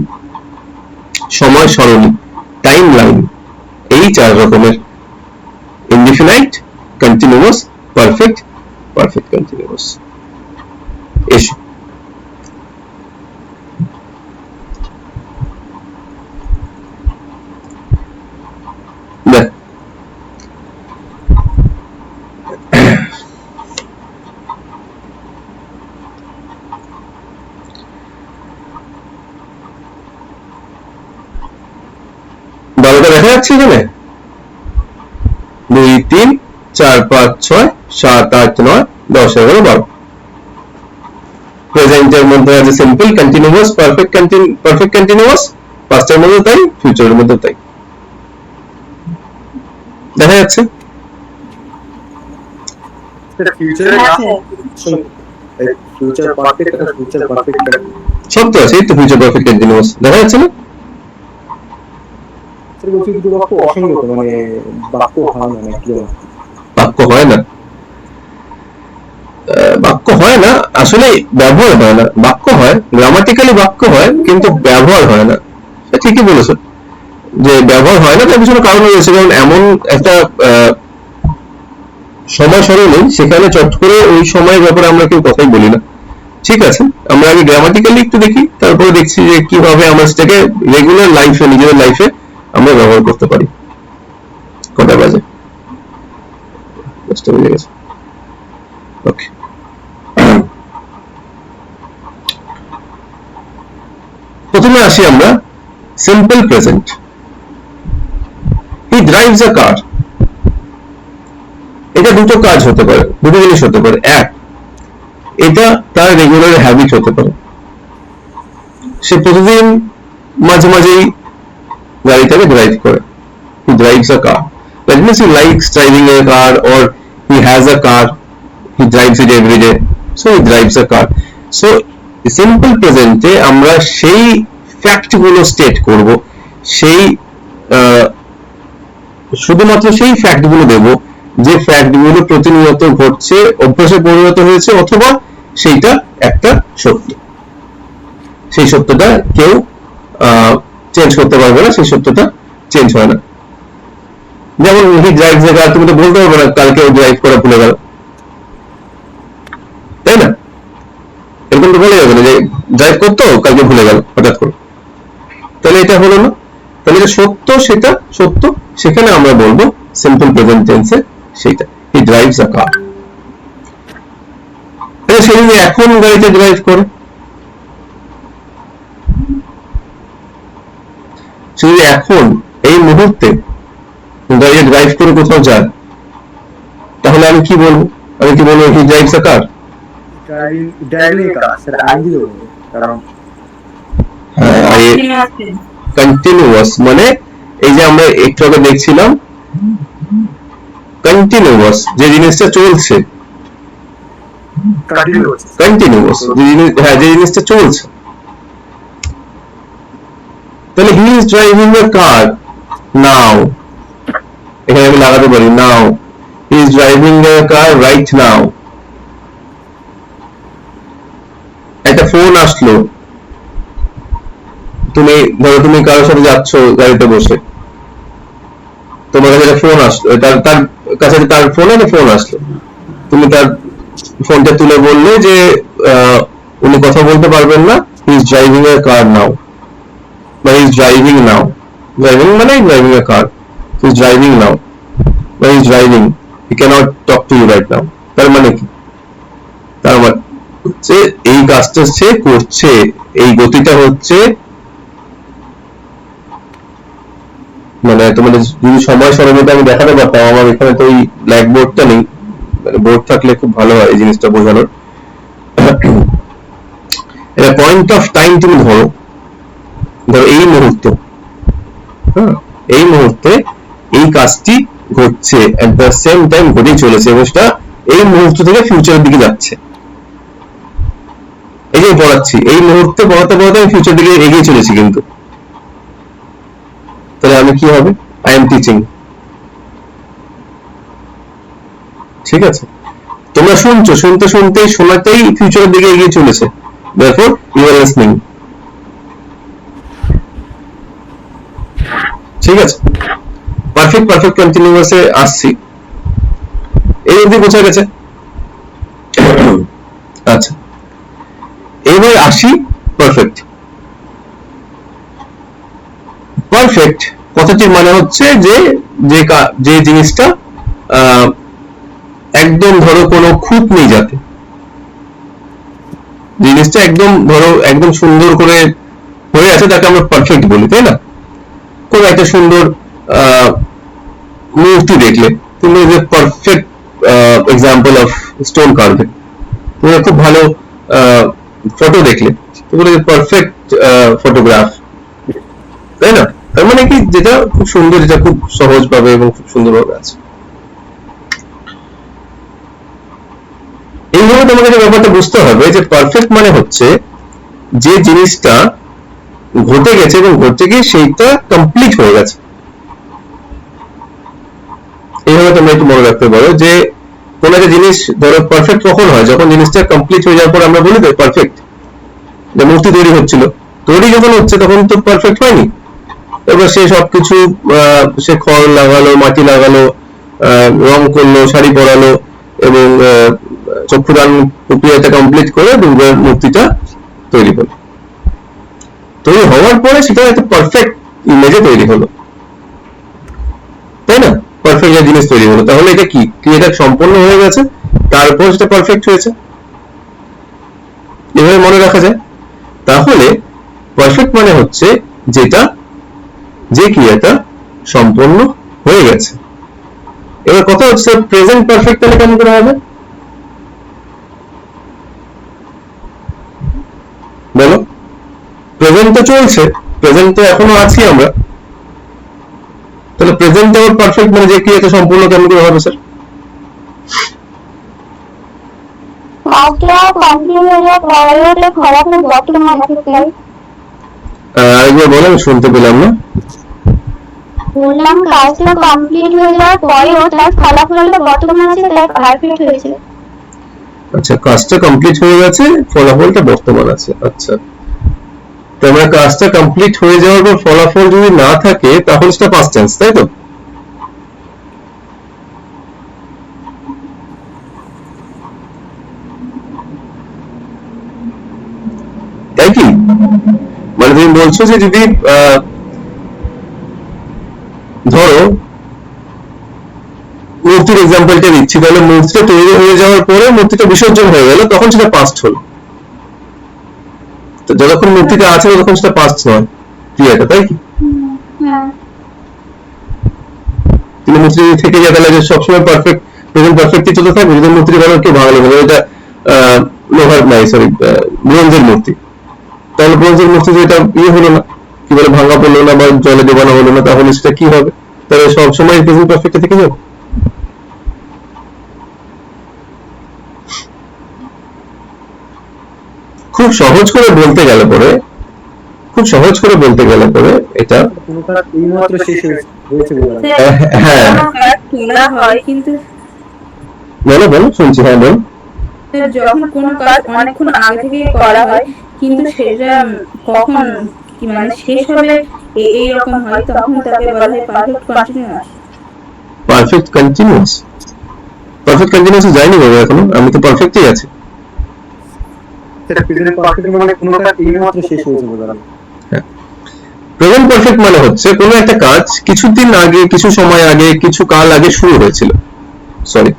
সময় সরণি, টাইম লাইন। এই 4 রকমের indefinite, continuous, perfect, perfect continuous. এসো দেখ দেখা যাচ্ছে এখানে 2 3 4 5 6 7 8 9 10 11 12। প্রেজেন্টের মধ্যে আছে সিম্পল, কন্টিনিউয়াস, পারফেক্ট কন্টিনিউয়াস, পাস্টের মধ্যে তাই, ফিউচারের মধ্যে তাই। দেখা যাচ্ছে? ফিউচারে ফিউচার পারফেক্ট আর ফিউচার পারফেক্ট সব তো আছে, এই তো ফিউচার পারফেক্ট কন্টিনিউয়াস দেখা যাচ্ছে না? স্যার বলছি দুটো বাক্য অসঙ্গত, মানে বাক্য হয় না নাকি? বাক্য হয় না, বাক্য হয় না, আসলে ব্যবহার হয় না। বাক্য হয়, গ্রামাটিক্যালি বাক্য হয়, কিন্তু ব্যবহার হয় না। ঠিকই বলেছো যে ব্যবহার হয় না, তার পিছনে কারণ রয়েছে। কারণ এমন একটা সময় সরণি, সেখানে চট করে ওই সময়ের ব্যাপারে আমরা কেউ কথাই বলি না। ঠিক আছে, আমরা আগে গ্রামাটিক্যালি একটু দেখি, তারপরে দেখছি যে কিভাবে আমরা সেটাকে রেগুলার লাইফে, নিজেদের লাইফে আমরা ব্যবহার করতে পারি। কটা বাজে? 10টা বেজে গেছে। ওকে, প্রথমে আসি আমরা simple present. He drives a কার। এটা দুটো কাজ হতে পারে, দুটো জিনিস হতে পারে। এক, এটা তার রেগুলার হ্যাবিট হতে পারে, সে প্রতিদিন মাঝে মাঝেই গাড়িটাকে ড্রাইভ করে। He drives a car, that means he likes driving a car, or he has a car, he drives it every day, so he drives a car. So simple প্রেজেন্টে আমরা সেই ফ্যাক্ট গুলো স্টেট করব, সেই শুধুমাত্র সেই ফ্যাক্ট গুলো দেব যে ফ্যাক্ট গুলো প্রতিনিয়ত ঘটছে, অভ্যাসে পরিণত হয়েছে, অথবা সেইটা একটা সত্য। সেই সত্যটা কেউ চেঞ্জ করতে পারবে না, সেই সত্যটা চেঞ্জ হয় না। যেমন হি ড্রাইভস এ কার, তুমি তো বলতে পারবে না কালকে ও ড্রাইভ করা ভুলে গেল, তাই না? এরকম তো বলা যাবে না যে ড্রাইভ করতো কালকে ভুলে গেল হঠাৎ করে, তাহলে এটা হলো না। তাহলে এটা সত্য, সেটা সত্য, সেখানে আমরা বলবো সিম্পল প্রেজেন্ট টেন্সে সেইটা, হি ড্রাইভস আ কার। সে যদি এখন গাড়িতে ড্রাইভ করে, সে যদি এখন এই মুহূর্তে গাড়িতে ড্রাইভ করে কোথাও যায়, তাহলে আমি কি বলবো? আমি কি বলবো হি drives a car? Driving car, sir ID দেবো। কারণ কন্টিনিউয়াস মানে এই যে আমরা একটু আগে দেখছিলাম কন্টিনিউয়াস যে জিনিসটা চলছে, কন্টিনিউয়াস যে জিনিসটা চলছে। তাহলে হি ইজ ড্রাইভিং এ কার নাও, এখানে আমি লাগাতে পারি now, he is driving a car right now. একটা ফোন আসলো, তুমি ধরো তুমি কারোর সাথে যাচ্ছ গাড়িতে বসে, তোমার কাছে ফোন আসলো, তার কাছে তার ফোনে ফোন আসলো, তুমি তার ফোনটা তুলে বললে যে উনি কথা বলতে পারবেন না, হি is driving a car now, বা he is driving now. Driving মানে driving a car, he is driving now বা he is driving, he can't talk to you right now. তার মানে কি? তার মানে হচ্ছে এই কাজটা সে করছে, এই গতিটা হচ্ছে, মানে তোমাদের যদি সময় সরণিটা আমি দেখাতে পারতাম, আমার এখানে তো ওই ব্ল্যাক বোর্ডটা নেই, মানে বোর্ড থাকলে খুব ভালো হয় এই জিনিসটা বোঝানোর। এটা পয়েন্ট অফ টাইম তুমি ধরো এই মুহূর্ত, হ্যাঁ এই মুহূর্তে এই কাজটি ঘটছে, এট দ্য সেম টাইম ঘটেই চলেছে, এবং সেটা এই মুহূর্ত থেকে ফিউচারের দিকে যাচ্ছে। এই যে পড়াচ্ছি, এই মুহূর্তে পড়াতে পড়াতে আমি ফিউচার দিকে এগিয়ে চলেছি, কিন্তু তাহলে আমি কি হবে? I am teaching. ঠিক আছে, তোমরা শুনছো, শুনতে শুনতে শোনাতেই ফিউচারের দিকে এগিয়ে চলেছে, therefore you are listening। ঠিক আছে, পারফেক্ট কন্টিনিউয়াসে আসছি, এই অবধি বোঝা গেছে? আচ্ছা, এবার আসি পারফেক্ট। পারফেক্ট কথাটির মানে হচ্ছে যে জিনিসটা একদম ধরো কোনো খুঁত নেই, যাতে জিনিসটা একদম ধরো একদম সুন্দর করে হয়ে আছে, তাকে আমরা পারফেক্ট বলি, তাই না? কোন একটা সুন্দর মূর্তি দেখলে তুমি যে perfect example of stone carving, তুমি খুব ভালো ফটো দেখলে তুমি পারফেক্ট ফটোগ্রাফ, তাই না? তার মানে কি, যেটা খুব সুন্দর, যেটা খুব সহজ ভাবে এবং খুব সুন্দরভাবে আছে। এইভাবে তোমাকে যে ব্যাপারটা বুঝতে হবে যে পারফেক্ট মানে হচ্ছে যে জিনিসটা ঘটে গেছে এবং ঘটে গিয়ে সেইটা কমপ্লিট হয়ে গেছে। এইভাবে তোমরা একটু মনে রাখতে পারো যে কোন একটা জিনিস ধরো পারফেক্ট কখন হয়? যখন জিনিসটা কমপ্লিট হয়ে যাওয়ার পর আমরা বলি তো পারফেক্ট। যে মূর্তি তৈরি হচ্ছিল, তৈরি যখন হচ্ছে তখন তো পারফেক্ট হয়নি। এবার সে সবকিছু সে খড় লাগালো, মাটি লাগালো, রং করলো, শাড়ি পরালো এবং চক্ষুদান প্রক্রিয়াটা কমপ্লিট করে দুর্গার মূর্তিটা তৈরি হলো। তৈরি হওয়ার পরে সেটা একটা পারফেক্ট ইমেজে তৈরি হলো, তাই না? পারফেক্ট জিনিস তৈরি হলো, তাহলে এটা কি? এটা সম্পূর্ণ হয়ে গেছে, তারপর সেটা পারফেক্ট হয়েছে। এভাবে মনে রাখা যায়। তাহলে পারফেক্ট মানে হচ্ছে যেটা, যে ক্রিয়াটা সম্পূর্ণ হয়ে গেছে। এবার কথা হচ্ছে প্রেজেন্ট পারফেক্ট তাহলে কেমন করে হবে বলো? প্রেজেন্ট তো চলছে, প্রেজেন্ট তো এখনো আছি আমরা, তাহলে প্রেজেন্ট আবার পারফেক্ট মানে যে ক্রিয়াটা সম্পূর্ণ কেমন করে হবে স্যার? আরেকবার বলো, আমি শুনতে পেলাম না। বললাম কাজটা কমপ্লিট হয়ে যাওয়ার পরেও তার ফলাফলটা বর্তমান আছে, তাই পারফেক্ট হয়েছে। আচ্ছা, কাজটা কমপ্লিট হয়ে গেছে, ফলাফলটা বর্তমান আছে। আচ্ছা, তোমরা কাজটা কমপ্লিট হয়ে যাওয়ার পর ফলাফল যদি না থাকে তাহলে সেটা পাস্ট টেন্স, তাই তো? তাই কি? মানে তুমি বলছো যে যদি ধরো মূর্তির এক্সাম্পলটা দিচ্ছি, তাহলে মূর্তিটা তৈরি হয়ে যাওয়ার পরে মূর্তিটা বিসর্জন হয়ে গেল, তখন সেটা পাস্ট হলো। তো যতক্ষণ মূর্তিটা আছে ততক্ষণ সেটা পাস্ট নয় ক্রিয়াটা, তাই কি? কিন্তু মূর্তি থেকে যায় তাহলে সবসময় পারফেক্ট, প্রেজেন্ট পারফেক্টই চলতে থাকবে। যদি মূর্তিটা ভালো কেউ ভাঙলো, এটা লোহার নাই, সরি ব্রোঞ্জের মূর্তি, তাহলে ব্রোঞ্জের মূর্তি তো এটা হলো না, কি বলে ভাঙা পড়লো না বা জলে ডোবানো হলো না, তাহলে সেটা কি হবে? তাহলে সবসময় প্রেজেন্ট পারফেক্ট থেকে যাবে। খুব সহজ করে বলতে গেলে পরে এটা কোনো কাজ এইমাত্র শেষ হয়েছে বলে হ্যাঁ তোলা হয় কিন্তু বলো শুনছি, হ্যাঁ বল। যখন কোনো কাজ অনেকক্ষণ আগে থেকে করা হয় কিন্তু সেটা কখন কি মানে শেষ হবে এইরকম হয়, তখন তাকে বলা হয় পারফেক্ট কন্টিনিউয়াস। পারফেক্ট কন্টিনিউয়াস যায়নি বাবা এখনো, আমি তো পারফেক্টই আছি। সেটা প্রেজেন্ট পারফেক্ট মানে কোনো কাজ এইমাত্র শেষ হয়েছে বলে। প্রেজেন্ট পারফেক্ট মানে হচ্ছে কোনো একটা কাজ কিছুদিন আগে, কিছু সময় আগে, কিছু কাল আগে শুরু হয়েছিল। সরি,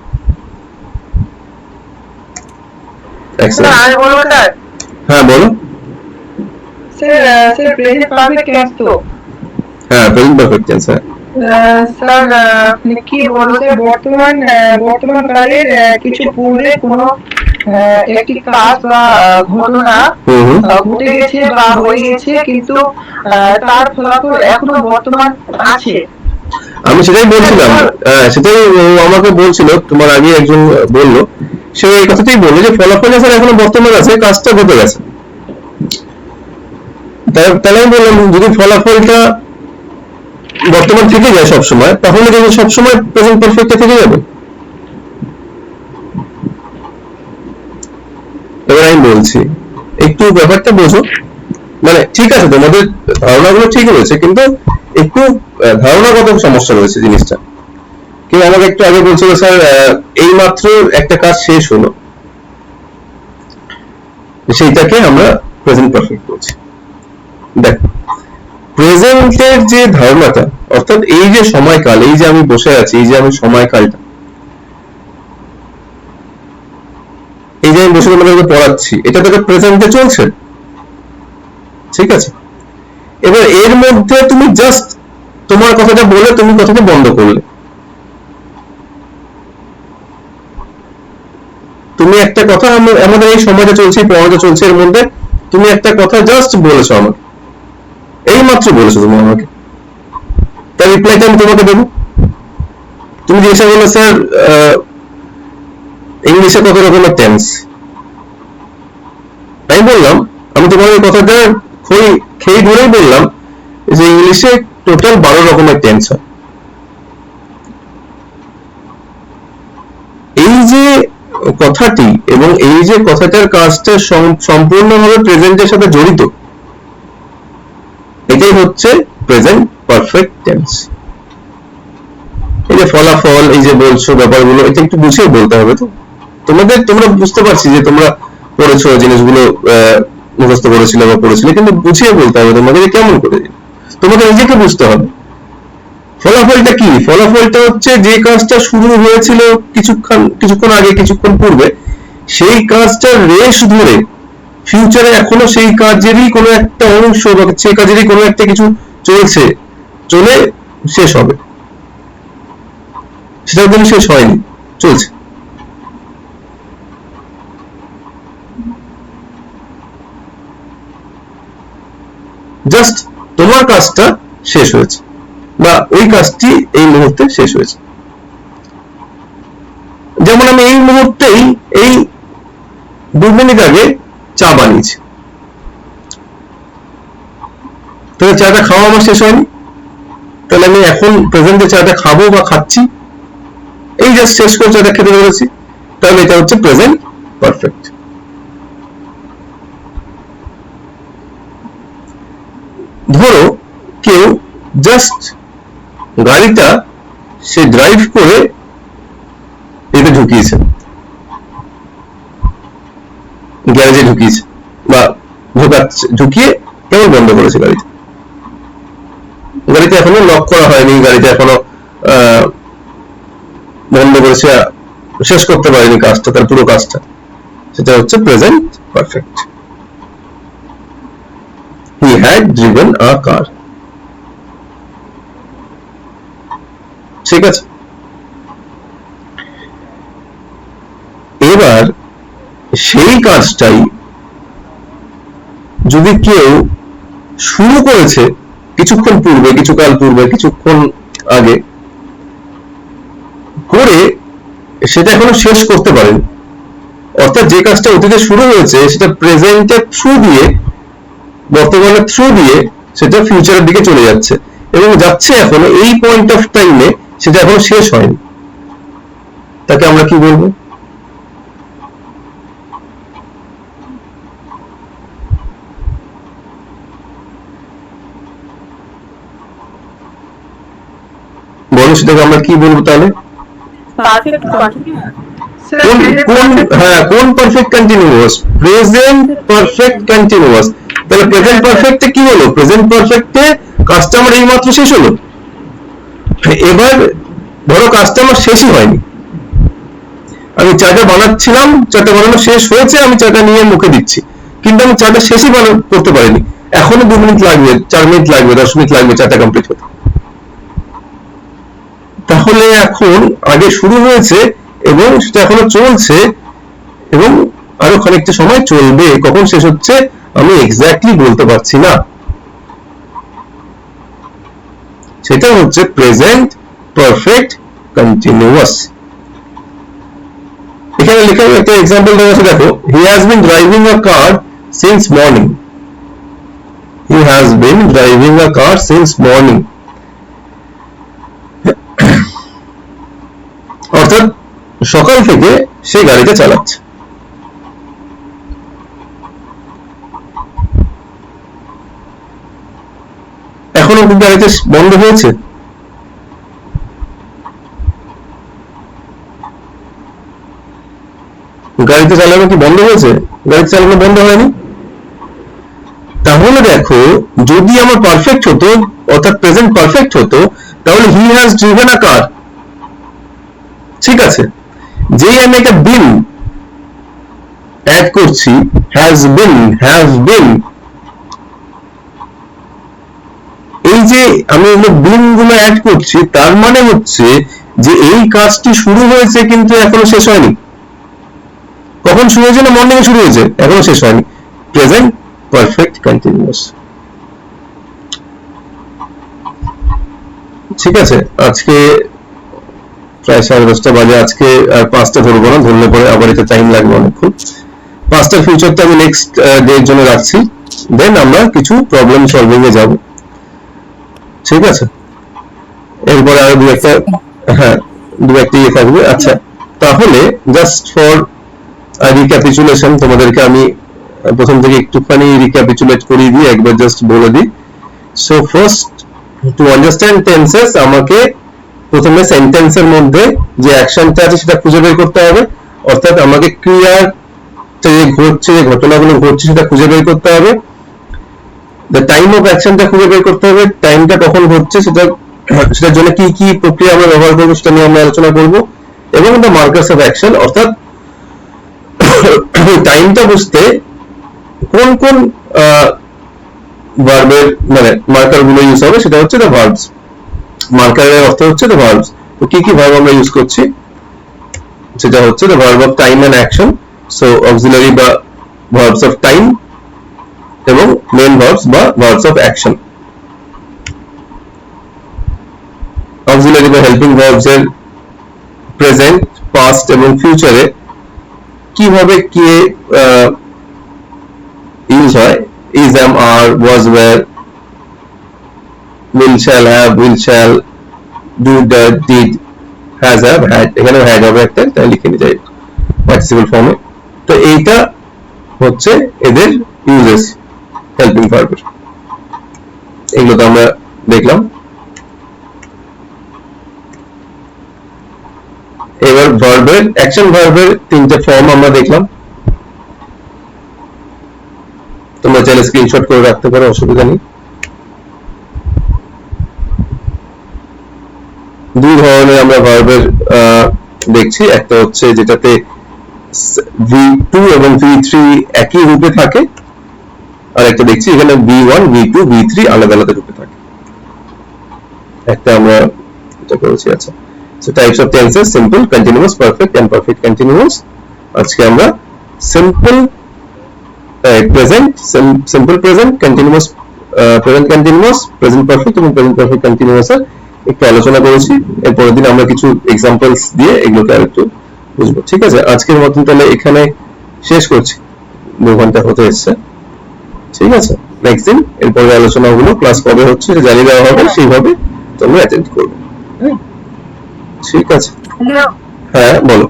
হ্যাঁ বলো। স্যার প্রেজেন্ট পারফেক্ট টেন্স তো। হ্যাঁ প্রেজেন্ট পারফেক্ট টেন্স। হ্যাঁ স্যার আপনি কি বলতে বর্তমান কালের কিছু পূর্বে কোনো একটি কাজ বা ঘটনা ঘটে গেছে বা হয়ে গেছে কিন্তু তার ফলাফল এখনো বর্তমান আছে। আমি সেটাই বলছিলাম, সেটাই ও আমাকে বলছিল, তোমার আগে একজন বললো, সে এই কথাটাই বললো যে ফলাফল স্যার এখনো বর্তমান আছে, কাজটা ঘটে গেছে। তাহলে আমি বললাম যদি ফলাফলটা বর্তমান থেকে যায় সবসময়, তাহলে কিন্তু সবসময় প্রেজেন্ট পারফেক্টে থেকে যাবে। এবার আমি বলছি, একটু ব্যাপারটা বোঝো, মানে ঠিক আছে তোমাদের ধারণাগুলো ঠিক রয়েছে, কিন্তু একটু ধারণাগত সমস্যা রয়েছে জিনিসটা। কেউ আমাকে একটু আগে বলছিল স্যার এই মাত্র একটা কাজ শেষ হলো, সেইটাকে আমরা প্রেজেন্ট পারফেক্ট বলছি। দেখো প্রেজেন্টের যে ধারণাটা, অর্থাৎ এই যে সময়কাল, এই যে আমি বসে আছি, এই যে আমি সময়কালটা, এই যে আমি বসে তোমাদেরকে পড়াচ্ছি, এটা তো প্রেজেন্টে চলছে, ঠিক আছে? এবার এর মধ্যে তুমি জাস্ট তোমার কথাটা বলে তুমি কথাটা বন্ধ করলে, তুমি একটা কথা আমাদের এই সময়টা চলছে, পড়াটা চলছে, এর মধ্যে তুমি একটা কথা জাস্ট বলেছো আমাকে, এই মাত্র বলেছো তুমি আমাকে, তার রিপ্লাইটা আমি তোমাকে দেবো। তুমি জিজ্ঞাসা করলে স্যার ইংলিশে কত রকমের টেন্স, আমি বললাম, আমি তোমার এই কথাটা খেয়ে ধরেই বললাম যে ইংলিশে টোটাল 12 রকমের টেন্স হয়। এই যে কথাটি এবং এই যে কথাটার কাজটা সম্পূর্ণভাবে প্রেজেন্টের সাথে জড়িত, এটাই হচ্ছে প্রেজেন্ট পারফেক্ট টেন্স। এই যে ফলাফল, এই যে বলছো ব্যাপারগুলো, এটা একটু বুঝিয়ে বলতে হবে। তো তোমরা বুঝতে পারছি যে তোমরা পড়েছো জিনিসগুলো, মুখস্থ করেছিলে বা পড়েছিলে, কিন্তু বুঝিয়ে বলতে হবে তোমাকে যে কেমন করে, তোমাকে নিজেকে বুঝতে হবে। ফলাফলটা কি? ফলাফলটা হচ্ছে যে কাজটা শুরু হয়েছিল কিছুক্ষণ আগে, কিছুক্ষণ পূর্বে, সেই কাজটার রেশ ধরে ফিউচারে এখনো সেই কাজেরই কোনো একটা অংশ বা সেই কাজেরই কোনো একটা কিছু চলে শেষ হবে, সেটা কিন্তু শেষ হয়নি, চলছে। জাস্ট তোমার কাজটা শেষ হয়েছে বা ওই কাজটি এই মুহূর্তে শেষ হয়েছে। যেমন আমি এই মুহূর্তেই এই 2 মিনিট আগে চা বানিয়েছি, তাহলে চাটা খাওয়া আমার শেষ হয়নি, তাহলে আমি এখন প্রেজেন্টে চাটা খাবো বা খাচ্ছি, এই জাস্ট শেষ করে চাটা খেতে পেরেছি, তাহলে এটা হচ্ছে প্রেজেন্ট পারফেক্ট। ধরো কেউ জাস্ট গাড়িটা সে ড্রাইভ করে এটা ঢুকিয়েছে, গ্যারেজে ঢুকিয়েছে বা ঢুকিয়ে কেবল বন্ধ করেছে গাড়িটা এখনো লক করা হয়নি, গাড়িটা এখনো বন্ধ করেছে, শেষ করতে পারেনি কাজটা, তার পুরো কাজটা, সেটা হচ্ছে present perfect. He had driven a car. ঠিক আছে? এবার সেই কাজটাই যদি কেউ শুরু করেছে কিছুক্ষণ পূর্বে, কিছুকাল পূর্বে, কিছুক্ষণ আগে করে সেটা এখনো শেষ করতে পারেন, অর্থাৎ যে কাজটা অতীতে শুরু হয়েছে সেটা প্রেজেন্টের থ্রু দিয়ে, বর্তমানের থ্রু দিয়ে সেটা ফিউচারের দিকে চলে যাচ্ছে এবং যাচ্ছে এখনো এই পয়েন্ট অফ টাইমে, সেটা এখনো শেষ হয়নি, তাকে আমরা কি বলবো? বলো, সেটাকে আমরা কি বলবো তাহলে? Perfect continuous. কোন perfect continuous? Present perfect continuous. তাহলে প্রেজেন্ট পারফেক্টে কি হলো? প্রেজেন্ট পারফেক্টে কাজটা আমার এই মাত্র শেষ হলো। এবার ধরো কাজটা আমার শেষই হয়নি, আমি চাটা বানাচ্ছিলাম, চাটা বানানো শেষ হয়েছে, আমি চাটা নিয়ে মুখে দিচ্ছি, কিন্তু আমি চাটা শেষই করতে পারিনি, এখনো 2 মিনিট লাগবে, 4 মিনিট লাগবে, 10 মিনিট লাগবে চাটা কমপ্লিট হতে। তাহলে এখন আগে শুরু হয়েছে এবং সেটা এখনো চলছে এবং আরো খানিকটা সময় চলবে, কখন শেষ হচ্ছে আমি এক্স্যাক্টলি বলতে পারছি না। সেটা হচ্ছে প্রেজেন্ট পারফেক্ট কন্টিনিউয়াস। এখানে লেখা একটা এক্সাম্পল দেওয়া আছে, দেখো, he has been driving a car since morning. He has been driving a car since morning, অর্থাৎ সকাল থেকে সে গাড়িটা চালাচ্ছে। এখনো কি গাড়িটা বন্ধ হয়েছে? গাড়িতে চালানো কি বন্ধ হয়েছে? গাড়িতে চালানো বন্ধ হয়নি। তাহলে দেখো, যদি আমার পারফেক্ট হতো, অর্থাৎ প্রেজেন্ট পারফেক্ট হতো, তাহলে হি হ্যাজ ড্রিভেন আ কার, ঠিক আছে। যেই আমি একটা বিন অ্যাড করছি, হ্যাজ বিন, হ্যাভ বিন, এই যে আমি বিন গুলো অ্যাড করছি, তার মানে হচ্ছে যে এই কাজটি শুরু হয়েছে কিন্তু এখনো শেষ হয়নি। কখন শুরু হয়েছে? না মর্নিং এ শুরু হয়েছে, এখনো শেষ হয়নি। Present perfect continuous. ঠিক আছে, আজকে প্রায় 10:30 বাজে, আজকে আর 5টা ধরবো না, ধরলে পরে আবার এটা টাইম লাগবে অনেকক্ষণ। 5টার ফিউচারটা আমি নেক্সট ডে এর জন্য রাখছি, দেন আমরা কিছু প্রবলেম সলভিং এ যাব। ঠিক আছে, এরপরে আরো দু একটা ইয়ে থাকবে। আচ্ছা, তাহলে জাস্ট ফর রিক্যাপিচুলেশন তোমাদেরকে আমি প্রথম থেকে একটুখানি রিক্যাপিচুলেট করিয়ে দিই, একবার জাস্ট বলে দিই। So first, to understand tenses, আমাকে প্রথমে সেন্টেন্সের মধ্যে যে অ্যাকশনটা আছে সেটা খুঁজে বের করতে হবে, অর্থাৎ আমাকে ক্রিয়ার যে ঘটছে, যে ঘটনাগুলো ঘটছে সেটা খুঁজে বের করতে হবে। দ্য টাইম অফ অ্যাকশনটা খুঁজে বের করতে হবে, টাইমটা কখন ঘটছে, সেটার জন্য কি কি প্রক্রিয়া আমরা ব্যবহার করবো সেটা নিয়ে আমরা আলোচনা করবো। এবং দ্য মার্কার্স অফ অ্যাকশন, অর্থাৎ টাইমটা বুঝতে কোন কোন ভার্বের মানে মার্কার গুলো ইউজ হবে, সেটা হচ্ছে দ্য ভার্বস। মার্কারের অর্থ হচ্ছে দ্য ভার্বস। তো কি কি ভার্ব আমরা ইউজ করছি, সেটা হচ্ছে the verb of time and action, so auxiliary বা ভার্বস অফ টাইম এবং মেন ভার্বস বা ভার্বস অফ অ্যাকশন। অক্সিলারি বা হেল্পিং ভার্বস এর প্রেজেন্ট, পাস্ট এবং ফিউচারে কিভাবে কি ইউজ হয়, is, am, are, was, were, will, shall, have, will, shall, do, did, has, have, had, এখানে had হবে একটা, তাই লিখে নিয়ে যাই পার্টিসিপল ফর্মে। তো এইটা হচ্ছে এদের ইউজেস হেল্পিং ভার্বের, এগুলো তো আমরা দেখলাম। এবার ভার্বের, অ্যাকশন ভার্বের 3টে ফর্ম আমরা দেখলাম, তোমরা চাইলে স্ক্রিনশট করে রাখতে পারো, অসুবিধা নেই। দুই ধরনের আমরা ভার্বের দেখছি, একটা হচ্ছে যেটাতে V2 এবং V3 একই রূপে থাকে, আর একটা দেখছি এখানে V1, V2, V3 আলাদা আলাদা রূপে থাকে। একটা আমরা এটা করেছি। আচ্ছা, so types of tenses, simple, continuous, perfect and perfect continuous. আজকে আমরা simple present, simple present, continuous, present continuous, present perfect এবং প্রেজেন্ট পারফেক্ট কন্টিনিউয়াস এর একটু আলোচনা করেছি। এর পরের দিন আমরা কিছু এক্সাম্পলস দিয়ে এগুলোকে আরেকটু বুঝবো। ঠিক আছে, আজকের মতন তাহলে এখানে শেষ করছি, 2 ঘন্টা হতে এসছে। ঠিক আছে, নেক্সট দিন এরপরে আলোচনাগুলো ক্লাস কবে হচ্ছে সেটা জানিয়ে দেওয়া হবে, সেইভাবে তোমরা অ্যাটেন্ড করবে। ঠিক আছে, হ্যালো হ্যাঁ বলো।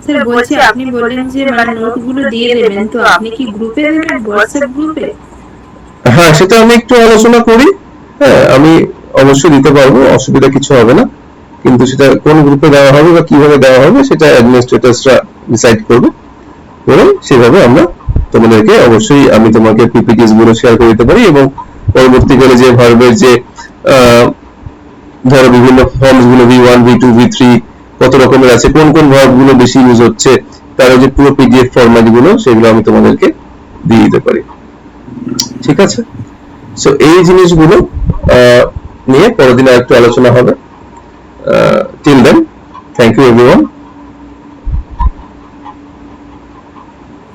স্যার, বলছি আপনি বললেন যে মানে নোটগুলো দিয়ে দেবেন, তো আপনি কি গ্রুপে দেবেন, হোয়াটসঅ্যাপ গ্রুপে? হ্যাঁ, সেটা আমি একটু আলোচনা করি। হ্যাঁ, আমি অবশ্যই দিতে পারবো, অসুবিধা কিছু হবে না, কিন্তু সেটা কোন গ্রুপে দেওয়া হবে বা কিভাবে দেওয়া হবে সেটা অ্যাডমিনিস্ট্রেটরসরা ডিসাইড করবে, এবং সেভাবে আমরা তোমাদেরকে অবশ্যই, আমি তোমাকে পিপিটিস গুলো শেয়ার করে দিতে পারি, এবং পরবর্তীকালে যে ভার্বের যে ধরো বিভিন্ন ফর্মস গুলো V1 V2 V3 কত রকমের আছে, কোন কোন ভার্ব গুলো বেশি ইউজ হচ্ছে, তার যে পুরো পিডিএফ ফরম্যাট গুলো সেগুলো আমি তোমাদেরকে দিয়ে দিতে পারি। ঠিক আছে, সো এই জিনিসগুলো নিয়ে পরের দিন আরেকটু আলোচনা হবে। Till then, thank you everyone.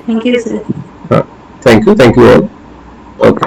Thank you sir. Thank you all. Okay.